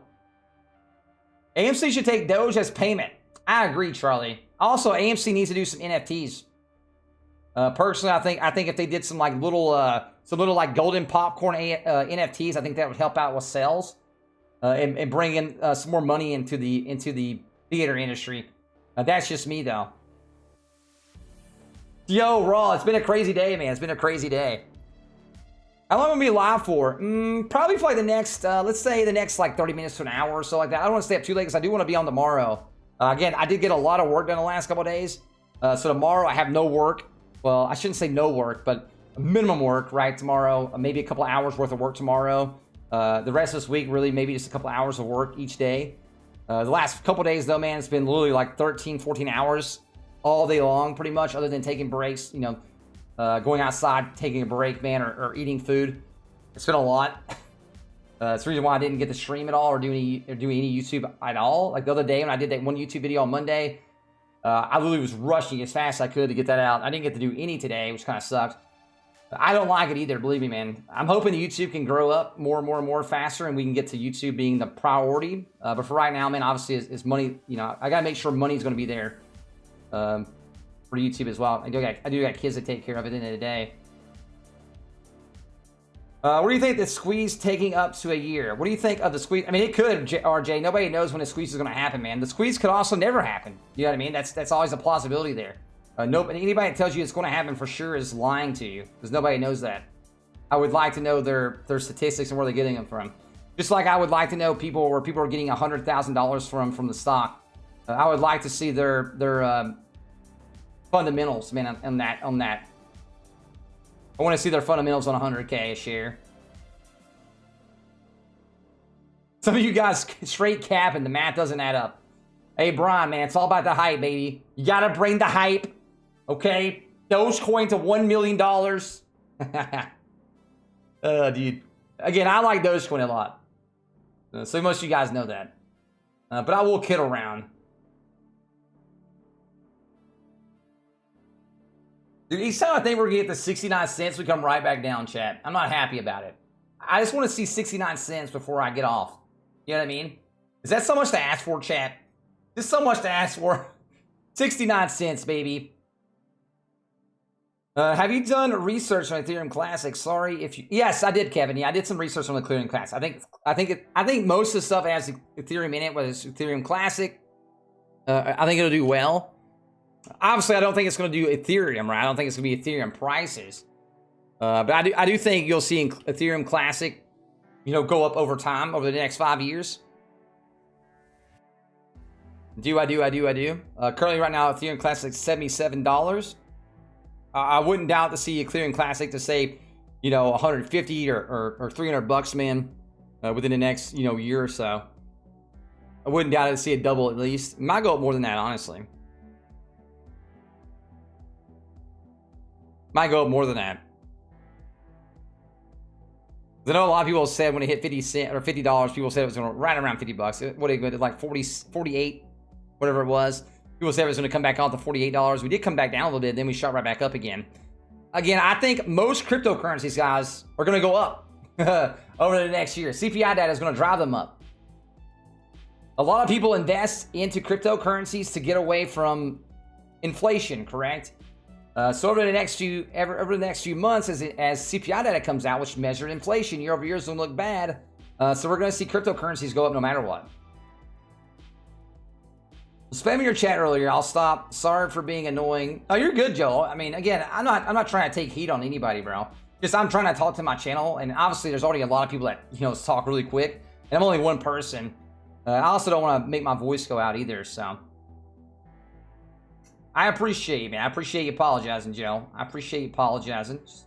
AMC should take Doge as payment. I agree, Charlie. Also, AMC needs to do some NFTs. Personally, I think if they did some little golden popcorn NFTs, I think that would help out with sales and bring in some more money into the theater industry. That's just me, though. Yo, Raw, it's been a crazy day, man. It's been a crazy day. How long am I going to be live for? Probably for the next, let's say the next 30 minutes to an hour or so like that. I don't want to stay up too late because I do want to be on tomorrow. Again, I did get a lot of work done the last couple of days. So tomorrow I have no work. Well, I shouldn't say no work, but minimum work, right? Tomorrow, maybe a couple hours worth of work tomorrow. The rest of this week, really, maybe just a couple hours of work each day. The last couple of days, though, man, it's been literally 13, 14 hours all day long, pretty much, other than taking breaks, going outside, taking a break, man, or eating food. It's been a lot. It's the reason why I didn't get to stream at all or do any YouTube at all. Like the other day when I did that one YouTube video on Monday, I literally was rushing as fast as I could to get that out. I didn't get to do any today, which kind of sucked. I don't like it either, believe me, man. I'm hoping the YouTube can grow up more and more and more faster and we can get to YouTube being the priority. But for right now, man, obviously is money, I got to make sure money's going to be there for YouTube as well. I do got kids to take care of at the end of the day. What do you think the squeeze taking up to a year? What do you think of the squeeze? I mean, it could, RJ. Nobody knows when the squeeze is going to happen, man. The squeeze could also never happen. You know what I mean? That's always a plausibility there. Anybody that tells you it's going to happen for sure is lying to you because nobody knows that. I would like to know their statistics and where they're getting them from. Just like I would like to know where people are getting $100,000 from the stock. I would like to see their fundamentals, man, on that. I want to see their fundamentals on 100K a share. Some of you guys straight cap and the math doesn't add up. Hey, Brian, man, it's all about the hype, baby. You got to bring the hype. Okay? Dogecoin to $1 million. Dude. Again, I like Dogecoin a lot. So most of you guys know that. But I will kid around. Dude, each time I think we're going to get to 69 cents, we come right back down, chat. I'm not happy about it. I just want to see 69 cents before I get off. You know what I mean? Is that so much to ask for, chat? Just so much to ask for. 69 cents, baby. Have you done research on Ethereum Classic? Sorry if you... Yes, I did, Kevin. Yeah, I did some research on Ethereum Classic. I think most of the stuff has Ethereum in it, whether it's Ethereum Classic. I think it'll do well. Obviously, I don't think it's going to do Ethereum, right? I don't think it's going to be Ethereum prices. But I do think you'll see Ethereum Classic, go up over time, over the next 5 years. I do. Currently right now, Ethereum Classic $77. I wouldn't doubt to see Ethereum Classic to say, you know, 150 or 300 bucks, man, within the next, you know, year or so. I wouldn't doubt to see it double at least. It might go up more than that, honestly. Might go up more than that. I know a lot of people said when it hit 50 cents or $50, people said it was going to right around 50 bucks. What did it go to, like 40, 48, whatever it was. People said it was going to come back on to $48. We did come back down a little bit, then we shot right back up again. Again, I think most cryptocurrencies, guys, are going to go up over the next year. CPI data is going to drive them up. A lot of people invest into cryptocurrencies to get away from inflation, correct? So over the next few months, as CPI data comes out, which measured inflation year over year, is going to look bad. So we're going to see cryptocurrencies go up no matter what. Spamming your chat earlier. I'll stop. Sorry for being annoying. Oh, you're good, Joel. I mean, again, I'm not trying to take heat on anybody, bro. Just I'm trying to talk to my channel, and obviously there's already a lot of people that, you know, talk really quick, and I'm only one person. I also don't want to make my voice go out either, so. I appreciate you, man. I appreciate you apologizing, Joe. I appreciate you apologizing. Just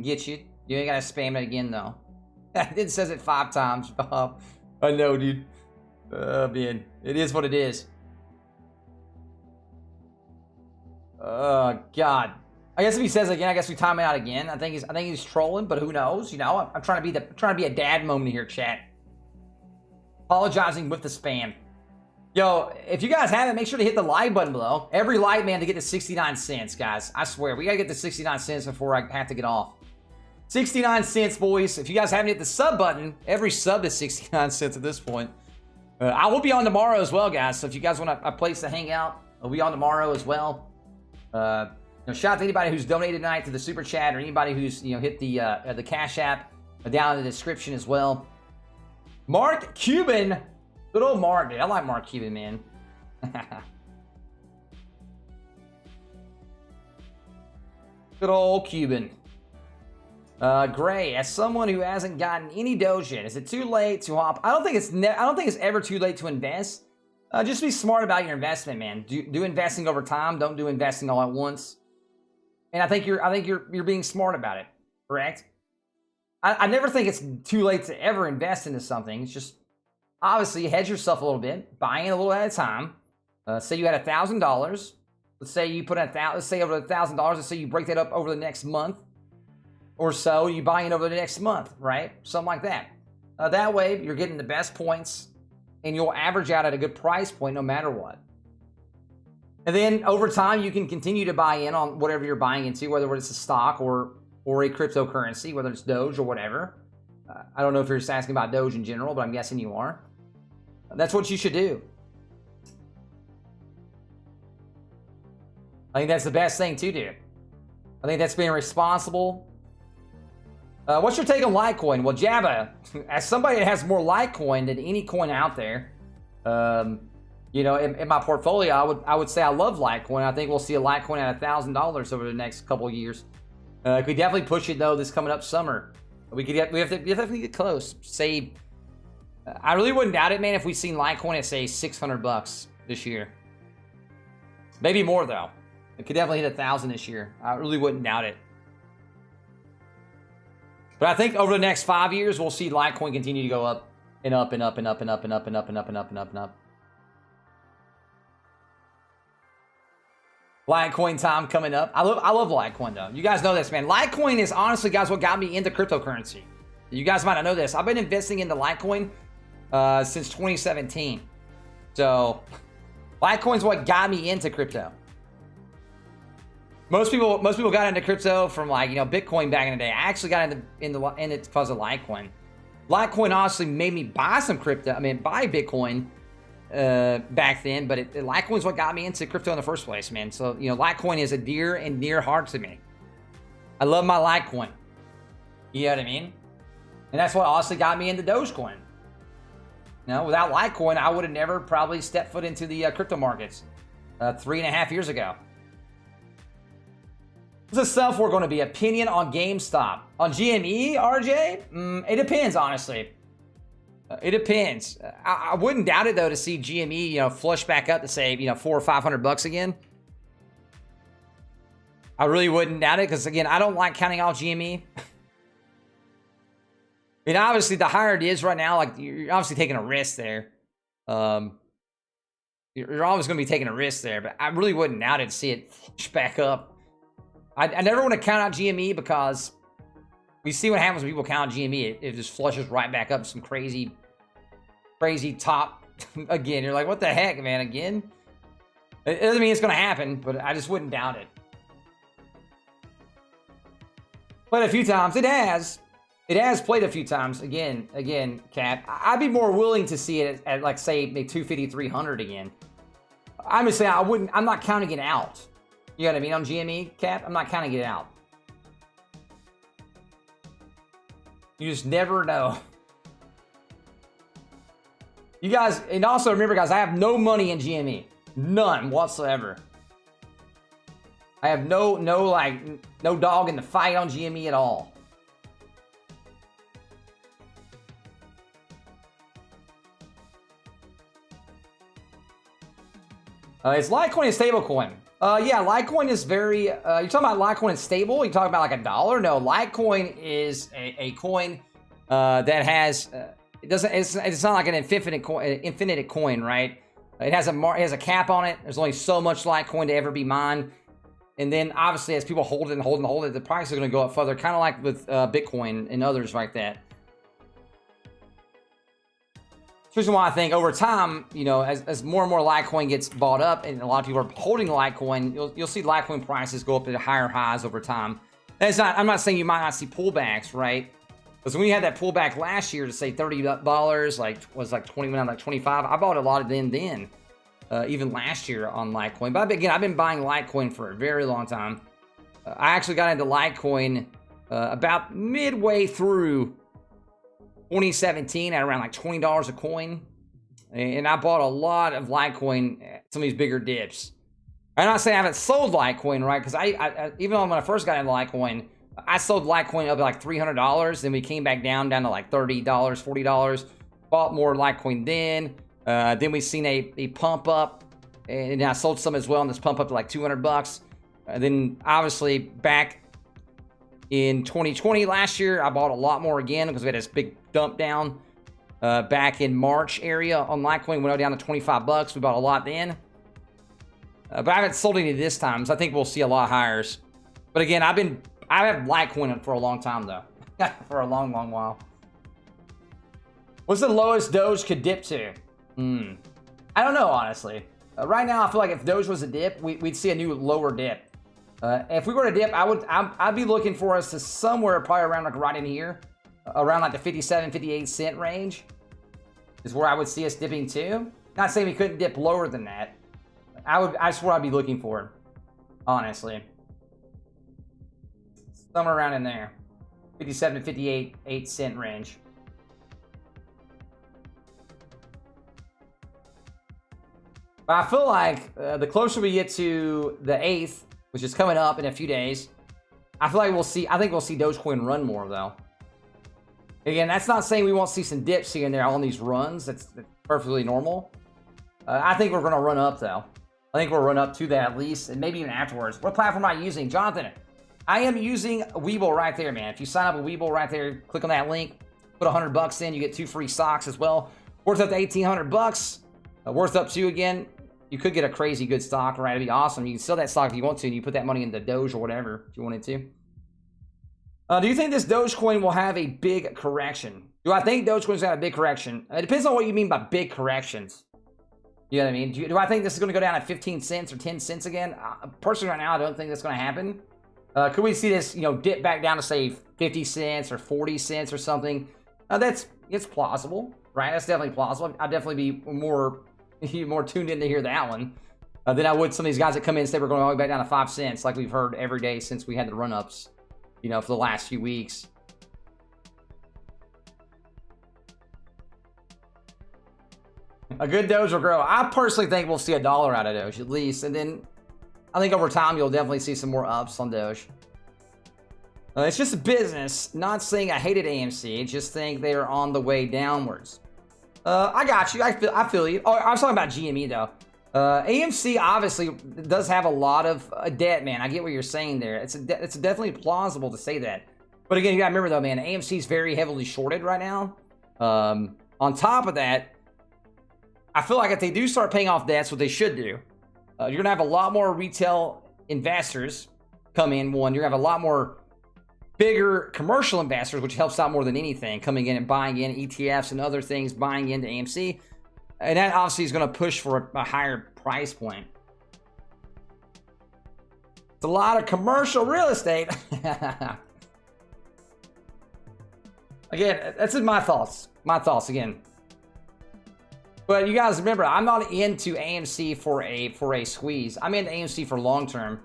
get you. You ain't gotta spam it again, though. It says it 5 times, Bob. I know, dude. Man. It is what it is. Oh, God. I guess if he says it again, I guess we time it out again. I think he's trolling, but who knows? You know, I'm trying to be a dad moment here, chat. Apologizing with the spam. Yo, if you guys haven't, make sure to hit the like button below. Every like, man, to get to 69 cents, guys. I swear, we gotta get to 69 cents before I have to get off. 69 cents, boys. If you guys haven't hit the sub button, every sub is 69 cents at this point. I will be on tomorrow as well, guys. So if you guys want a place to hang out, I'll be on tomorrow as well. You know, shout out to anybody who's donated tonight to the super chat, or anybody who's, you know, hit the Cash App down in the description as well. Mark Cuban. Good old Mark, dude. I like Mark Cuban, man. Good old Cuban. Gray, as someone who hasn't gotten any Doge yet, is it too late to hop? I don't think it's ever too late to invest. Just be smart about your investment, man. Do investing over time. Don't do investing all at once. And I think you're being smart about it. Correct? I never think it's too late to ever invest into something. It's just obviously hedge yourself a little bit, buy in a little at a time. Say you had $1,000. Let's say you put let's say over $1,000. Let's say you break that up over the next month or so. You buy in over the next month, right? Something like that. That way, you're getting the best points, and you'll average out at a good price point no matter what. And then over time, you can continue to buy in on whatever you're buying into, whether it's a stock or a cryptocurrency, whether it's Doge or whatever. I don't know if you're just asking about Doge in general, but I'm guessing you are. That's what you should do. I think that's the best thing to do. I think that's being responsible. What's your take on Litecoin? Well, Jabba, as somebody that has more Litecoin than any coin out there, you know, in my portfolio, I would say I love Litecoin. I think we'll see a Litecoin at $1,000 over the next couple of years. We definitely push it though this coming up summer. We have to get close. Say, I really wouldn't doubt it, man, if we've seen Litecoin at say $600 this year. Maybe more though. It could definitely hit 1,000 this year. I really wouldn't doubt it. But I think over the next 5 years, we'll see Litecoin continue to go up and up and up and up and up and up and up and up and up and up and up. Litecoin time coming up. I love Litecoin though. You guys know this, man. Litecoin is honestly, guys, what got me into cryptocurrency. You guys might not know this. I've been investing into Litecoin since 2017. So Litecoin's what got me into crypto. Most people got into crypto from, like, you know, Bitcoin back in the day. I actually got into it because of Litecoin. Litecoin honestly made me buy some crypto. I mean, buy Bitcoin back then, but Litecoin's what got me into crypto in the first place, man. So, you know, Litecoin is a dear and near heart to me. I love my Litecoin. You know what I mean? And that's what honestly got me into Dogecoin. You know, without Litecoin, I would have never probably stepped foot into the crypto markets 3.5 years ago. What's the stuff we're going to be? Opinion on GameStop. On GME, RJ? It depends, honestly. It depends. I wouldn't doubt it though to see GME, you know, flush back up to say, you know, $400 or $500 again. I really wouldn't doubt it because again, I don't like counting off GME. I mean, obviously, the higher it is right now, like you're obviously taking a risk there. You're always going to be taking a risk there, but I really wouldn't doubt it to see it flush back up. I never want to count out GME because we see what happens when people count GME. It just flushes right back up some crazy top again. You're like, what the heck, man? Again? It doesn't mean it's going to happen, but I just wouldn't doubt it. Played a few times. It has. It has played a few times. Again, Cap. I'd be more willing to see it at like, say, maybe 250, 300 again. I'm just saying, I'm not counting it out. You know what I mean? On GME, Cap, I'm not counting it out. You just never know. You guys, and also remember, guys, I have no money in GME. None whatsoever. I have no dog in the fight on GME at all. Is Litecoin a stable coin? Yeah, Litecoin is very, you're talking about Litecoin is stable? You're talking about like $1? No, Litecoin is a coin that has, it's not like an infinite coin, right? It has a cap on it. There's only so much Litecoin to ever be mined. And then obviously as people hold it, the price is going to go up further, kind of like with Bitcoin and others like that. Reason why I think over time, you know, as more and more Litecoin gets bought up and a lot of people are holding Litecoin, you'll see Litecoin prices go up to higher highs over time. That's not, I'm not saying you might not see pullbacks, right? Because when you had that pullback last year to say $30, like was like 20, went out like 25. I bought a lot of them then, even last year on Litecoin. But again, I've been buying Litecoin for a very long time. I actually got into Litecoin about midway through 2017 at around like $20 a coin. And I bought a lot of Litecoin at some of these bigger dips. I'm not saying I haven't sold Litecoin, right? Because I even when I first got into Litecoin, I sold Litecoin up to like $300. Then we came back down to like $30, $40. Bought more Litecoin then. Then we seen a pump up. And I sold some as well. And this pump up to like $200. Then obviously back in 2020 last year, I bought a lot more again because we had this big dump down back in March area on Litecoin. Went down to $25. We bought a lot then. But I haven't sold any this time, so I think we'll see a lot of hires. But again, I have Litecoin for a long time though. For a long while. What's the lowest Doge could dip to? I don't know, honestly. Right now, I feel like if Doge was a dip, we'd see a new lower dip. If we were to dip, I'd be looking for us to somewhere probably around like right in here, around like the 57, 58 cent range is where I would see us dipping to. Not saying we couldn't dip lower than that. I swear I'd be looking for it, honestly. Somewhere around in there, 57 to 58, 8 cent range. But I feel like the closer we get to the 8th, which is coming up in a few days, I feel like I think we'll see Dogecoin run more though. Again, that's not saying we won't see some dips here and there on these runs. That's perfectly normal. I think we're going to run up though. I think we'll run up to that at least, and maybe even afterwards. What platform am I using? Jonathan, I am using Webull right there, man. If you sign up with Webull right there, click on that link, put $100 in, you get 2 free stocks as well. Worth up to $1,800. Worth up to, again, you could get a crazy good stock, right? It'd be awesome. You can sell that stock if you want to, and you put that money into Doge or whatever if you wanted to. Do you think this Dogecoin will have a big correction? Do I think Dogecoin's going to have a big correction? It depends on what you mean by big corrections. You know what I mean? Do I think this is going to go down at 15 cents or 10 cents again? Personally, right now, I don't think that's going to happen. Could we see this, dip back down to, say, 50 cents or 40 cents or something? It's plausible, right? That's definitely plausible. I'd definitely be more tuned in to hear that one than I would some of these guys that come in and say we're going all the way back down to 5 cents like we've heard every day since we had the run-ups, for the last few weeks. A good Doge will grow. I personally think we'll see $1 out of Doge at least, and then I think over time you'll definitely see some more ups on Doge. It's just a business. Not saying I hated AMC, just think they are on the way downwards. I got you. I feel you. Oh, I was talking about GME though. AMC obviously does have a lot of debt, man. I get what you're saying there. It's definitely plausible to say that. But again, you gotta remember though, man, AMC is very heavily shorted right now. On top of that, I feel like if they do start paying off debts, what they should do, you're gonna have a lot more retail investors come in. One, you're gonna have a lot more bigger commercial investors, which helps out more than anything, coming in and buying in ETFs and other things, buying into AMC. And that obviously is going to push for a higher price point. It's a lot of commercial real estate. Again, that's in my thoughts. My thoughts again. But you guys remember, I'm not into AMC for a squeeze. I'm into AMC for long term.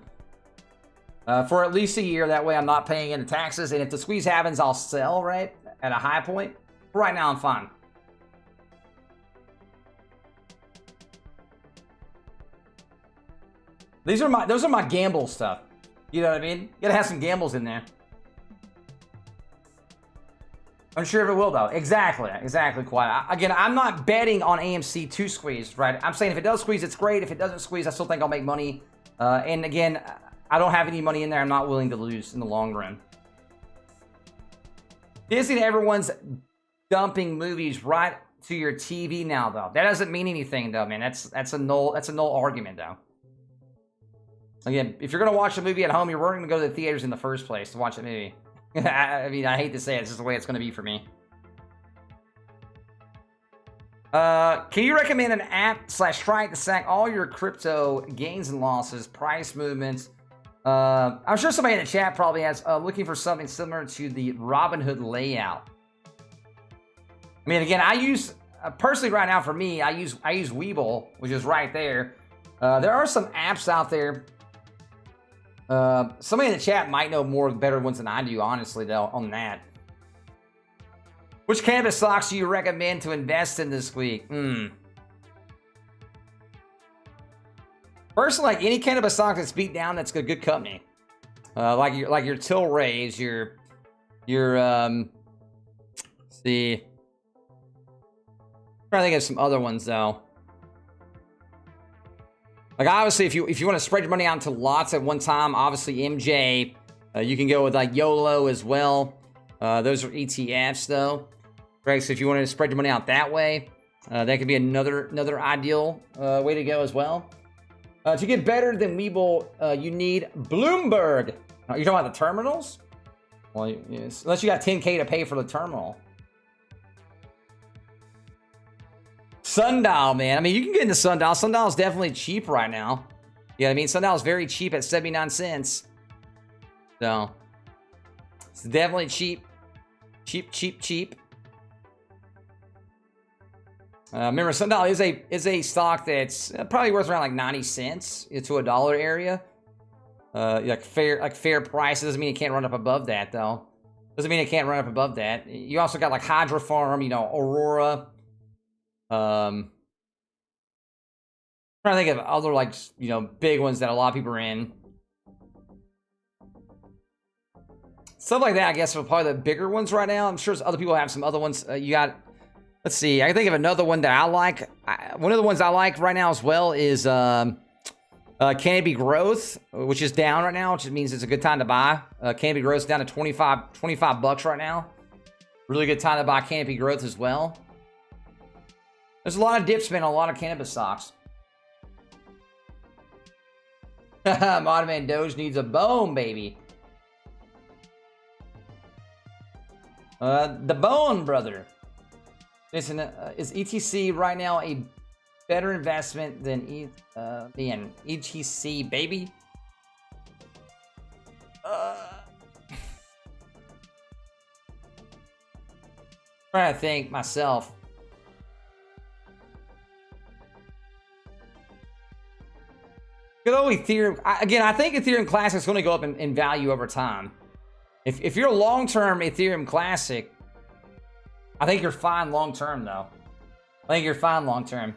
For at least a year. That way I'm not paying into taxes. And if the squeeze happens, I'll sell, right? At a high point. For right now, I'm fine. Those are my gamble stuff. You know what I mean? You gotta have some gambles in there. I'm sure if it will though. Exactly, quite. Again, I'm not betting on AMC to squeeze, right? I'm saying if it does squeeze, it's great. If it doesn't squeeze, I still think I'll make money. And again, I don't have any money in there. I'm not willing to lose in the long run. Disney, everyone's dumping movies right to your TV now, though. That doesn't mean anything, though, man. That's a null argument, though. Again, if you're going to watch a movie at home, you're going to go to the theaters in the first place to watch a movie. I mean, I hate to say it. It's just the way it's going to be for me. Can you recommend an app / site to track all your crypto gains and losses, price movements? I'm sure somebody in the chat probably has looking for something similar to the Robinhood layout. I mean, again, I use personally right now for me, I use Webull, which is right there. There are some apps out there. Somebody in the chat might know more better ones than I do, honestly, though, on that. Which cannabis stocks do you recommend to invest in this week? Personally, like any cannabis stock that's beat down, that's a good company. Like your Tilrays, let's see. I'm trying to think of some other ones though. Like obviously, if you want to spread your money out into lots at one time, obviously MJ. You can go with like YOLO as well. Those are ETFs though. Right, so if you want to spread your money out that way, that could be another ideal way to go as well. To get better than Webull, you need Bloomberg. You're talking about the terminals? Well, yes. Unless you got 10K to pay for the terminal. Sundial, man. I mean, you can get into Sundial. Sundial is definitely cheap right now. Yeah, I mean, Sundial is very cheap at 79 cents. So, it's definitely cheap. Cheap. Remember, Sundial is a stock that's probably worth around like 90 cents to $1 area. Like fair price. It doesn't mean it can't run up above that though. Doesn't mean it can't run up above that. You also got like Hydro Farm, Aurora. Trying to think of other like big ones that a lot of people are in. Stuff like that, I guess, are probably the bigger ones right now. I'm sure other people have some other ones. You got. Let's see. I can think of another one that I like. One of the ones I like right now as well is Canopy Growth, which is down right now, which means it's a good time to buy. Canopy Growth is down to 25 bucks right now. Really good time to buy Canopy Growth as well. There's a lot of dip spin on a lot of cannabis stocks. Modern Doge needs a bone, baby. The Bone Brother. Listen, is ETC right now a better investment than ETC, baby? Trying to think myself. Good old Ethereum. Again, I think Ethereum Classic is going to go up in value over time. If you're a long-term Ethereum Classic, I think you're fine long-term, though. I think you're fine long-term.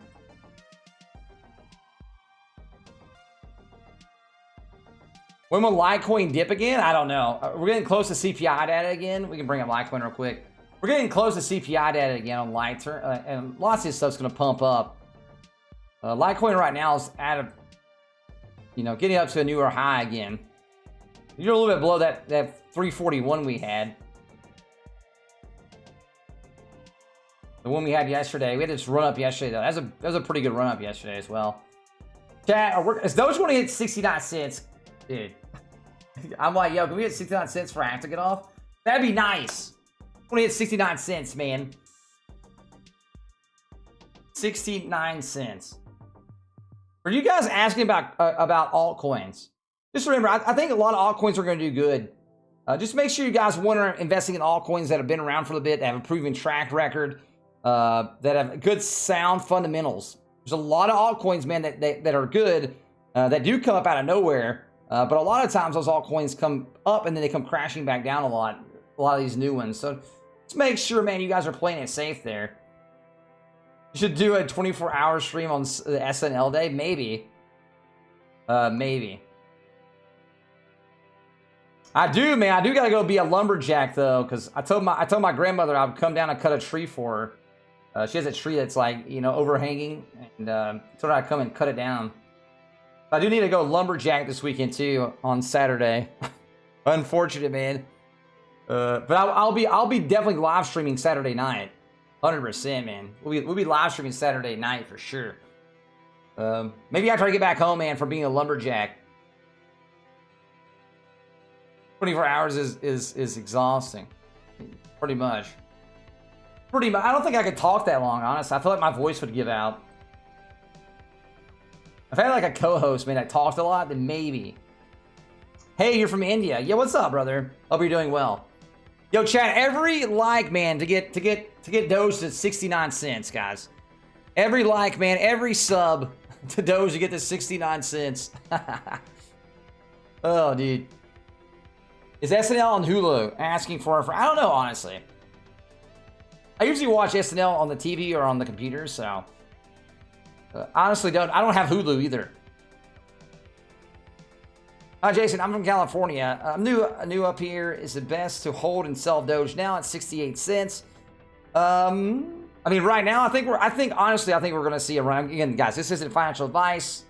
When will Litecoin dip again? I don't know. We're getting close to CPI data again. We can bring up Litecoin real quick. We're getting close to CPI data again on Litecoin, and lots of this stuff's going to pump up. Litecoin right now is at a, getting up to a newer high again. You're a little bit below that 341 we had. The one we had yesterday. We had this run up yesterday though. That was a pretty good run up yesterday as well. Chat, is Doge going to hit 69 cents? Dude. I'm like, yo, can we hit 69 cents for hack to get off? That'd be nice. Only hit 69 cents, man. 69 cents. Are you guys asking about altcoins? Just remember, I think a lot of altcoins are going to do good. Just make sure you guys want to investing in altcoins that have been around for a bit, that have a proven track record, that have good sound fundamentals. There's a lot of altcoins, man, that are good, that do come up out of nowhere. But a lot of times those altcoins come up and then they come crashing back down a lot of these new ones. So just make sure, man, you guys are playing it safe there. You should do a 24-hour stream on the SNL day, maybe. Maybe. I do, man. I do gotta go be a lumberjack though, because I told my grandmother I would come down and cut a tree for her. She has a tree that's like, overhanging, and told her I'd come and cut it down. I do need to go lumberjack this weekend too on Saturday. Unfortunate, man. But I'll be definitely live streaming Saturday night, 100%, man. We'll be live streaming Saturday night for sure. Maybe after I get back home, man, from being a lumberjack. 24 hours is exhausting, pretty much. I don't think I could talk that long, honestly. I feel like my voice would give out. If I had like a co-host, man, that talked a lot, then maybe. Hey, you're from India. Yeah, what's up, brother? Hope you're doing well. Yo, chat, every like, man, to get Doge to 69 cents, guys. Every like, man, every sub to Doge to get to 69 cents. Oh, dude. Is SNL on Hulu asking for I don't know, honestly. I usually watch SNL on the TV or on the computer, so honestly, I don't have Hulu either. Hi, Jason. I'm from California. I'm new up here. Is it best to hold and sell Doge now at 68 cents? I mean, right now, honestly, I think we're gonna see a run. Again, guys, this isn't financial advice.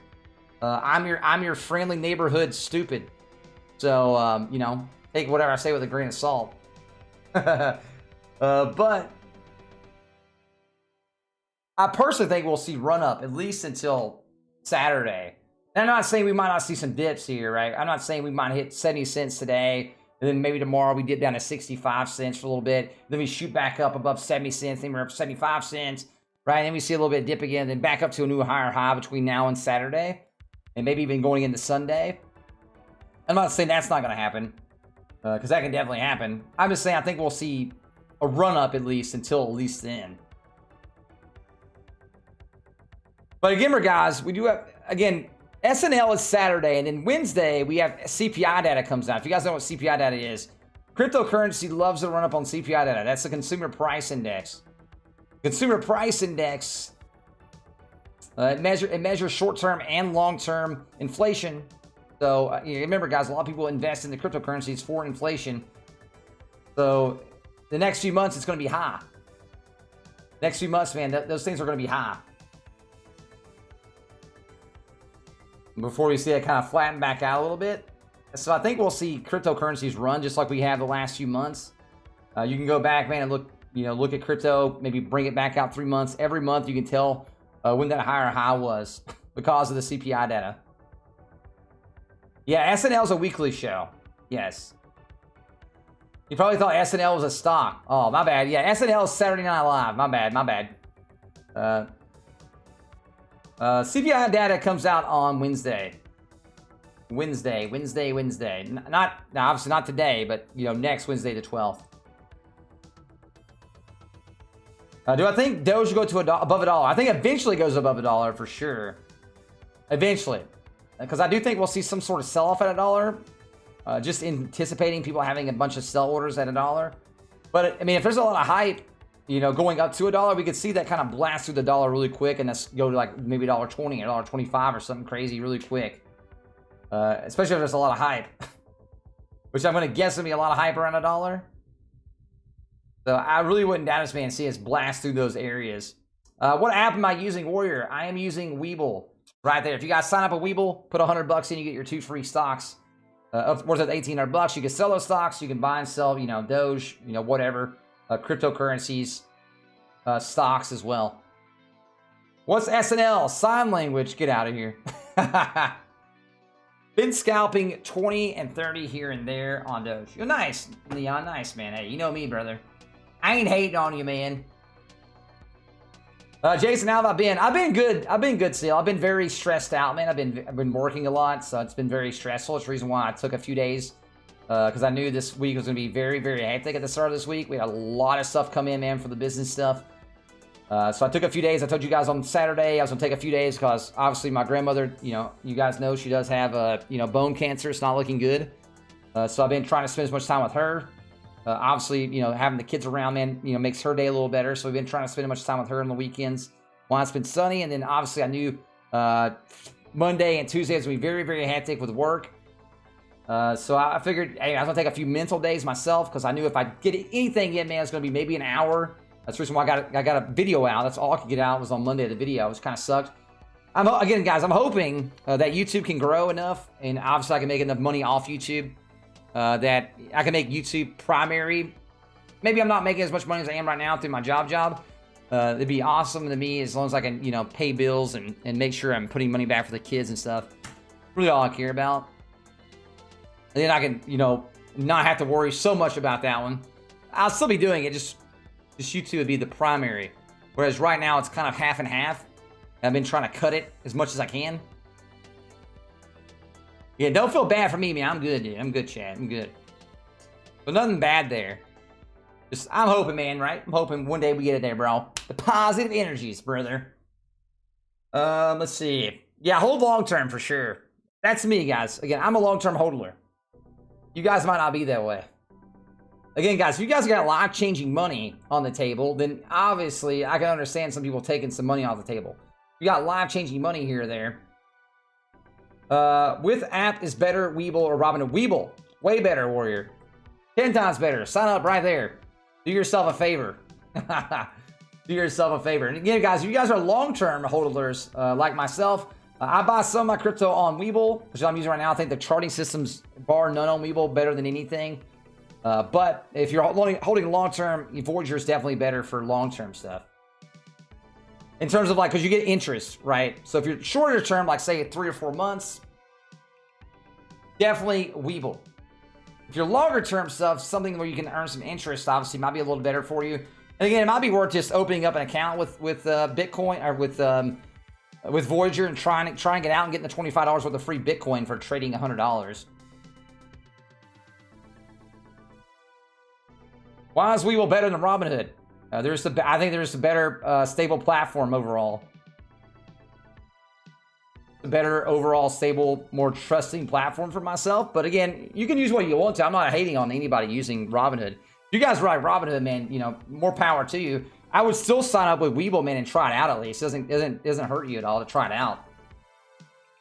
I'm your friendly neighborhood stupid. So take whatever I say with a grain of salt. But I personally think we'll see run up at least until Saturday. And I'm not saying we might not see some dips here, right? I'm not saying we might hit 70 cents today, and then maybe tomorrow we dip down to 65 cents for a little bit. Then we shoot back up above 70 cents, then we're up 75 cents, right? And then we see a little bit of dip again, then back up to a new higher high between now and Saturday, and maybe even going into Sunday. I'm not saying that's not going to happen, because that can definitely happen. I'm just saying I think we'll see a run up at least until at least then. But again, guys, we do have, again, SNL is Saturday, and then Wednesday we have CPI data comes out. If you guys know what CPI data is, cryptocurrency loves to run up on CPI data. That's the Consumer Price Index. Consumer Price Index, it measures short-term and long-term inflation. So remember, guys, a lot of people invest in the cryptocurrencies for inflation. So the next few months, it's going to be high. Next few months, man, those things are going to be high. Before we see it kind of flatten back out a little bit. So I think we'll see cryptocurrencies run just like we have the last few months. You can go back, man, and look at crypto, maybe bring it back out 3 months. Every month you can tell when that higher high was because of the CPI data. Yeah, SNL is a weekly show. Yes. You probably thought SNL was a stock. Oh, my bad. Yeah, SNL is Saturday Night Live. My bad. CPI data comes out on Wednesday. Wednesday. Not now, obviously not today, but next Wednesday the 12th. Do I think Doge will go to above $1? I think eventually goes above $1 for sure. Eventually, because I do think we'll see some sort of sell-off at $1. Just anticipating people having a bunch of sell orders at $1. But I mean, if there's a lot of hype, going up to $1, we could see that kind of blast through the dollar really quick, and that's go to like maybe $1.20 or $1.25 or something crazy really quick. Especially if there's a lot of hype, which I'm gonna guess gonna be a lot of hype around $1. So I really wouldn't doubt us, man, see us blast through those areas. What app am I using, Warrior? I am using Webull right there. If you guys sign up at Webull, put $100 in, you get your 2 free stocks. Worth of $1,800. You can sell those stocks. You can buy and sell, you know, Doge, you know, whatever, cryptocurrencies, stocks as well. What's SNL? Sign language. Get out of here. Been scalping 20 and 30 here and there on Doge. You're nice, Leon. Nice, man. Hey, you know me, brother. I ain't hating on you, man. Jason, how have I been? I've been good. I've been good still. I've been very stressed out, man. I've been working a lot, so it's been very stressful. It's the reason why I took a few days, because I knew this week was going to be very, very hectic at the start of this week. We had a lot of stuff come in, man, for the business stuff. So I took a few days. I told you guys on Saturday I was going to take a few days because obviously my grandmother, you know, you guys know she does have, you know, bone cancer. It's not looking good. So I've been trying to spend as much time with her. Obviously, you know, having the kids around, man, you know, makes her day a little better. So we've been trying to spend as much time with her on the weekends while it's been sunny. And then obviously I knew Monday and Tuesday was going to be very, very hectic with work. So I figured, hey, I was going to take a few mental days myself because I knew if I get anything in, man, it's going to be maybe an hour. That's the reason why I got a video out. That's all I could get out was on Monday, the video, which kind of sucked. Again, guys, I'm hoping that YouTube can grow enough, and obviously I can make enough money off YouTube that I can make YouTube primary. Maybe I'm not making as much money as I am right now through my job. It'd be awesome to me as long as I can, you know, pay bills and make sure I'm putting money back for the kids and stuff. Really all I care about. And then I can, you know, not have to worry so much about that one. I'll still be doing it, just YouTube would be the primary. Whereas right now it's kind of half and half. I've been trying to cut it as much as I can. Yeah, don't feel bad for me, man. I'm good, dude. I'm good, Chad. I'm good. But nothing bad there. Just, I'm hoping, man, right? I'm hoping one day we get it there, bro. The positive energies, brother. Let's see. Yeah, hold long term for sure. That's me, guys. Again, I'm a long-term hodler. You guys might not be that way. Again, guys, if you guys got life-changing money on the table, then obviously I can understand some people taking some money off the table. You got life-changing money here or there. With app is better, Webull or Robinhood? Webull, way better, Warrior. 10 times better. Sign up right there. Do yourself a favor. Do yourself a favor. And again, guys, if you guys are long-term hodlers like myself, I buy some of my crypto on Webull, which I'm using right now. I think the charting system's bar none on Webull better than anything. But if you're holding long-term, Voyager is definitely better for long-term stuff. In terms of like, because you get interest, right? So if you're shorter term, like say 3 or 4 months, definitely Webull. If you're longer term stuff, something where you can earn some interest, obviously might be a little better for you. And again, it might be worth just opening up an account with Bitcoin or with Voyager and trying to get out and getting the $25 worth of free Bitcoin for trading $100. Why is Webull better than Robinhood? I think there's a better stable platform overall. A better overall stable, more trusting platform for myself. But again, you can use what you want to. I'm not hating on anybody using Robinhood. If you guys ride Robinhood, man, you know, more power to you. I would still sign up with Webull, man, and try it out at least. It doesn't hurt you at all to try it out.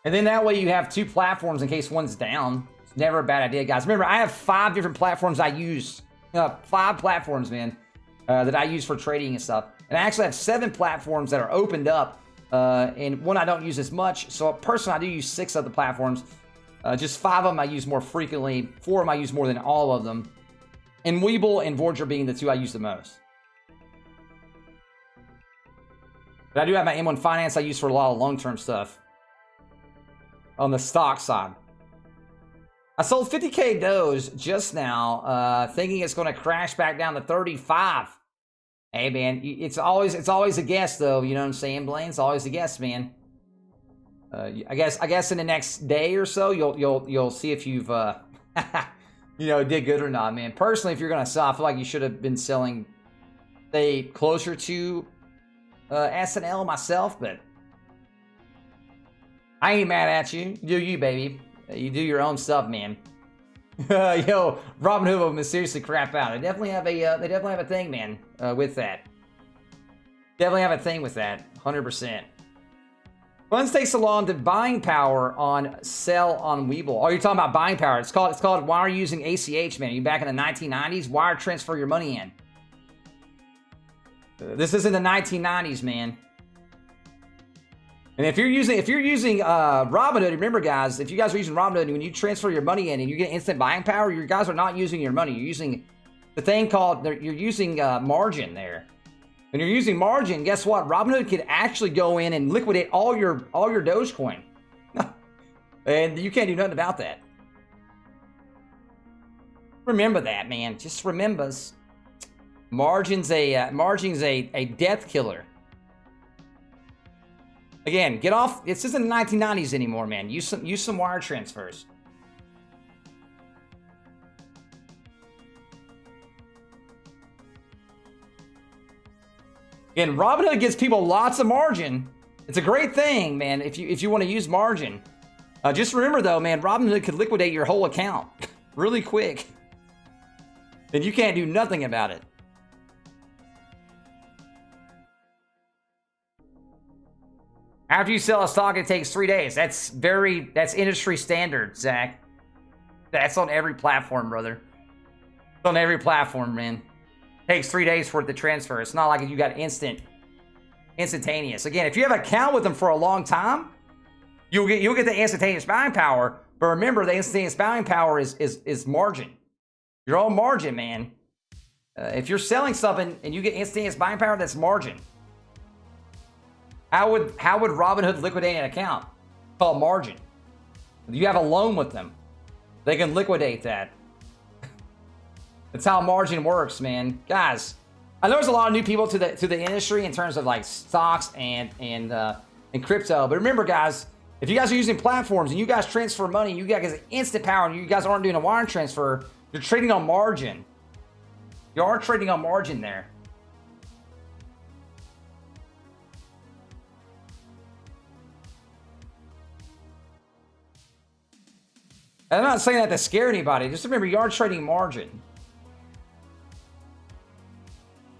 And then that way you have 2 platforms in case one's down. It's never a bad idea, guys. Remember, I have 5 different platforms I use. 5 platforms, man, that I use for trading and stuff. And I actually have 7 platforms that are opened up, and one I don't use as much. So personally, I do use 6 of the platforms. Just 5 of them I use more frequently. 4 of them I use more than all of them. And Webull and Voyager being the 2 I use the most. But I do have my M1 Finance I use for a lot of long-term stuff. On the stock side. I sold 50K Doge just now, thinking it's going to crash back down to 35. Hey, man, it's always a guess, though. You know what I'm saying, Blaine? It's always a guess, man. I guess in the next day or so, you'll see if you've you know, did good or not, man. Personally, if you're going to sell, I feel like you should have been selling, say, closer to SNL myself, but I ain't mad at you. Do you, baby. You do your own stuff, man. Yo, Robinhood will mysteriously crap out. They definitely have a thing, man, with that. Definitely have a thing with that, 100%. Funds take so long to buying power on sell on Webull. Oh, you're talking about buying power. It's called why are you using ACH, man? Are you back in the 1990s? Wire transfer your money in. This isn't the 1990s, man. And if you're using Robinhood, remember guys, if you guys are using Robinhood, when you transfer your money in and you get instant buying power, you guys are not using your money. You're using the thing called, you're using margin there. When you're using margin, guess what? Robinhood could actually go in and liquidate all your Dogecoin. And you can't do nothing about that. Remember that, man. Just remember, margin's a death killer. Again, get off. This isn't the 1990s anymore, man. Use some wire transfers. Again, Robinhood gives people lots of margin. It's a great thing, man. If you want to use margin, just remember though, man, Robinhood could liquidate your whole account really quick, and you can't do nothing about it. After you sell a stock, it takes 3 days. That's industry standard, Zach. That's on every platform, brother. It's on every platform, man. Takes 3 days for it to transfer. It's not like you got instantaneous. Again, if you have an account with them for a long time, you'll get the instantaneous buying power. But remember, the instantaneous buying power is margin. Your own margin, man. If you're selling something and you get instantaneous buying power, that's margin. How would Robinhood liquidate an account? It's called margin. You have a loan with them, they can liquidate that. That's how margin works, man. Guys, I know there's a lot of new people to the industry in terms of like stocks and crypto. But remember, guys, if you guys are using platforms and you guys transfer money, you guys get instant power, and you guys aren't doing a wire transfer, you're trading on margin. You are trading on margin there. And I'm not saying that to scare anybody. Just remember, you are trading margin.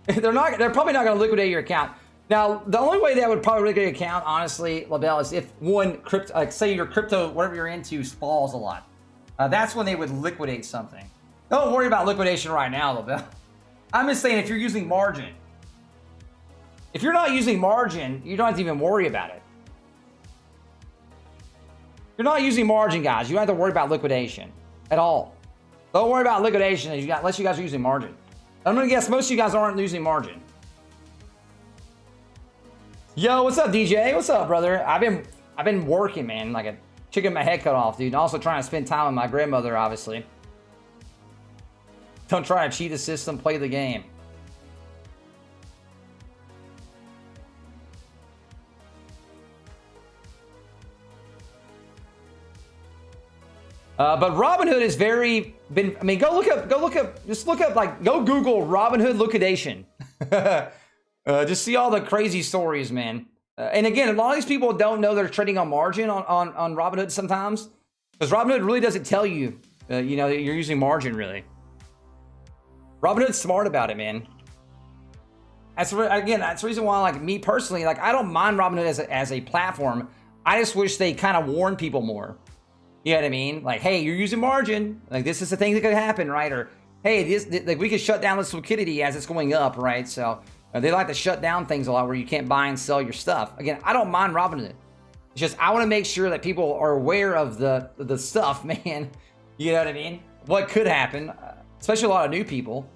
They're probably not going to liquidate your account. Now, the only way that would probably liquidate your account, honestly, LaBelle, is if one crypto, like say your crypto, whatever you're into, falls a lot. That's when they would liquidate something. Don't worry about liquidation right now, LaBelle. I'm just saying if you're using margin. If you're not using margin, you don't have to even worry about it. You're not using margin, guys. You don't have to worry about liquidation at all. Don't worry about liquidation unless you guys are using margin. I'm gonna guess most of you guys aren't using margin. Yo, what's up, DJ? What's up, brother? I've been working, man, like a chicken with my head cut off, dude. And also trying to spend time with my grandmother, obviously. Don't try to cheat the system. Play the game. But Robinhood is go Google Robinhood liquidation. Just see all the crazy stories, man. And again, a lot of these people don't know they're trading on margin on Robinhood sometimes, because Robinhood really doesn't tell you, you know, that you're using margin really. Robinhood's smart about it, man. That's the reason why, like me personally, like I don't mind Robinhood as a platform. I just wish they kind of warn people more. You know what I mean? Like, hey, you're using margin. Like, this is the thing that could happen, right? Or, hey, like we could shut down this liquidity as it's going up, right? So they like to shut down things a lot where you can't buy and sell your stuff. Again, I don't mind Robinhood. It's just I want to make sure that people are aware of the stuff, man. You know what I mean? What could happen, especially a lot of new people.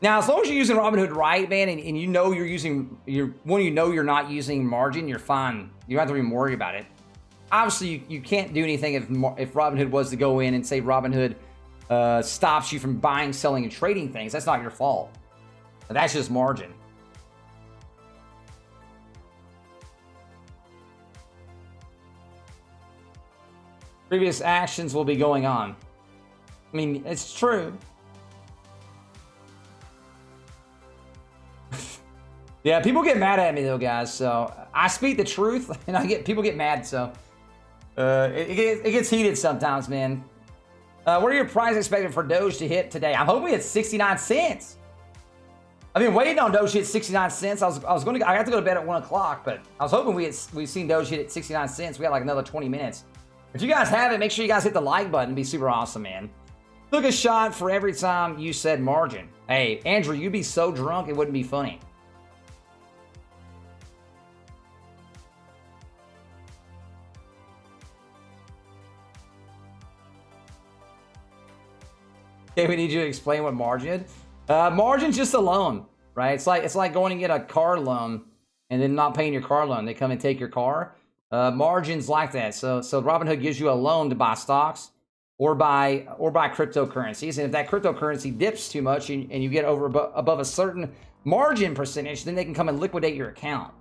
Now, as long as you're using Robinhood right, man, and you know you're not using margin, you're fine. You don't have to even worry about it. Obviously, you can't do anything if Robinhood was to go in and say Robinhood stops you from buying, selling, and trading things. That's not your fault. That's just margin. Previous actions will be going on. I mean, it's true. Yeah, people get mad at me though, guys. So I speak the truth, and people get mad. So it gets heated sometimes, man. What are your prices expected for Doge to hit today? I'm hoping it's 69 cents. I've been waiting on Doge to hit 69 cents. I have to go to bed at 1 o'clock, but I was hoping we've seen Doge hit at 69 cents. We got like another 20 minutes. If you guys have it, make sure you guys hit the like button. It'd be super awesome, man. Took a shot for every time you said margin. Hey, Andrew, you'd be so drunk it wouldn't be funny. Okay, we need you to explain what margin is. Margin's just a loan, right? It's like going and get a car loan and then not paying your car loan. They come and take your car. Margin's like that. So Robinhood gives you a loan to buy stocks or buy cryptocurrencies. And if that cryptocurrency dips too much and you get above a certain margin percentage, then they can come and liquidate your account.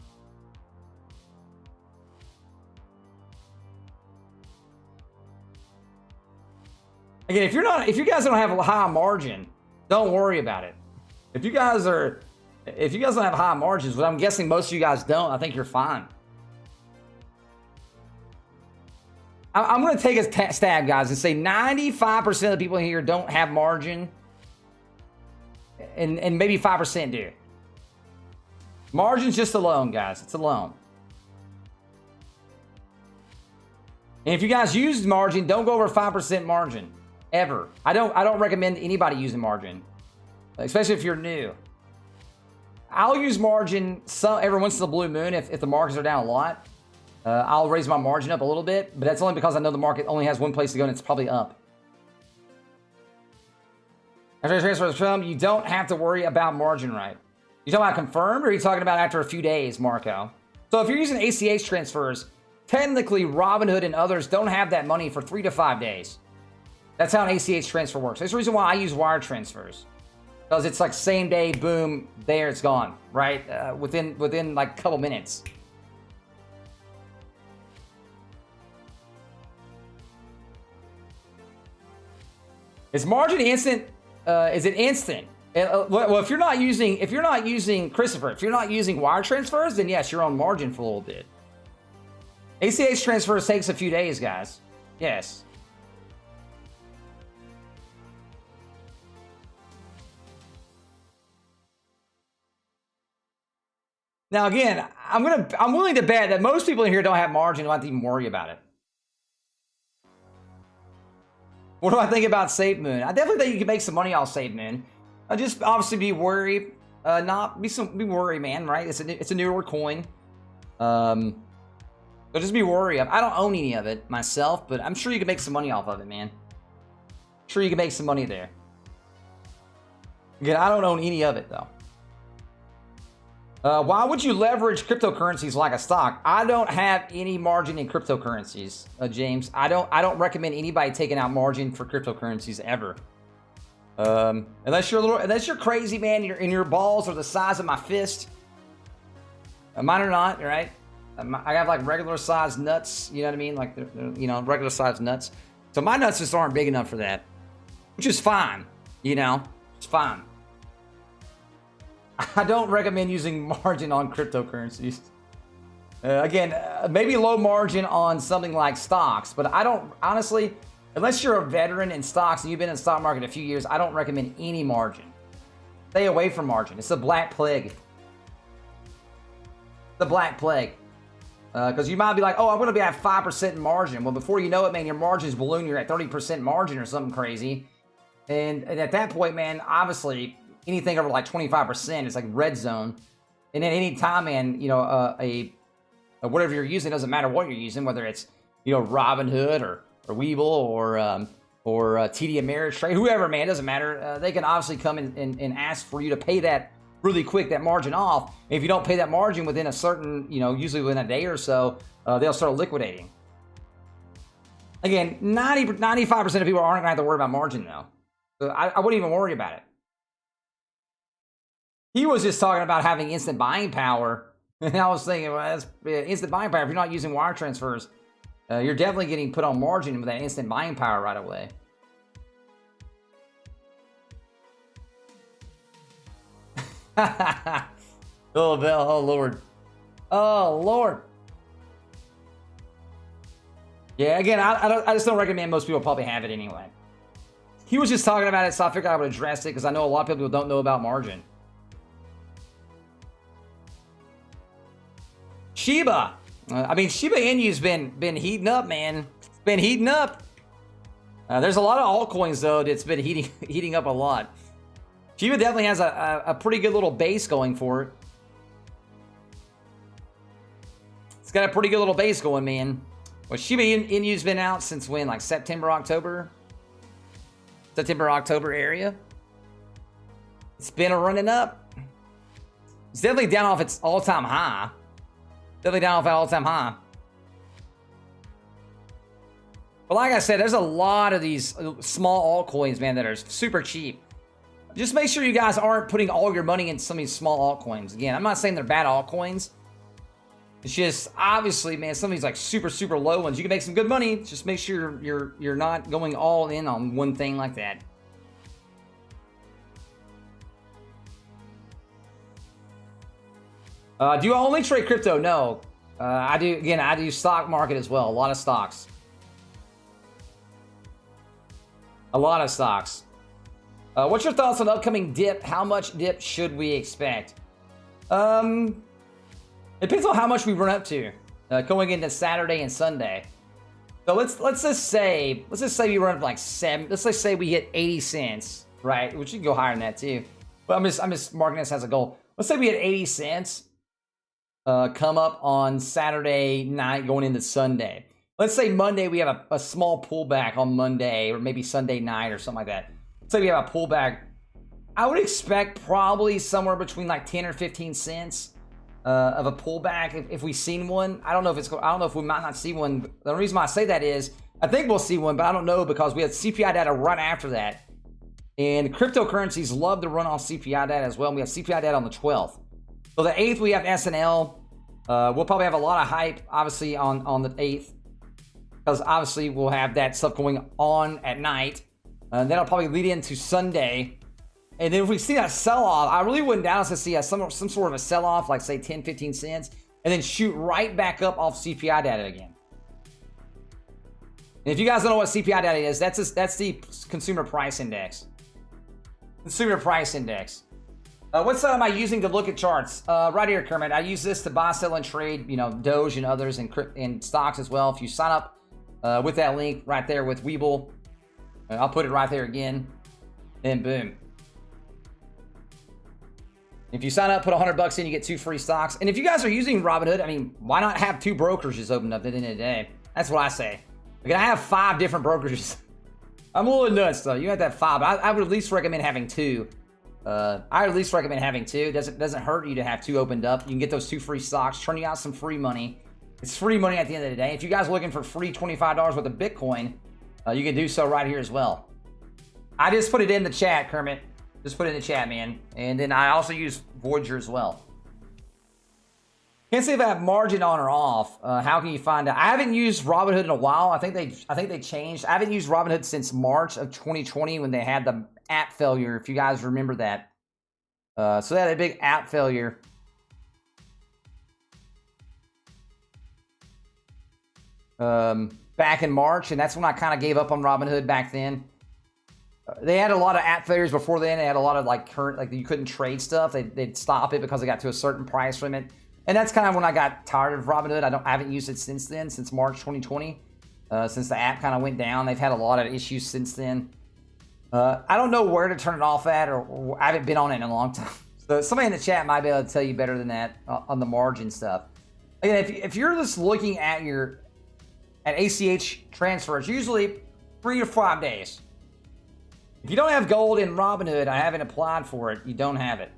Again, if you guys don't have a high margin, don't worry about it. If you guys don't have high margins, but I'm guessing most of you guys don't, I think you're fine. I'm going to take a stab, guys, and say 95% of the people here don't have margin, and maybe 5% do. Margin's just a loan, guys. It's a loan. And if you guys use margin, don't go over 5% margin. Ever. I don't recommend anybody using margin, especially if you're new. I'll use margin every once in a blue moon if the markets are down a lot. I'll raise my margin up a little bit, but that's only because I know the market only has one place to go and it's probably up. After transfer to Trump, you don't have to worry about margin, right? You talking about confirmed, or are you talking about after a few days, Marco? So if you're using ACH transfers, technically Robinhood and others don't have that money for 3 to 5 days. That's how an ACH transfer works. That's the reason why I use wire transfers, because it's like same day, boom, there it's gone, right? Within like a couple minutes. Is margin instant? Is it instant? Well, if you're not using Christopher, if you're not using wire transfers, then yes, you're on margin for a little bit. ACH transfers takes a few days, guys. Yes. Now again, I'm willing to bet that most people in here don't have margin, don't have to even worry about it. What do I think about SafeMoon? I definitely think you can make some money off SafeMoon. Just obviously be wary, be wary, man. Right? It's a newer coin. So just be wary. I don't own any of it myself, but I'm sure you can make some money off of it, man. Sure you can make some money there. Again, I don't own any of it though. Why would you leverage cryptocurrencies like a stock? I don't have any margin in cryptocurrencies, James. I don't recommend anybody taking out margin for cryptocurrencies ever. Unless you're crazy, man, and your balls are the size of my fist. Mine are not, right? I have like regular size nuts. You know what I mean? Like regular size nuts. So my nuts just aren't big enough for that, which is fine. It's fine. I don't recommend using margin on cryptocurrencies. Again, maybe low margin on something like stocks, but I don't, honestly, unless you're a veteran in stocks and you've been in the stock market a few years, I don't recommend any margin. Stay away from margin. It's the black plague. The black plague. Because you might be like, oh, I'm going to be at 5% margin. Well, before you know it, man, your margins balloon. You're at 30% margin or something crazy. And at that point, man, obviously, anything over like 25% is like red zone. And then any time, man, whatever you're using, doesn't matter what you're using, whether it's, Robinhood or webull or TD Ameritrade, whoever, man, it doesn't matter. They can obviously come and ask for you to pay that really quick, that margin off. And if you don't pay that margin within a certain, usually within a day or so, they'll start liquidating. Again, 95% of people aren't going to have to worry about margin though. So I wouldn't even worry about it. He was just talking about having instant buying power. And I was thinking, well, that's instant buying power. If you're not using wire transfers, you're definitely getting put on margin with that instant buying power right away. Oh, Bell. Oh, Lord. Oh, Lord. Yeah, again, I just don't recommend most people probably have it anyway. He was just talking about it, so I figured I would address it because I know a lot of people don't know about margin. Shiba. Shiba Inu's been heating up, man. It's been heating up. There's a lot of altcoins, though, that's been heating up a lot. Shiba definitely has a pretty good little base going for it. It's got a pretty good little base going, man. Well, Shiba Inu's been out since when? Like September, October? September, October area. It's been a running up. It's definitely down off its all-time high. Definitely down off that all-time high. But like I said, there's a lot of these small altcoins, man, that are super cheap. Just make sure you guys aren't putting all your money in some of these small altcoins. Again, I'm not saying they're bad altcoins. It's just, obviously, man, some of these like super, super low ones, you can make some good money. Just make sure you're not going all in on one thing like that. Do you only trade crypto? No. I do, again, I do stock market as well. A lot of stocks. A lot of stocks. What's your thoughts on the upcoming dip? How much dip should we expect? It depends on how much we run up to going into Saturday and Sunday. So let's just say we run up like 7. Let's just say we hit 80 cents, right? Which you can go higher than that too. But I'm just marking this as a goal. Let's say we hit 80 cents. Come up on Saturday night going into Sunday. Let's say Monday we have a small pullback on Monday or maybe Sunday night or something like that. Let's say we have a pullback. I would expect probably somewhere between like 10 or 15 cents of a pullback if we've seen one. I don't know if we might not see one. The reason why I say that is I think we'll see one, but I don't know because we had CPI data right after that. And cryptocurrencies love to run off CPI data as well. And we have CPI data on the 12th. So the 8th we have SNL. We'll probably have a lot of hype, obviously, on the 8th. Because obviously we'll have that stuff going on at night. And that'll probably lead into Sunday. And then if we see that sell-off, I really wouldn't doubt us to see some sort of a sell-off, like say 10, 15 cents. And then shoot right back up off CPI data again. And if you guys don't know what CPI data is, that's the Consumer Price Index. Consumer Price Index. What site am I using to look at charts? Right here, Kermit. I use this to buy, sell, and trade, Doge and others and stocks as well. If you sign up with that link right there with Webull, I'll put it right there again, and boom. If you sign up, put $100 in, you get 2 free stocks. And if you guys are using Robinhood, I mean, why not have 2 brokerages opened up at the end of the day? That's what I say. Again, I have 5 different brokerages. I'm a little nuts though. You have to have 5. I would at least recommend having 2. I would at least recommend having 2. Doesn't hurt you to have 2 opened up. You can get those 2 free stocks, turn you out some free money. It's free money at the end of the day. If you guys are looking for free $25 worth of Bitcoin, you can do so right here as well. I just put it in the chat, Kermit. Just put it in the chat, man. And then I also use Voyager as well. Can't say if I have margin on or off. How can you find out? I haven't used Robinhood in a while. I think they changed. I haven't used Robinhood since March of 2020 when they had the app failure. If you guys remember that. So they had a big app failure. Back in March, and that's when I kind of gave up on Robinhood back then. They had a lot of app failures before then. They had a lot of like you couldn't trade stuff. They'd stop it because it got to a certain price limit. And that's kind of when I got tired of Robinhood. I haven't used it since then, since March 2020. Since the app kind of went down. They've had a lot of issues since then. I don't know where to turn it off at, or I haven't been on it in a long time. So somebody in the chat might be able to tell you better than that on the margin stuff. Again, if you're just looking at ACH transfers, usually 3 or 5 days. If you don't have gold in Robinhood, I haven't applied for it, you don't have it.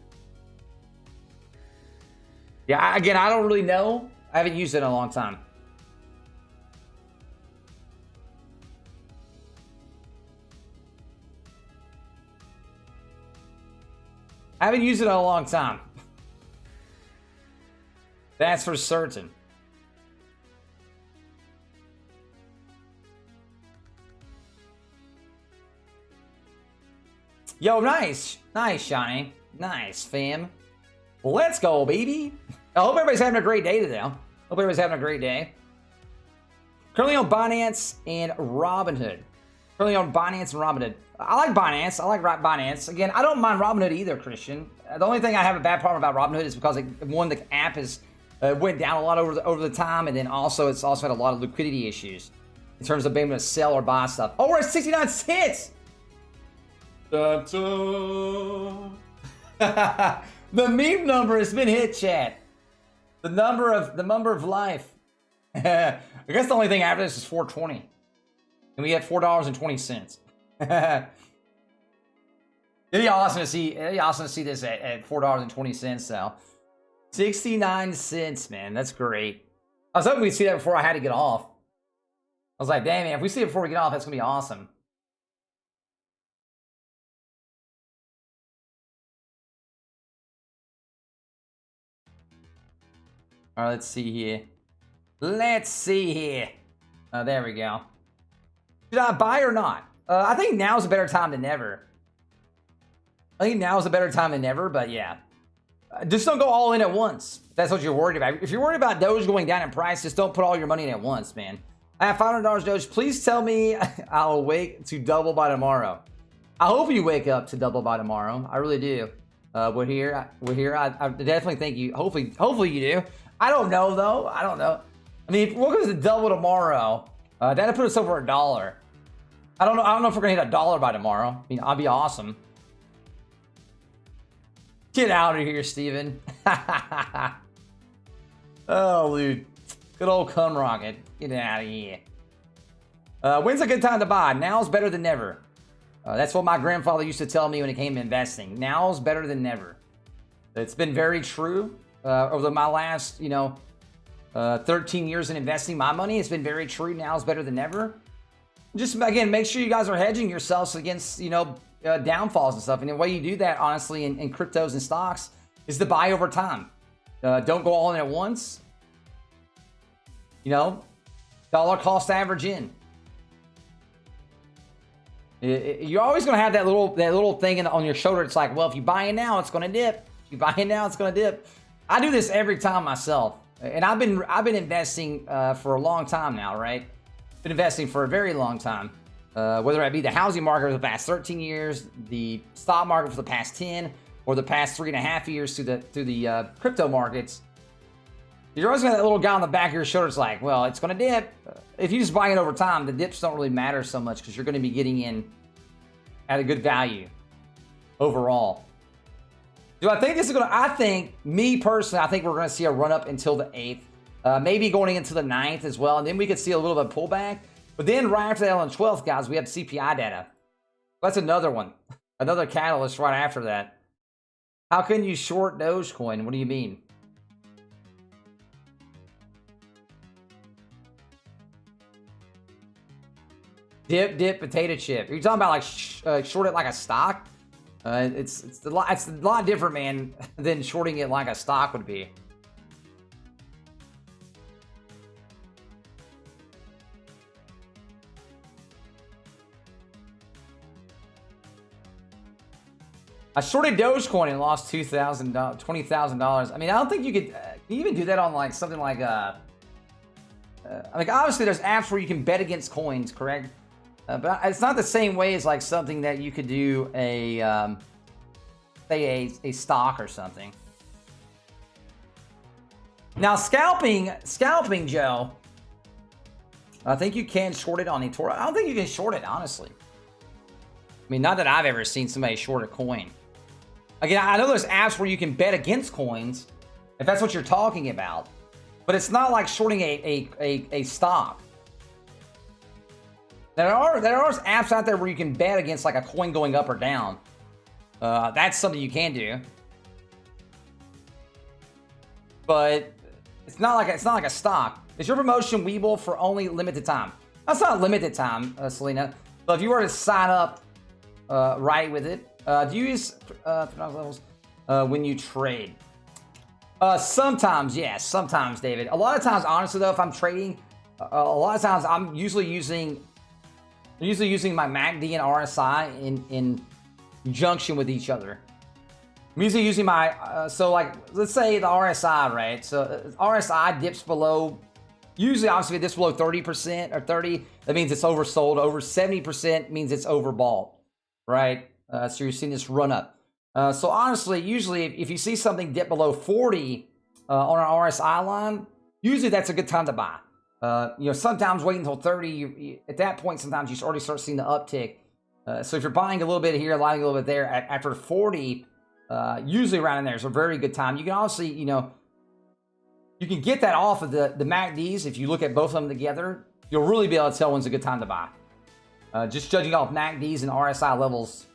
Yeah, again, I don't really know. I haven't used it in a long time. I haven't used it in a long time. That's for certain. Yo, nice. Nice, Shiny. Nice, fam. Let's go, baby. I hope everybody's having a great day today. Hope everybody's having a great day. Currently on Binance and Robinhood. Currently on Binance and Robinhood. I like Binance. I like Binance. Again, I don't mind Robinhood either, Christian. The only thing I have a bad problem about Robinhood is because one, the app is went down a lot over the time, and then also it's also had a lot of liquidity issues in terms of being able to sell or buy stuff. Oh, we're at 69 cents. Dun, dun. The meme number has been hit, chat. The number of life. I guess the only thing after this is 420, and we have $4.20. It'd be awesome to see this at $4.20 though. 69 cents, man. That's great. I was hoping we'd see that before I had to get off. I was like, damn, man, if we see it before we get off, that's gonna be awesome. All right, let's see here. Let's see here. There we go. Should I buy or not? I think now's a better time than never. I think now's a better time than ever, but yeah. Just don't go all in at once. That's what you're worried about. If you're worried about Doge going down in price, just don't put all your money in at once, man. I have $500 Doge. Please tell me I'll wake to double by tomorrow. I hope you wake up to double by tomorrow. I really do. We're here. I definitely think you. Hopefully you do. I don't know though. I don't know. I mean, if we're going to double tomorrow, that'll put us over $1. I don't know if we're gonna hit $1 by tomorrow. I mean, I'd be awesome. Get out of here, Steven. Oh, dude. Good old cum rocket. Get out of here. When's a good time to buy? Now's better than never. That's what my grandfather used to tell me when it came to investing. Now's better than never. It's been very true over my last, 13 years in investing my money. It's been very true. Now's better than ever. Just, again, make sure you guys are hedging yourselves against, downfalls and stuff. And the way you do that, honestly, in cryptos and stocks is to buy over time. Don't go all in at once. Dollar cost average in. You're always going to have that little thing on your shoulder. It's like, well, if you buy in now, it's going to dip. If you buy in now, it's going to dip. I do this every time myself, and I've been investing for a long time now, right? Been investing for a very long time. Whether it be the housing market for the past 13 years, the stock market for the past 10, or the past 3.5 years through the crypto markets. You're always going to have that little guy on the back of your shoulder. It's like, well, it's going to dip. If you just buy it over time, the dips don't really matter so much because you're going to be getting in at a good value overall. Do I think this is going to? I think, me personally, I think we're going to see a run up until the 8th, maybe going into the 9th as well, and then we could see a little bit of pullback. But then right after that on the 12th, guys, we have CPI data. That's another one, another catalyst right after that. How can you short Dogecoin? What do you mean? Dip, potato chip. Are you talking about like short it like a stock? It's a lot different, man, than shorting it like a stock would be. I shorted Dogecoin and lost $20,000. I mean, I don't think you could can you even do that on like something like like obviously there's apps where you can bet against coins, correct? But it's not the same way as like something that you could do say a stock or something. Now scalping, Joe. I think you can short it on eToro. I don't think you can short it, honestly. I mean, not that I've ever seen somebody short a coin. Again, I know there's apps where you can bet against coins, if that's what you're talking about. But it's not like shorting a stock. There are apps out there where you can bet against like a coin going up or down. That's something you can do. But it's not like a stock. Is your promotion Webull for only limited time? That's not limited time, Selena. But if you were to sign up right with it, do you use levels when you trade? Sometimes, yes. Sometimes, David. A lot of times, honestly though, if I'm trading, a lot of times I'm usually using my MACD and RSI in conjunction with each other. I'm usually using my so like let's say the RSI, right? So RSI dips below. Usually, obviously, if it dips below 30% or 30, that means it's oversold. Over 70% means it's overbought, right? So you're seeing this run up. So honestly, usually if you see something dip below 40 on an RSI line, usually that's a good time to buy. Sometimes wait until 30. At that point, sometimes you already start seeing the uptick. So if you're buying a little bit here, buying a little bit there, after 40, usually around in there is a very good time. You can obviously, you can get that off of the MACDs. If you look at both of them together, you'll really be able to tell when's a good time to buy. Just judging off MACDs and RSI levels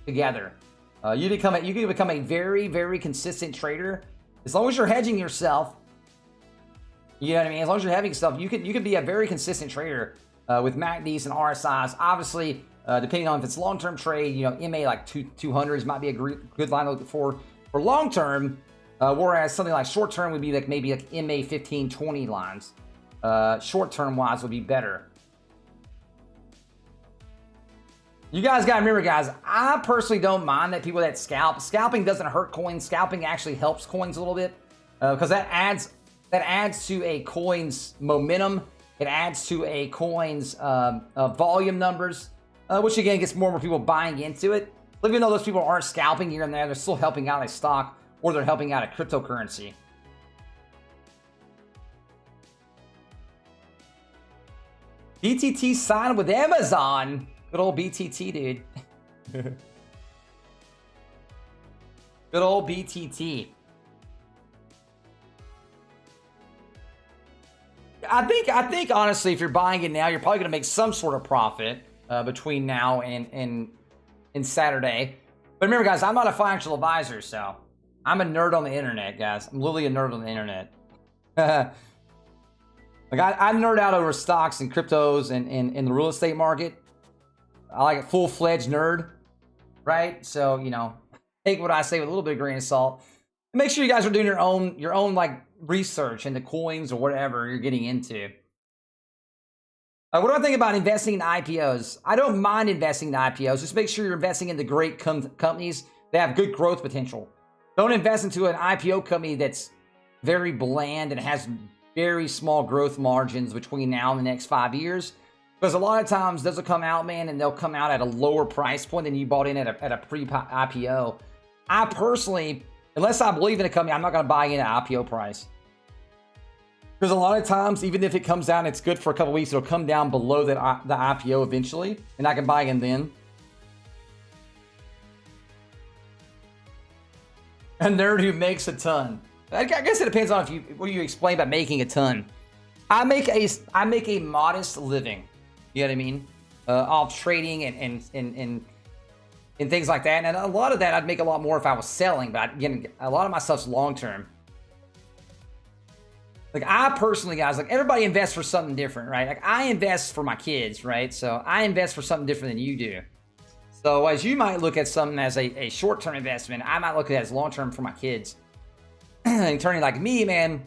together. You can become a very, very consistent trader as long as you're hedging yourself. You know what I mean? As long as you're hedging stuff, you can be a very consistent trader with MACDs and RSIs. Obviously, depending on if it's long-term trade, you know, MA like 200s might be a good line to look for long-term. Whereas something like short-term would be like maybe like MA 15, 20 lines. Short-term wise would be better. You guys got to remember, guys, I personally don't mind that people that scalp. Scalping doesn't hurt coins. Scalping actually helps coins a little bit because that adds to a coin's momentum. It adds to a coin's volume numbers, which again gets more and more people buying into it. Even though those people aren't scalping here and there, they're still helping out a stock or they're helping out a cryptocurrency. BTT signed with Amazon. Good old BTT, dude. Good old BTT. I think honestly, if you're buying it now, you're probably going to make some sort of profit between now and Saturday. But remember, guys, I'm not a financial advisor, so I'm a nerd on the internet, guys. I'm literally a nerd on the internet. Like I nerd out over stocks and cryptos and in the real estate market. I like a full-fledged nerd, right? So, you know, take what I say with a little bit of grain of salt. Make sure you guys are doing your own like research into coins or whatever you're getting into. What do I think about investing in IPOs? I don't mind investing in IPOs. Just make sure you're investing in the great companies that have good growth potential. Don't invest into an IPO company that's very bland and has very small growth margins between now and the next 5 years. Because a lot of times those will come out, man, and they'll come out at a lower price point than you bought in at a pre-IPO. I personally, unless I believe in a company, I'm not going to buy in at IPO price. Because a lot of times, even if it comes down, it's good for a couple weeks, it'll come down below the IPO eventually, and I can buy in then. A nerd who makes a ton. I guess it depends on what you explain by making a ton. I make a modest living. You know what I mean? Off trading and things like that. And a lot of that I'd make a lot more if I was selling. But again, a lot of my stuff's long term. Like I personally, guys, like everybody invests for something different, right? Like I invest for my kids, right? So I invest for something different than you do. So as you might look at something as a short-term investment, I might look at it as long-term for my kids. And turning like me, man,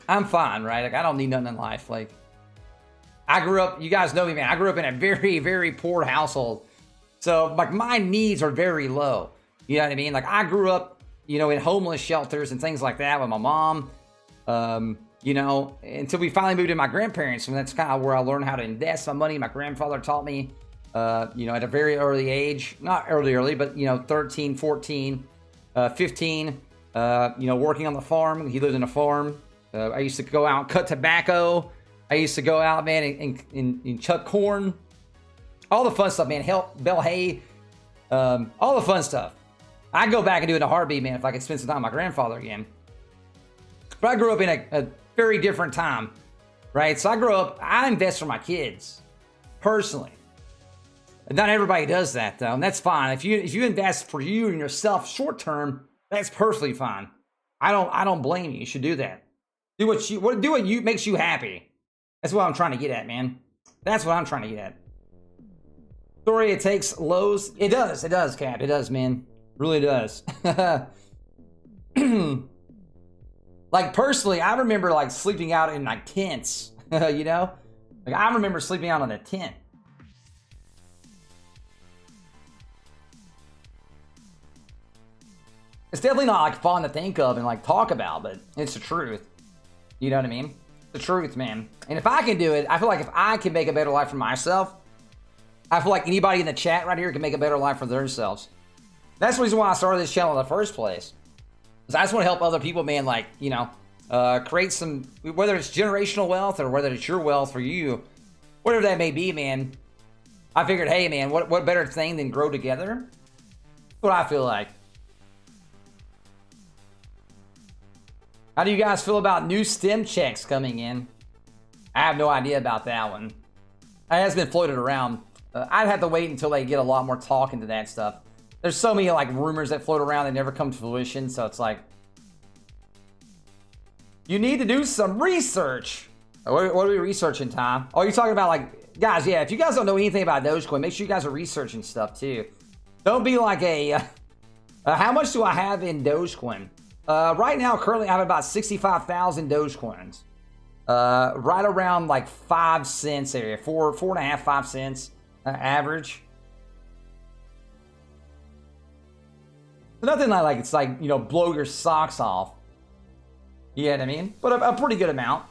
I'm fine, right? Like I don't need nothing in life. Like I grew up, you guys know me, man. I grew up in a very, very poor household. So like my needs are very low. You know what I mean? Like I grew up, you know, in homeless shelters and things like that with my mom. You know, until we finally moved to my grandparents. And that's kind of where I learned how to invest my money. My grandfather taught me, you know, at a very early age, not early, but, you know, 13, 14, 15, you know, working on the farm. He lived in a farm. I used to go out and cut tobacco. I used to go out, man, and chuck corn. All the fun stuff, man. Help bale hay. All the fun stuff. I'd go back and do it in a heartbeat, man, if I could spend some time with my grandfather again. But I grew up in a very different time, right? So I invest for my kids, personally. Not everybody does that, though, and that's fine. If you invest for you and yourself short term, that's perfectly fine. I don't blame you. You should do that. Do what makes you happy. That's what I'm trying to get at, man. That's what I'm trying to get at. Story, it takes lows. It does, Cap. It does, man. Really does. Like personally, I remember like sleeping out in like tents, you know? Like I remember sleeping out in a tent. It's definitely not like fun to think of and like talk about, but it's the truth. You know what I mean? The truth, man. And if I can do it, I feel like if I can make a better life for myself, I feel like anybody in the chat right here can make a better life for themselves. That's the reason why I started this channel in the first place. Because I just want to help other people, man, like, you know, create some, whether it's generational wealth or whether it's your wealth for you, whatever that may be, man. I figured, hey, man, what better thing than grow together? That's what I feel like. How do you guys feel about new stem checks coming in? I have no idea about that one. It has been floated around. I'd have to wait until they get a lot more talk into that stuff. there's so many like rumors that float around that never come to fruition. So it's like, you need to do some research. What are we researching, Tom? Oh, you're talking about like, guys, yeah, if you guys don't know anything about Dogecoin, make sure you guys are researching stuff too. Don't be like how much do I have in Dogecoin? Right now, currently I have about 65,000 Dogecoins. Right around like 5 cents area, 4.5, 5 cents average. Nothing like it's like, you know, blow your socks off. You know what I mean? But a pretty good amount.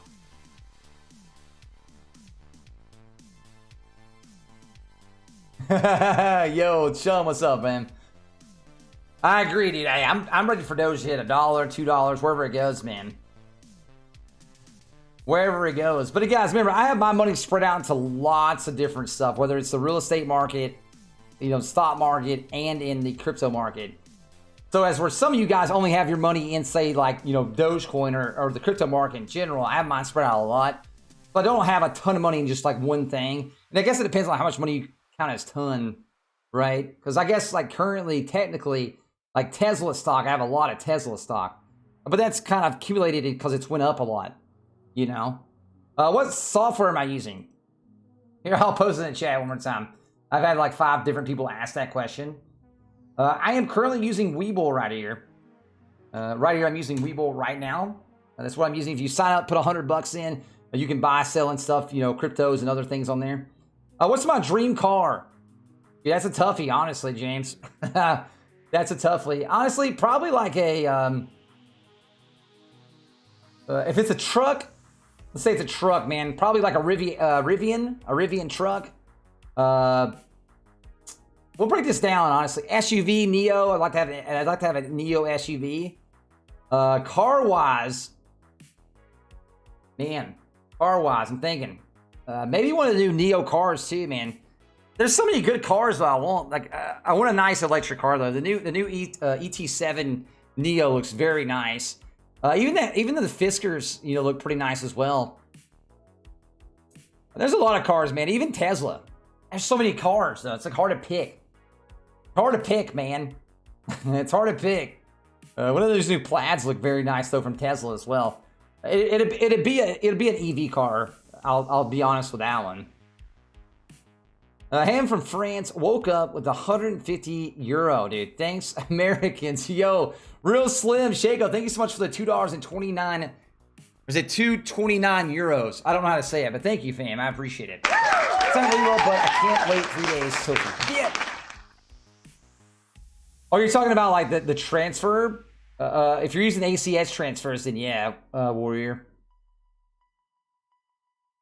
Yo, Chum, what's up, man? I agree, dude. Hey, I'm ready for Doge to hit $1, $2, wherever it goes, man. Wherever it goes. But guys, remember, I have my money spread out into lots of different stuff, whether it's the real estate market, you know, stock market, and in the crypto market. So as where some of you guys only have your money in, say, like, you know, Dogecoin or the crypto market in general, I have mine spread out a lot. But I don't have a ton of money in just like one thing. And I guess it depends on how much money you count as ton, right? Because I guess like currently, technically, like Tesla stock, I have a lot of Tesla stock. But that's kind of accumulated because it's went up a lot, you know? What software am I using? Here, I'll post it in the chat one more time. I've had like 5 different people ask that question. I am currently using Webull right here. Right here, I'm using Webull right now. That's what I'm using. If you sign up, put $100 in, you can buy, sell, and stuff, you know, cryptos and other things on there. What's my dream car? Yeah, that's a toughie, honestly, James. That's a toughie. Honestly, probably like a, if it's a truck, let's say it's a truck, man. Probably like a Rivian truck. We'll break this down, honestly. SUV, Neo. I'd like to have a Neo SUV. Car-wise, man. Car-wise, I'm thinking maybe one of the new Neo cars too, man. There's so many good cars that I want. Like I want a nice electric car though. The new ET7 Neo looks very nice. Even the Fiskars, you know, look pretty nice as well. There's a lot of cars, man. Even Tesla. There's so many cars though. It's like hard to pick. Hard to pick, man. It's hard to pick. One of those new Plaids look very nice though from Tesla as well. It'd be an EV car. I'll be honest with that one. Ham from France woke up with 150 euro, dude. Thanks, Americans. Yo, real slim. Shaco, thank you so much for the $2.29. Is it 229 euros? I don't know how to say it, but thank you, fam. I appreciate it. It's unbelievable, but I can't wait 3 days till forget. Oh, you're talking about like the transfer? If you're using ACS transfers, then yeah, Warrior.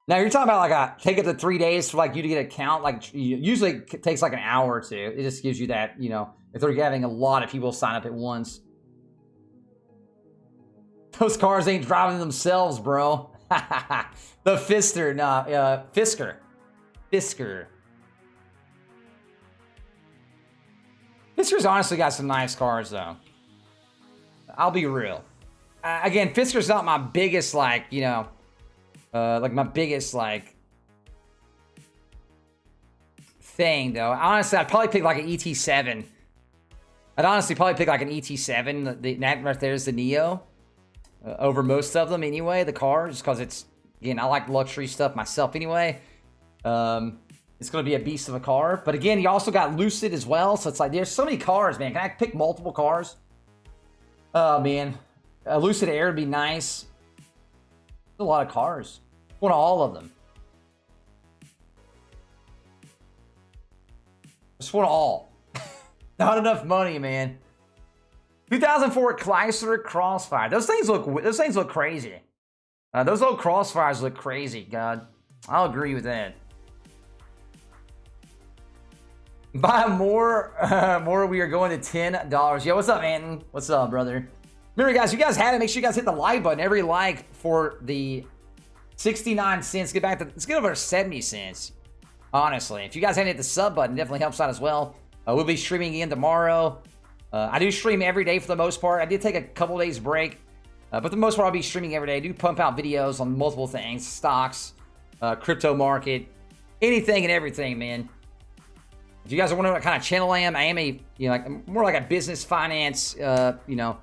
Now you're talking about like take up to 3 days for like you to get an account. Like usually it takes like an hour or two. It just gives you that, you know, if they're having a lot of people sign up at once. Those cars ain't driving themselves, bro. The Fisker, nah, Fisker. Fisker's honestly got some nice cars though. I'll be real. Again, Fisker's not my biggest like, you know, like my biggest like thing though. Honestly, I'd probably pick like an ET7. I'd honestly probably pick like an ET7. That right there is the Neo over most of them anyway. The cars, because it's, again, I like luxury stuff myself anyway. It's going to be a beast of a car. But again, you also got Lucid as well. So it's like, there's so many cars, man. Can I pick multiple cars? Oh, man. Lucid Air would be nice. There's a lot of cars. One of all of them. Just want all. Not enough money, man. 2004 Chrysler Crossfire. Those things look crazy. Those old Crossfires look crazy, God. I'll agree with that. Buy more, we are going to $10. Yo, what's up, Anton? What's up, brother? Remember, guys, you guys have it. Make sure you guys hit the like button. Every like for the 69 cents. Let's get over 70 cents. Honestly, if you guys haven't hit the sub button, definitely helps out as well. We'll be streaming again tomorrow. I do stream every day for the most part. I did take a couple days break, but for the most part, I'll be streaming every day. I do pump out videos on multiple things, stocks, crypto market, anything and everything, man. If you guys are wondering what kind of channel I am a, like more like a business finance, finance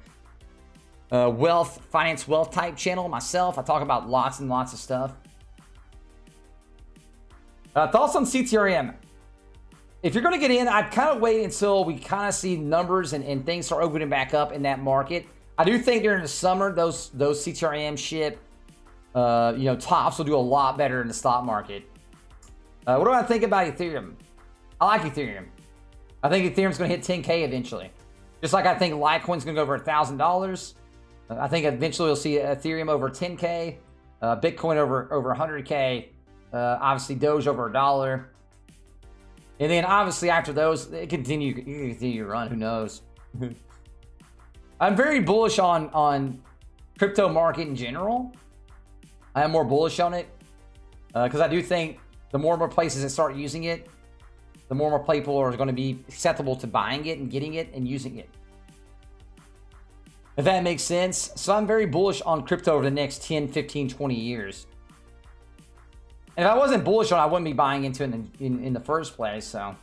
wealth type channel myself. I talk about lots and lots of stuff. Thoughts on CTRM? If you're going to get in, I'd kind of wait until we kind of see numbers and things start opening back up in that market. I do think during the summer, those CTRM shit, tops will do a lot better in the stock market. What do I think about Ethereum? I like Ethereum. I think Ethereum's going to hit 10K eventually. Just like I think Litecoin's going to go over $1,000. I think eventually we'll see Ethereum over 10K, Bitcoin over 100K, obviously Doge over $1. And then obviously after those, it continue to run. Who knows? I'm very bullish on crypto market in general. I am more bullish on it because I do think the more and more places that start using it, the more and more people are going to be acceptable to buying it and getting it and using it. If that makes sense. So I'm very bullish on crypto over the next 10, 15, 20 years. And if I wasn't bullish on it, I wouldn't be buying into it in the first place. So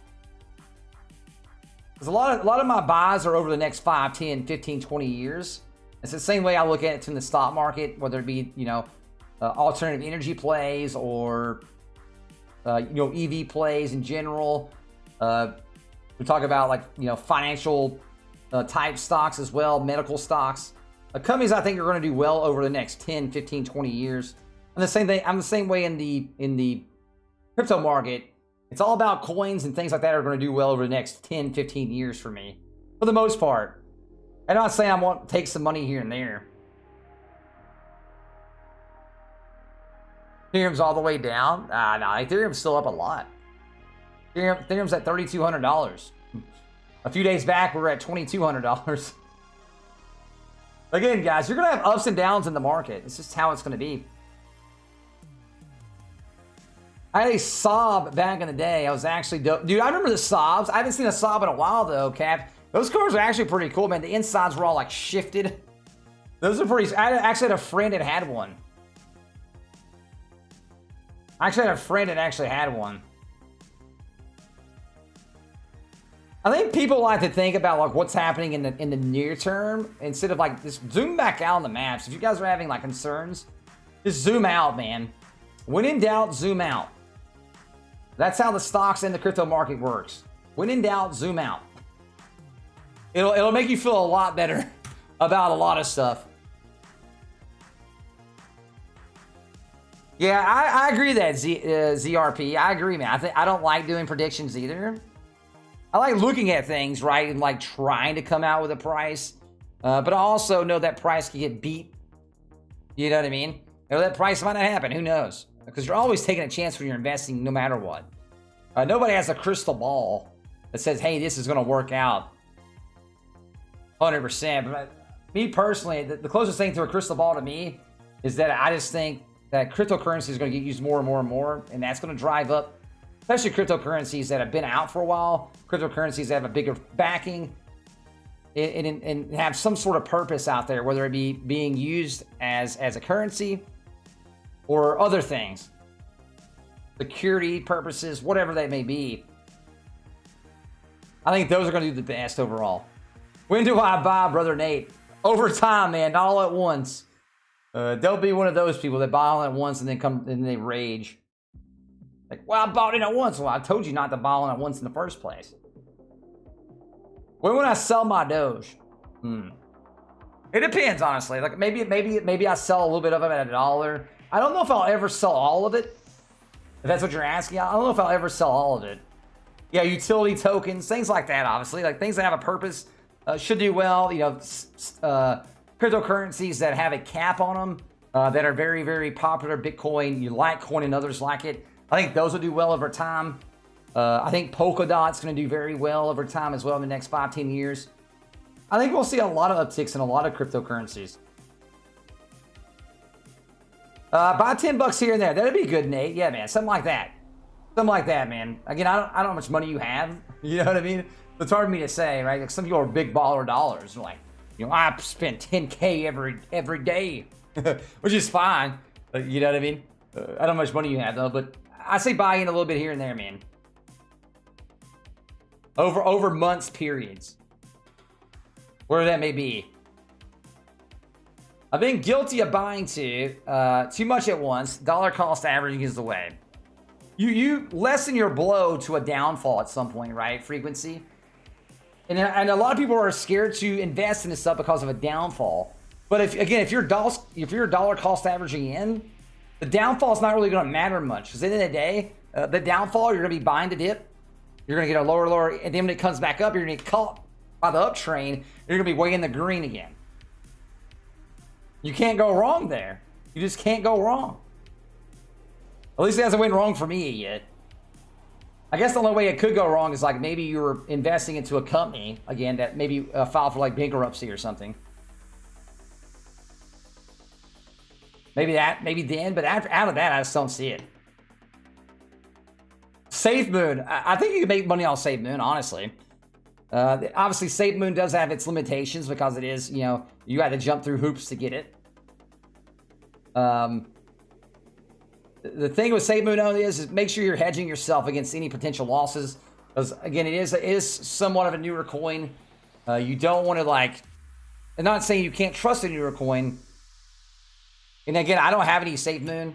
because a lot of my buys are over the next 5, 10, 15, 20 years. It's the same way I look at it in the stock market, whether it be, alternative energy plays or, EV plays in general. We talk about financial type stocks as well, medical stocks. Companies I think are going to do well over the next 10, 15, 20 years. And the same thing, I'm the same way in the crypto market. It's all about coins and things like that are going to do well over the next 10, 15 years for me. For the most part. I'm not saying I want to take some money here and there. Ethereum's all the way down. No, Ethereum's still up a lot. Ethereum's at $3,200. A few days back, we were at $2,200. Again, guys, you're going to have ups and downs in the market. It's just how it's going to be. I had a sob back in the day. I was actually dope. Dude, I remember the sobs. I haven't seen a sob in a while, though, Cap. Those cars are actually pretty cool, man. The insides were all, shifted. Those are pretty... I actually had a friend that had one. I actually had a friend that actually had one. I think people like to think about, what's happening in the near term instead of, just zoom back out on the maps. If you guys are having, concerns, just zoom out, man. When in doubt, zoom out. That's how the stocks and the crypto market works. When in doubt, zoom out. It'll make you feel a lot better about a lot of stuff. Yeah, I agree with that, ZRP. I agree, man. I don't like doing predictions either. I like looking at things, right, and trying to come out with a price. But I also know that price can get beat. You know what I mean? That price might not happen. Who knows? Because you're always taking a chance when you're investing no matter what. Nobody has a crystal ball that says, hey, this is going to work out 100%. But me personally, the closest thing to a crystal ball to me is that I just think that cryptocurrency is going to get used more and more and more. And that's going to drive up, especially cryptocurrencies that have been out for a while, cryptocurrencies that have a bigger backing and have some sort of purpose out there, whether it be being used as a currency or other things, security purposes, whatever that may be. I think those are going to do the best overall. When do I buy, Brother Nate? Over time, man, not all at once. Don't be one of those people that buy all at once and then they rage. Well, I bought it at once. Well, I told you not to buy all at once in the first place. When would I sell my Doge? It depends, honestly. Maybe I sell a little bit of it at $1. I don't know if I'll ever sell all of it. If that's what you're asking, I don't know if I'll ever sell all of it. Yeah, utility tokens, things like that, obviously. Things that have a purpose should do well. Cryptocurrencies that have a cap on them that are very, very popular. Bitcoin, Litecoin, and others like it. I think those will do well over time. I think Polkadot's going to do very well over time as well in the next 5-10 years. I think we'll see a lot of upticks in a lot of cryptocurrencies. Buy $10 here and there. That'd be good, Nate. Yeah, man. Something like that. Something like that, man. Again, I don't know how much money you have. You know what I mean? It's hard for me to say, right? Some people are big baller dollars. They're I spend 10K every day, which is fine. You know what I mean? I don't know how much money you have, though, but I say buy in a little bit here and there, man. over months, periods, where that may be. I've been guilty of buying too much at once. Dollar cost averaging is the way. You lessen your blow to a downfall at some point, right? Frequency. And a lot of people are scared to invest in this stuff because of a downfall. But if you're dollar cost averaging in, the downfall is not really going to matter much. Because at the end of the day, the downfall, you're going to be buying the dip. You're going to get a lower, and then when it comes back up, you're going to get caught by the up train. You're going to be way in the green again. You can't go wrong there. You just can't go wrong. At least it hasn't went wrong for me yet. I guess the only way it could go wrong is like maybe you were investing into a company, again, that maybe filed for like bankruptcy or something. Maybe then, but out of that, I just don't see it. SafeMoon, I think you can make money on SafeMoon, honestly. Obviously, SafeMoon does have its limitations because it is, you had to jump through hoops to get it. The thing with SafeMoon is make sure you're hedging yourself against any potential losses. Because again, it is somewhat of a newer coin. You don't want to I'm not saying you can't trust a newer coin. And again, I don't have any SafeMoon.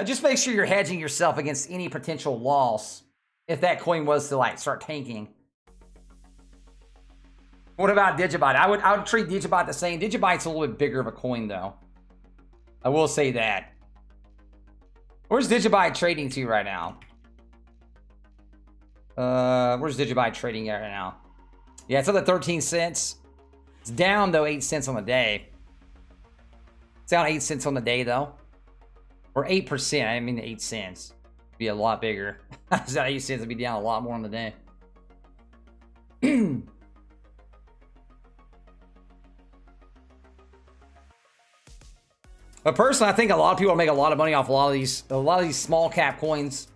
Just make sure you're hedging yourself against any potential loss if that coin was to start tanking. What about Digibyte? I would treat Digibyte the same. Digibyte's a little bit bigger of a coin though. I will say that. Where's Digibyte trading to right now? Where's Digibyte trading at right now? Yeah, it's up to 13 cents. It's down though 8 cents on the day. It's down 8 cents on the day though. Or 8%. I mean 8 cents. It'd be a lot bigger. It's not 8 cents. It'd be down a lot more on the day. But personally, I think a lot of people make a lot of money off a lot of these small cap coins.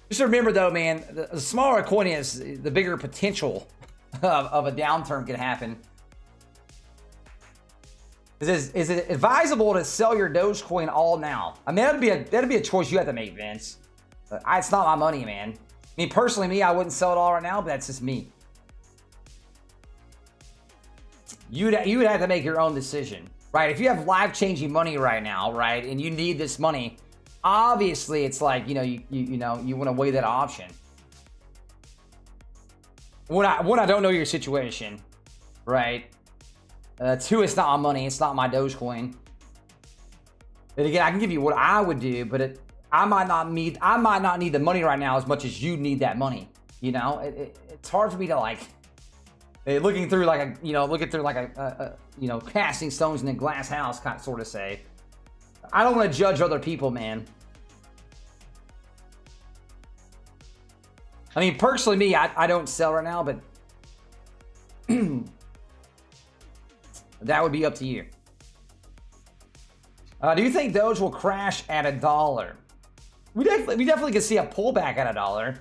Just remember though, man, the smaller a coin is, the bigger potential of a downturn can happen. Is it advisable to sell your Dogecoin all now? I mean, that'd be a choice you have to make, Vince. It's not my money, man. I mean, personally, I wouldn't sell it all right now, but that's just me. You would have to make your own decision. Right, if you have life-changing money right now, right, and you need this money, obviously it's like, you want to weigh that option. One, I don't know your situation, right? Two, it's not my money, it's not my Dogecoin. And again, I can give you what I would do, but I might not need the money right now as much as you need that money. It's hard for me to looking through casting stones in a glass house, kind of sort of say. I don't want to judge other people, man. I mean, personally, me, I don't sell right now, but that would be up to you. Do you think Doge will crash at $1? We definitely can see a pullback at $1.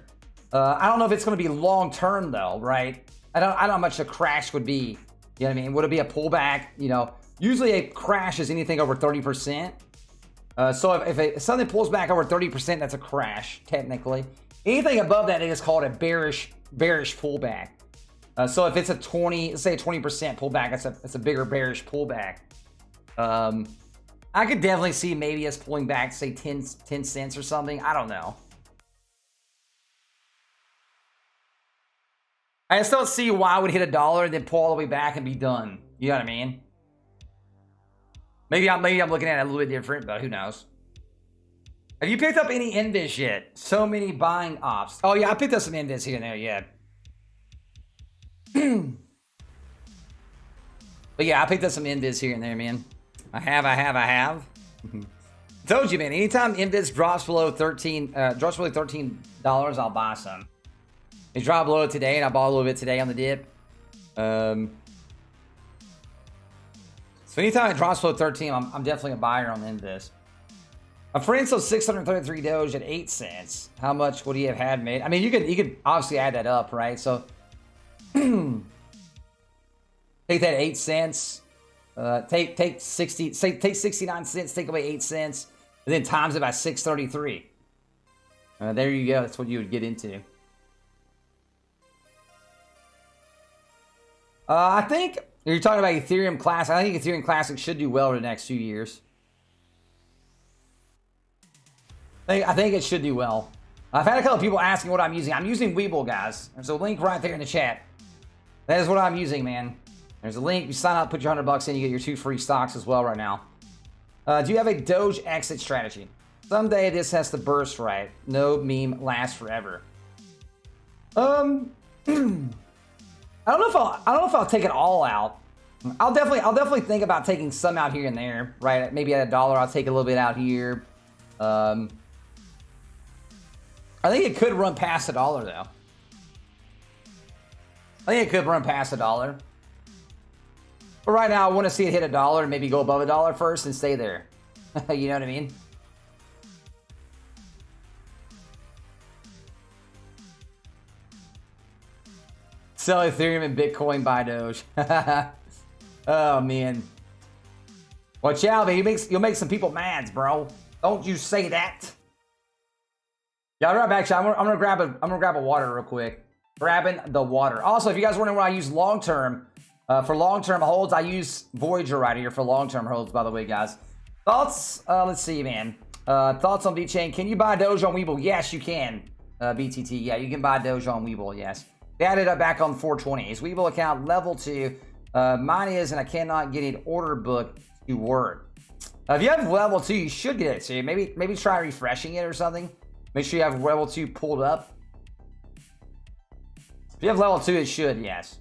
I don't know if it's going to be long term though, right? I don't know how much a crash would be. You know what I mean? Would it be a pullback? Usually a crash is anything over 30%. So if something pulls back over 30%, that's a crash, technically. Anything above that is called a bearish pullback. So if it's let's say a 20% pullback, it's a bigger bearish pullback. I could definitely see maybe us pulling back, say 10 cents or something. I don't know. I just don't see why I would hit $1 and then pull all the way back and be done. You know what I mean? Maybe I'm looking at it a little bit different, but who knows? Have you picked up any mvis yet? So many buying ops. Oh yeah, I picked up some mvis here and there, yeah. But yeah, I picked up some mvis here and there, man. I have. Told you, man. Anytime mvis drops below $13, I'll buy some. It dropped below it today, and I bought a little bit today on the dip. So anytime it drops below 13, I'm definitely a buyer on mvis. A friend sold 633 Doge at 8 cents. How much would he have had made? I mean, you could obviously add that up, right? So take that 8 cents. Take 69 cents. Take away 8 cents, and then times it by 633. There you go. That's what you would get into. I think you're talking about Ethereum Classic. I think Ethereum Classic should do well in the next few years. I think it should do well. I've had a couple of people asking what I'm using. I'm using Webull, guys. There's a link right there in the chat. That is what I'm using, man. There's a link. You sign up, put your $100 in, you get your 2 free stocks as well right now. Do you have a Doge exit strategy? Someday this has to burst, right? No meme lasts forever. I don't know if I'll take it all out. I'll definitely think about taking some out here and there, right? Maybe at $1, I'll take a little bit out here. I think it could run past $1 though. I think it could run past $1. But right now, I want to see it hit $1 and maybe go above $1 first and stay there. You know what I mean? Sell Ethereum and Bitcoin, buy Doge. Oh, man. Watch out, man. You'll make some people mad, bro. Don't you say that. Yeah, I'll be right back, chat. I'm gonna grab a water real quick. Grabbing the water. Also, if you guys are wondering what I use long term, for long term holds, I use Voyager right here for long term holds. By the way, guys, thoughts? Let's see, man. Thoughts on VeChain? Can you buy Doge on Webull? Yes, you can. BTT. Yeah, you can buy Doge on Webull. Yes. They added it back on 420. Is Webull account level 2? Mine is, and I cannot get an order book to work. If you have level 2, you should get it. So maybe try refreshing it or something. Make sure you have level 2 pulled up. If you have level 2, it should, yes.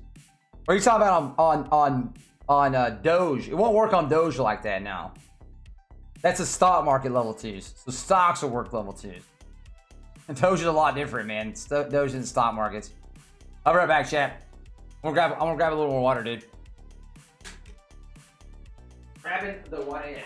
What are you talking about on Doge? It won't work on Doge like that now. That's a stock market level 2s. So stocks will work level 2s. And Doge is a lot different, man. Doge in the stock markets. I'll be right back, chat. I'm gonna grab a little more water, dude. Grabbing the water.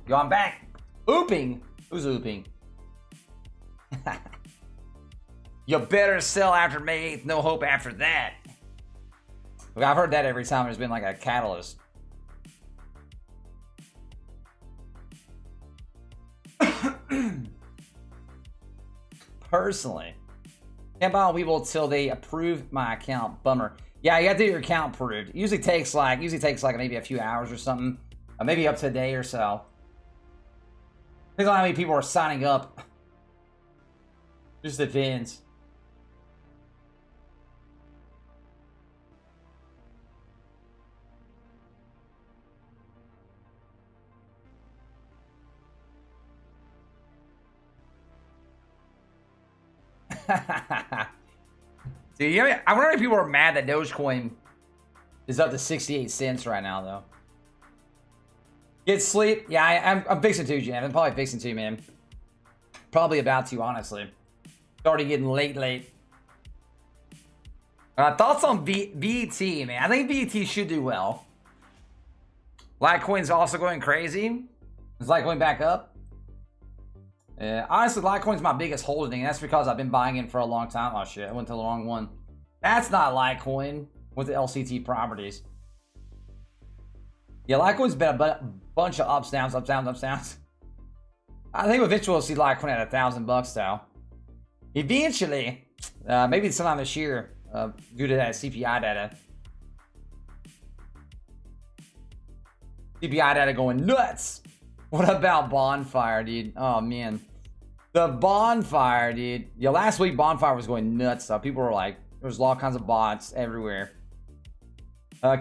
Yo, I'm back. Ooping. Who's ooping? You better sell after May 8th. No hope after that. Look, I've heard that every time there's been like a catalyst. Personally, can't buy on Webull till they approve my account. Bummer. Yeah, you have to get your account approved. It usually takes like maybe a few hours or something. Maybe up to a day or so. Depends on how many people are signing up. Just depends. Dude, I wonder if people are mad that Dogecoin is up to 68 cents right now, though. Get sleep? Yeah, I'm fixing to, Jan. I'm probably fixing to, man. Probably about to, honestly. Started getting late. Thoughts on VET, man. I think VET should do well. Litecoin's also going crazy. Is Litecoin back up? Honestly, Litecoin's my biggest holding. That's because I've been buying in for a long time. Oh shit, I went to the wrong one. That's not Litecoin with the LCT properties. Yeah, Litecoin's been a bunch of ups, downs. I think eventually we'll see Litecoin at $1,000 though. Eventually, maybe sometime this year, due to that CPI data. CPI data going nuts. What about Bonfire, dude? Oh man, the Bonfire, dude. Yeah, last week Bonfire was going nuts. So people were like, there's all kinds of bots everywhere.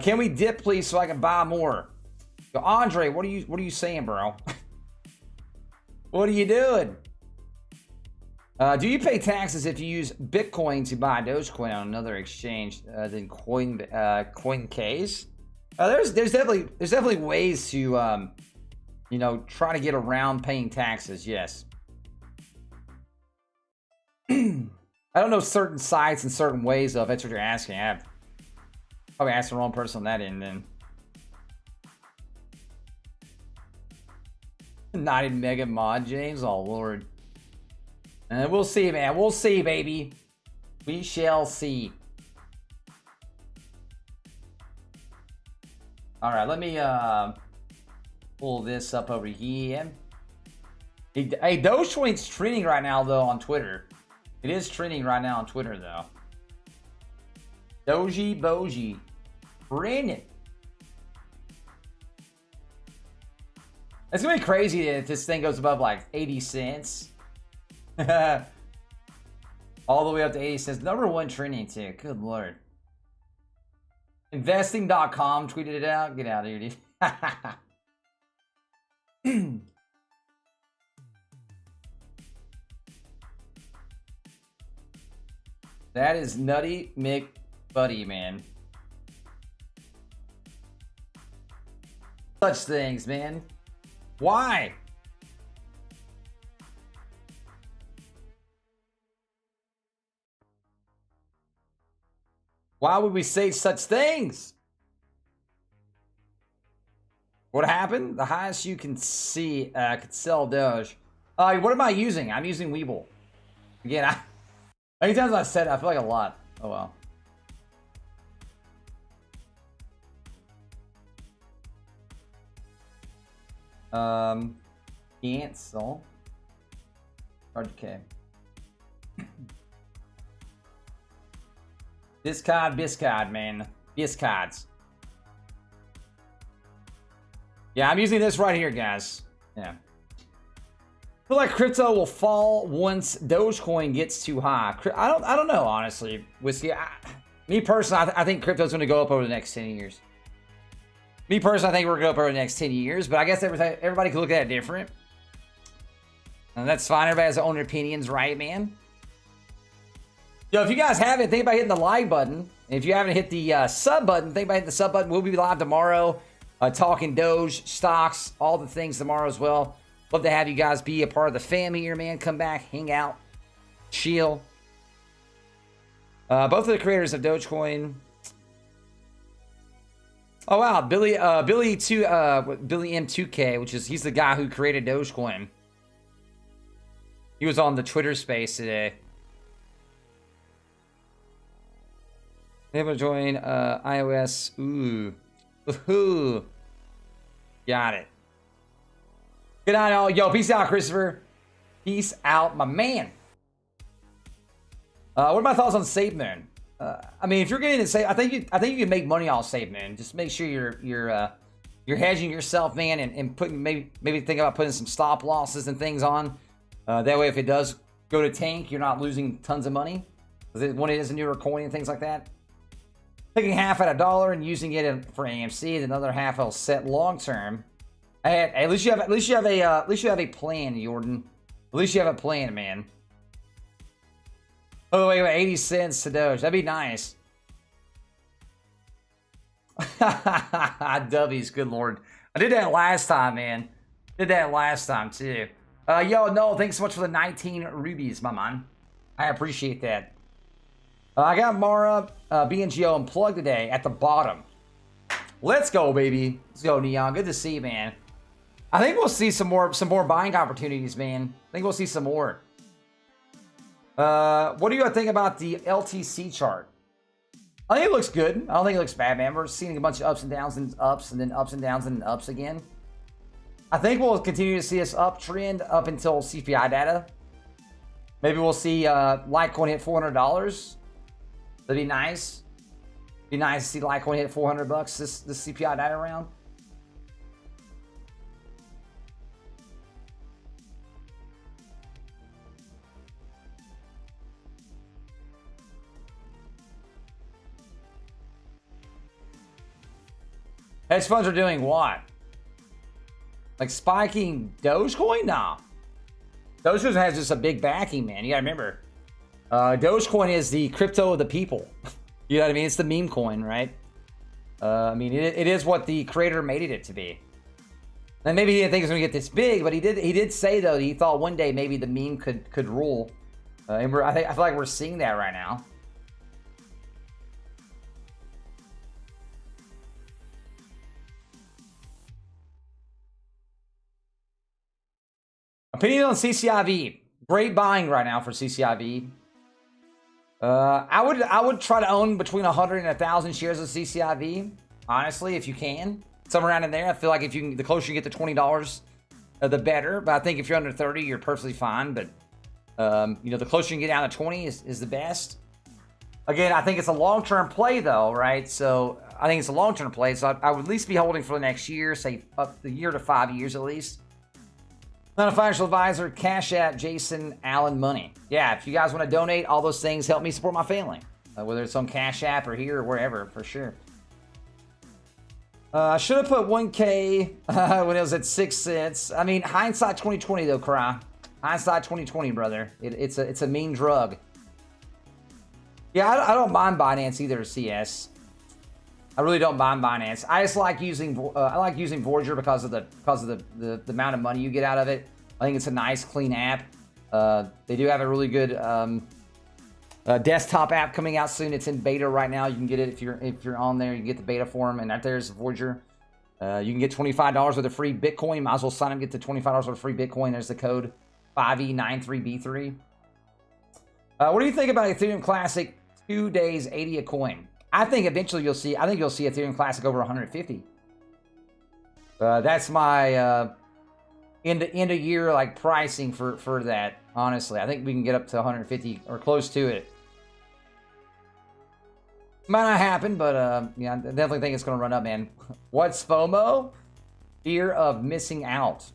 Can we dip, please, so I can buy more? Yo, Andre, what are you saying, bro? What are you doing? Do you pay taxes if you use Bitcoin to buy Dogecoin on another exchange than Coinbase? There's definitely ways to you know, try to get around paying taxes. Yes. I don't know certain sites and certain ways of. That's what you're asking. I've probably asked the wrong person on that end then. 90 mega mod, James. Oh lord. We'll see, man. We'll see, baby. We shall see. All right, let me pull this up over here. Hey, Dogecoin's trending right now, though, on Twitter. It is trending right now on Twitter, though. Doge. Trending. It's gonna be crazy if this thing goes above like 80 cents. All the way up to 80 cents. Number one trending too. Good lord. Investing.com tweeted it out. Get out of here, dude. That is Nutty McBuddy, man. Such things, man. Why? Why would we say such things? What happened? The highest you can see could sell Doge. What am I using? I'm using Webull. Again, how many times have I said it? I feel like a lot. Oh well. Cancel. Okay. Biscard, man. Biscards. Yeah, I'm using this right here, guys. Yeah. I feel like crypto will fall once Dogecoin gets too high. I don't know, honestly. Whiskey. Me personally, I think crypto's going to go up over the next 10 years. Me personally, I think we're going to go up over the next 10 years. But I guess everybody can look at it different. And that's fine. Everybody has their own opinions, right, man? Yo, if you guys haven't, think about hitting the like button. And if you haven't hit the sub button, think about hitting the sub button. We'll be live tomorrow, talking Doge, stocks, all the things tomorrow as well. Love to have you guys be a part of the fam here, man. Come back, hang out, chill. Both of the creators of Dogecoin. Oh wow, Billy M2K, which is he's the guy who created Dogecoin. He was on the Twitter space today. Able to join iOS. Ooh. Woohoo. Got it. Good night, all. Yo, peace out, Christopher. Peace out, my man. What are my thoughts on SafeMoon? I mean, if you're getting to Safe, I think you can make money off SafeMoon. Just make sure you're hedging yourself, man, and putting maybe think about putting some stop losses and things on. That way, if it does go to tank, you're not losing tons of money. When it is a newer coin and things like that. Taking half at $1 and using it for AMC, and another half I'll set long term. At least you have a plan, Jordan. At least you have a plan, man. Oh wait, 80 cents to Doge. That'd be nice. W's, good lord. I did that last time, man. Did that last time too. Yo, no, thanks so much for the 19 rubies, my man. I appreciate that. I got Mara, BNGO unplugged today at the bottom. Let's go, baby. Let's go, Neon. Good to see you, man. I think we'll see some more buying opportunities, man. I think we'll see some more. What do you think about the LTC chart? I think it looks good. I don't think it looks bad, man. We're seeing a bunch of ups and downs and ups and then ups and downs and ups again. I think we'll continue to see this uptrend up until CPI data. Maybe we'll see Litecoin hit $400. That'd be nice. Be nice to see Litecoin hit $400 this CPI data round. Hedge funds are doing what? Like spiking Dogecoin? Nah. Dogecoin has just a big backing, man. You gotta remember. Dogecoin is the crypto of the people. You know what I mean? It's the meme coin, right? I mean, it is what the creator made it to be. And maybe he didn't think it was gonna get this big, but he did say though he thought one day maybe the meme could rule. And I feel like we're seeing that right now. Opinion on CCIV. Great buying right now for CCIV. I would try to own between 100 and 1,000 shares of CCIV. Honestly, if you can, somewhere around in there. I feel like if you can, the closer you get to $20, the better. But I think if you're under 30, you're perfectly fine. But you know, the closer you can get down to 20 is the best. Again, I think it's a long-term play though, right? So I think it's a long-term play. So I would at least be holding for the next year, say up the year to 5 years at least. Not a financial advisor, Cashapp JasonAllenMoney. Yeah, if you guys want to donate, all those things help me support my family. Whether it's on Cash App or here or wherever, for sure. I should have put 1K when it was at 6 cents. I mean, hindsight 2020 though, Cry. Hindsight 2020, brother. It's a mean drug. Yeah, I don't mind Binance either, CS. I really don't mind Binance. I just like using Voyager because of the amount of money you get out of it. I think it's a nice, clean app. They do have a really good desktop app coming out soon. It's in beta right now. You can get it if you're on there. You can get the beta for them, and right there's Voyager. You can get $25 worth of free Bitcoin. Might as well sign up and get the $25 worth of free Bitcoin. There's the code 5E93B3. What do you think about Ethereum Classic 2 days 80 a coin? I think eventually you'll see Ethereum Classic over 150. That's my end of year like pricing for that. Honestly, I think we can get up to 150 or close to it. Might not happen, but yeah, I definitely think it's gonna run up, man. What's FOMO? Fear of missing out.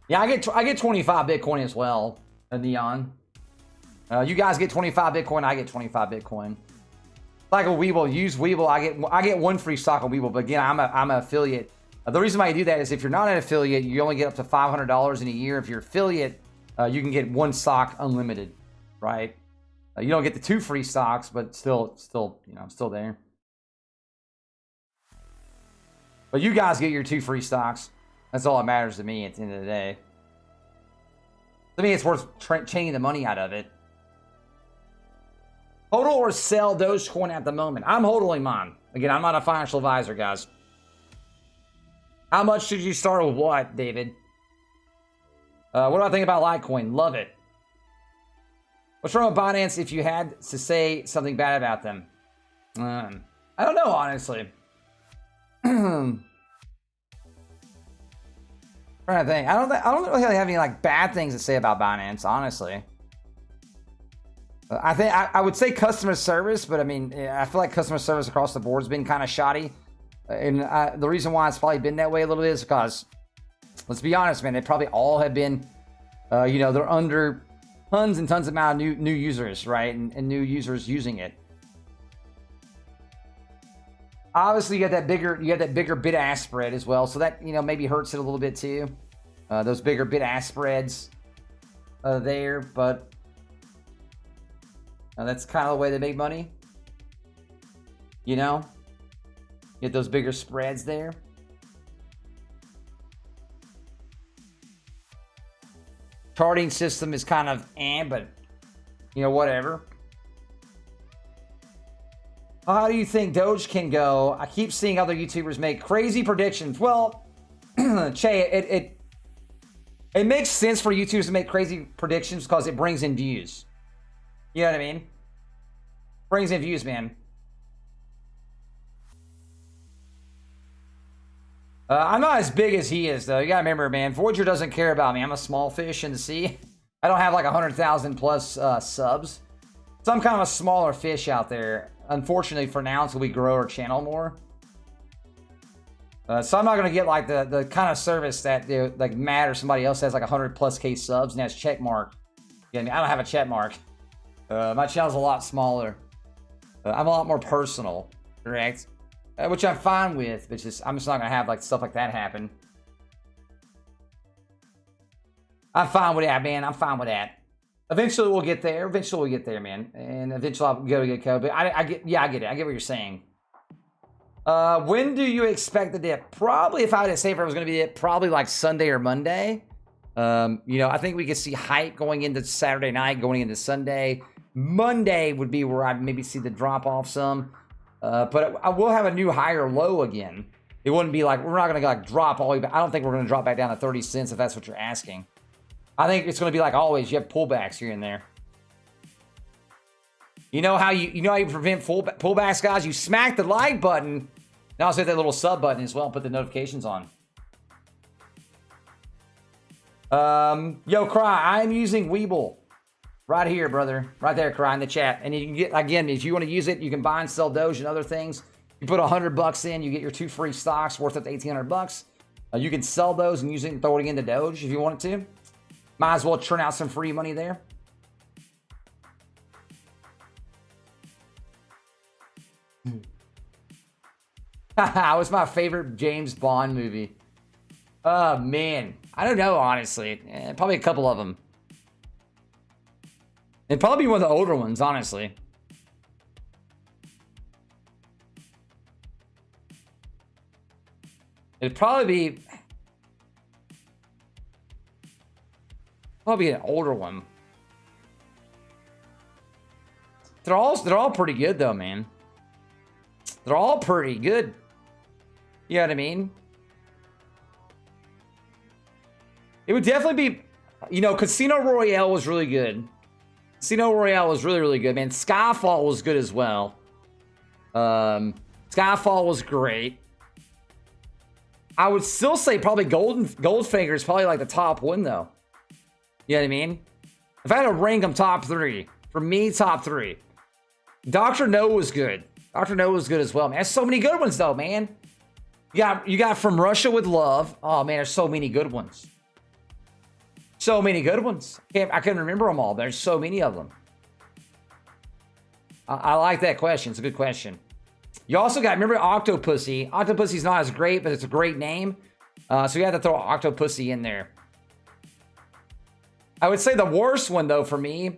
Yeah, I get 25 Bitcoin as well. Neon. You guys get 25 Bitcoin. I get 25 Bitcoin. Like a Webull, use Webull. I get one free stock on Webull. But again, I'm an affiliate. The reason why you do that is if you're not an affiliate, you only get up to $500 in a year. If you're affiliate, you can get one stock unlimited, right? You don't get the 2 free stocks, but still, you know, I'm still there. But you guys get your 2 free stocks. That's all that matters to me at the end of the day. To me, it's worth chaining the money out of it. Hodl or sell Dogecoin at the moment? I'm hodling mine. Again, I'm not a financial advisor, guys. How much should you start with what, David? What do I think about Litecoin? Love it. What's wrong with Binance if you had to say something bad about them? I don't know, honestly. Trying to think. I don't really have any like bad things to say about Binance, honestly. I think I would say customer service, but I mean, I feel like customer service across the board has been kind of shoddy, and the reason why it's probably been that way a little bit is because, let's be honest, man, they probably all have been, you know, they're under tons and tons of amount of new users, right, and new users using it. Obviously, you got that bigger bid-ask spread as well, so that, you know, maybe hurts it a little bit too. Those bigger bid-ask spreads there, but that's kind of the way they make money. You know, Get those bigger spreads there. Charting system is kind of but you know, whatever. How do you think Doge can go? I keep seeing other YouTubers make crazy predictions. Well, Che, it makes sense for YouTubers to make crazy predictions because it brings in views. You know what I mean? Brings in views, man. I'm not as big as he is, though. You gotta remember, man, Voyager doesn't care about me. I'm a small fish in the sea. I don't have like 100,000 plus subs. So I'm kind of a smaller fish out there. Unfortunately for now, until we grow our channel more. So I'm not gonna get like the kind of service that like Matt or somebody else has like 100 plus K subs and has check mark. I don't have a check mark. My channel's a lot smaller. I'm a lot more personal, correct? Which I'm fine with, but I'm just not gonna have like stuff like that happen. I'm fine with that, man. I'm fine with that. Eventually we'll get there. Eventually we'll get there, man. And eventually I'll go to get code. But I get it. I get what you're saying. When do you expect the dip? Probably, if I had to say if it was gonna be dip, probably like Sunday or Monday. You know, I think we could see hype going into Saturday night, going into Sunday. Monday would be where I'd maybe see the drop off some. But I will have a new higher low again. It wouldn't be like, we're not going to like drop all the way back. I don't think we're going to drop back down to 30 cents if that's what you're asking. I think it's going to be like always. You have pullbacks here and there. You know how you prevent pullbacks, guys? You smack the like button. Now I'll hit that little sub button as well and put the notifications on. Yo, Cry, I'm using Webull. Right here, brother. Right there, Cry, in the chat. And you can get, again, if you want to use it, you can buy and sell Doge and other things. You put $100 in, you get your 2 free stocks worth up to $1,800. You can sell those and use it and throw it into Doge if you wanted to. Might as well churn out some free money there. What's my favorite James Bond movie? Oh, man. I don't know, honestly. Probably a couple of them. It'd probably be one of the older ones, honestly. It'd probably be an older one. They're all pretty good though, man. They're all pretty good. You know what I mean? It would definitely be, you know, Casino Royale was really good. Casino Royale was really, really good, man. Skyfall was good as well. Skyfall was great. I would still say probably Goldfinger is probably like the top one, though. You know what I mean? If I had to rank them top 3, for me, top 3. Dr. No was good. Dr. No was good as well, man. There's so many good ones, though, man. You got From Russia with Love. Oh, man, there's so many good ones. So many good ones. I can't remember them all. There's so many of them. I like that question. It's a good question. You also got, remember Octopussy. Octopussy's not as great, but it's a great name. So you have to throw Octopussy in there. I would say the worst one, though, for me.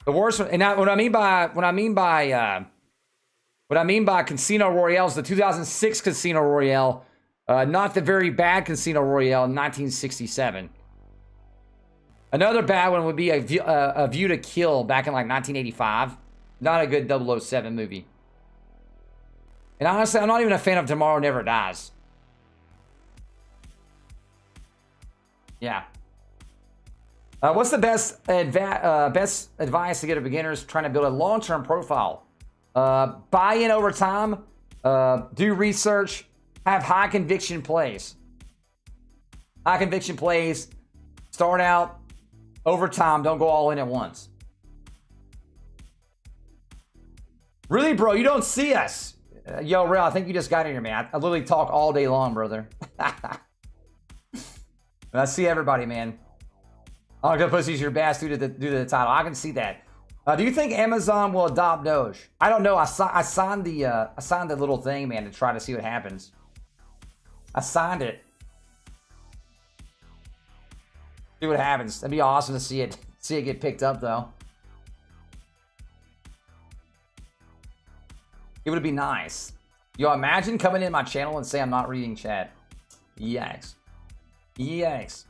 The worst one, and what I mean by Casino Royale is the 2006 Casino Royale, not the very bad Casino Royale in 1967. Another bad one would be a View to Kill back in like 1985. Not a good 007 movie. And honestly, I'm not even a fan of Tomorrow Never Dies. Yeah. What's the best advice to get a beginners trying to build a long-term profile? Buy in over time. Do research. Have high conviction plays. High conviction plays. Start out over time. Don't go all in at once. Really, bro? You don't see us. Yo, Real, I think you just got in here, man. I literally talk all day long, brother. I see everybody, man. Octopussy's your best due to the title. I can see that. Do you think Amazon will adopt Doge? I don't know. I signed the little thing, man, to try to see what happens. I signed it. See what happens. That'd be awesome to see it get picked up, though. It would be nice. Yo, imagine coming in my channel and say I'm not reading chat. Yikes. Yikes.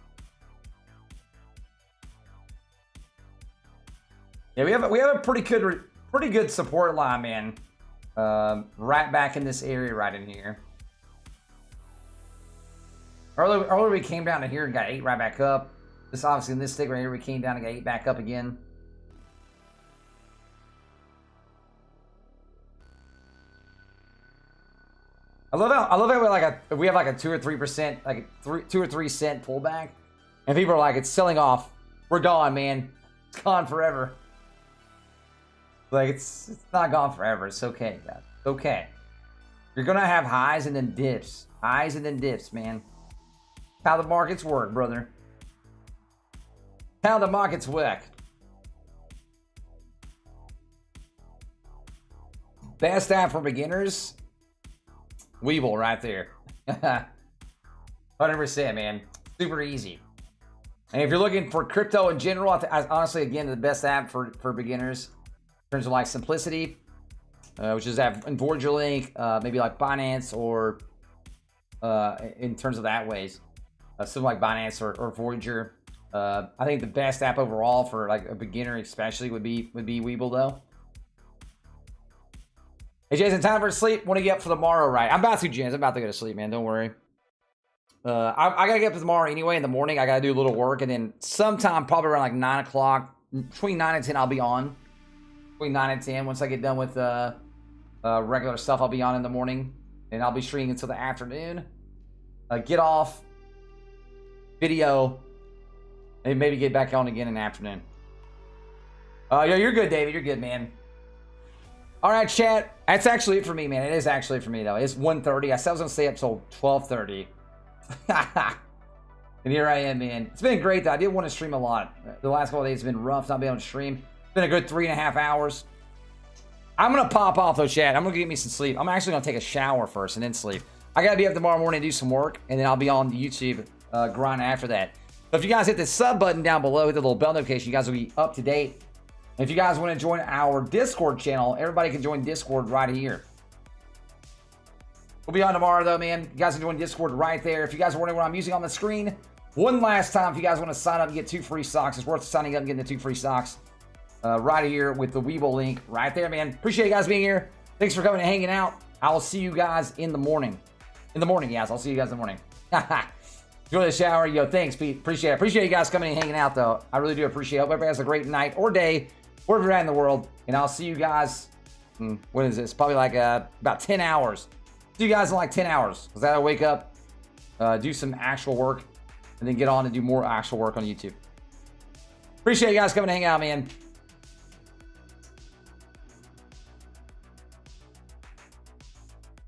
Yeah, we have a pretty good support line, man. Right back in this area, right in here. Earlier we came down to here and got 8 right back up. This obviously in this stick right here we came down and got 8 back up again. I love how we have like a 2 or 3%, like a 2 or 3 cent pullback, and people are like, it's selling off. We're gone, man. It's gone forever. Like it's not gone forever. It's okay, guys. It's okay. You're gonna have highs and then dips. Highs and then dips, man. How the markets work, brother. How the markets work. Best app for beginners. Webull right there. 100%, man. Super easy. And if you're looking for crypto in general, I honestly, again, the best app for beginners in terms of like simplicity, which is have in Voyager link, maybe like Binance or in terms of that ways, something like Binance or Voyager. I think the best app overall for like a beginner, especially, would be Webull though. Hey Jason, time for sleep. Want to get up for tomorrow, right? I'm about to, James. I'm about to go to sleep, man. Don't worry. I gotta get up tomorrow anyway in the morning. I gotta do a little work, and then sometime probably around like 9 o'clock, between 9 and 10, I'll be on. Between 9 and 10, once I get done with regular stuff, I'll be on in the morning, and I'll be streaming until the afternoon. Get off video, and maybe get back on again in the afternoon. Yo, you're good, David. You're good, man. All right, chat. That's actually it for me, man. It is actually for me, though. It's 1:30. I said I was going to stay up till 12:30. And here I am, man. It's been great, though. I did want to stream a lot. The last couple of days have been rough, not being able to stream. It's been a good 3.5 hours. I'm going to pop off, though, chat. I'm going to get me some sleep. I'm actually going to take a shower first and then sleep. I got to be up tomorrow morning and do some work, and then I'll be on YouTube grind after that. So if you guys hit the sub button down below, hit the little bell notification, you guys will be up to date. If you guys want to join our Discord channel, everybody can join Discord right here. We'll be on tomorrow, though, man. You guys can join Discord right there. If you guys are wondering what I'm using on the screen, one last time, if you guys want to sign up and get 2 free socks, it's worth signing up and getting the 2 free socks right here with the Webull link right there, man. Appreciate you guys being here. Thanks for coming and hanging out. I will see you guys in the morning. In the morning, guys. I'll see you guys in the morning. Enjoy the shower. Yo, thanks, Pete. Appreciate it. Appreciate you guys coming and hanging out, though. I really do appreciate it. Hope everybody has a great night or day, wherever you're at in the world. And I'll see you guys, what is this? Probably like about 10 hours. See you guys in like 10 hours. Because I'll wake up, do some actual work, and then get on and do more actual work on YouTube. Appreciate you guys coming to hang out, man.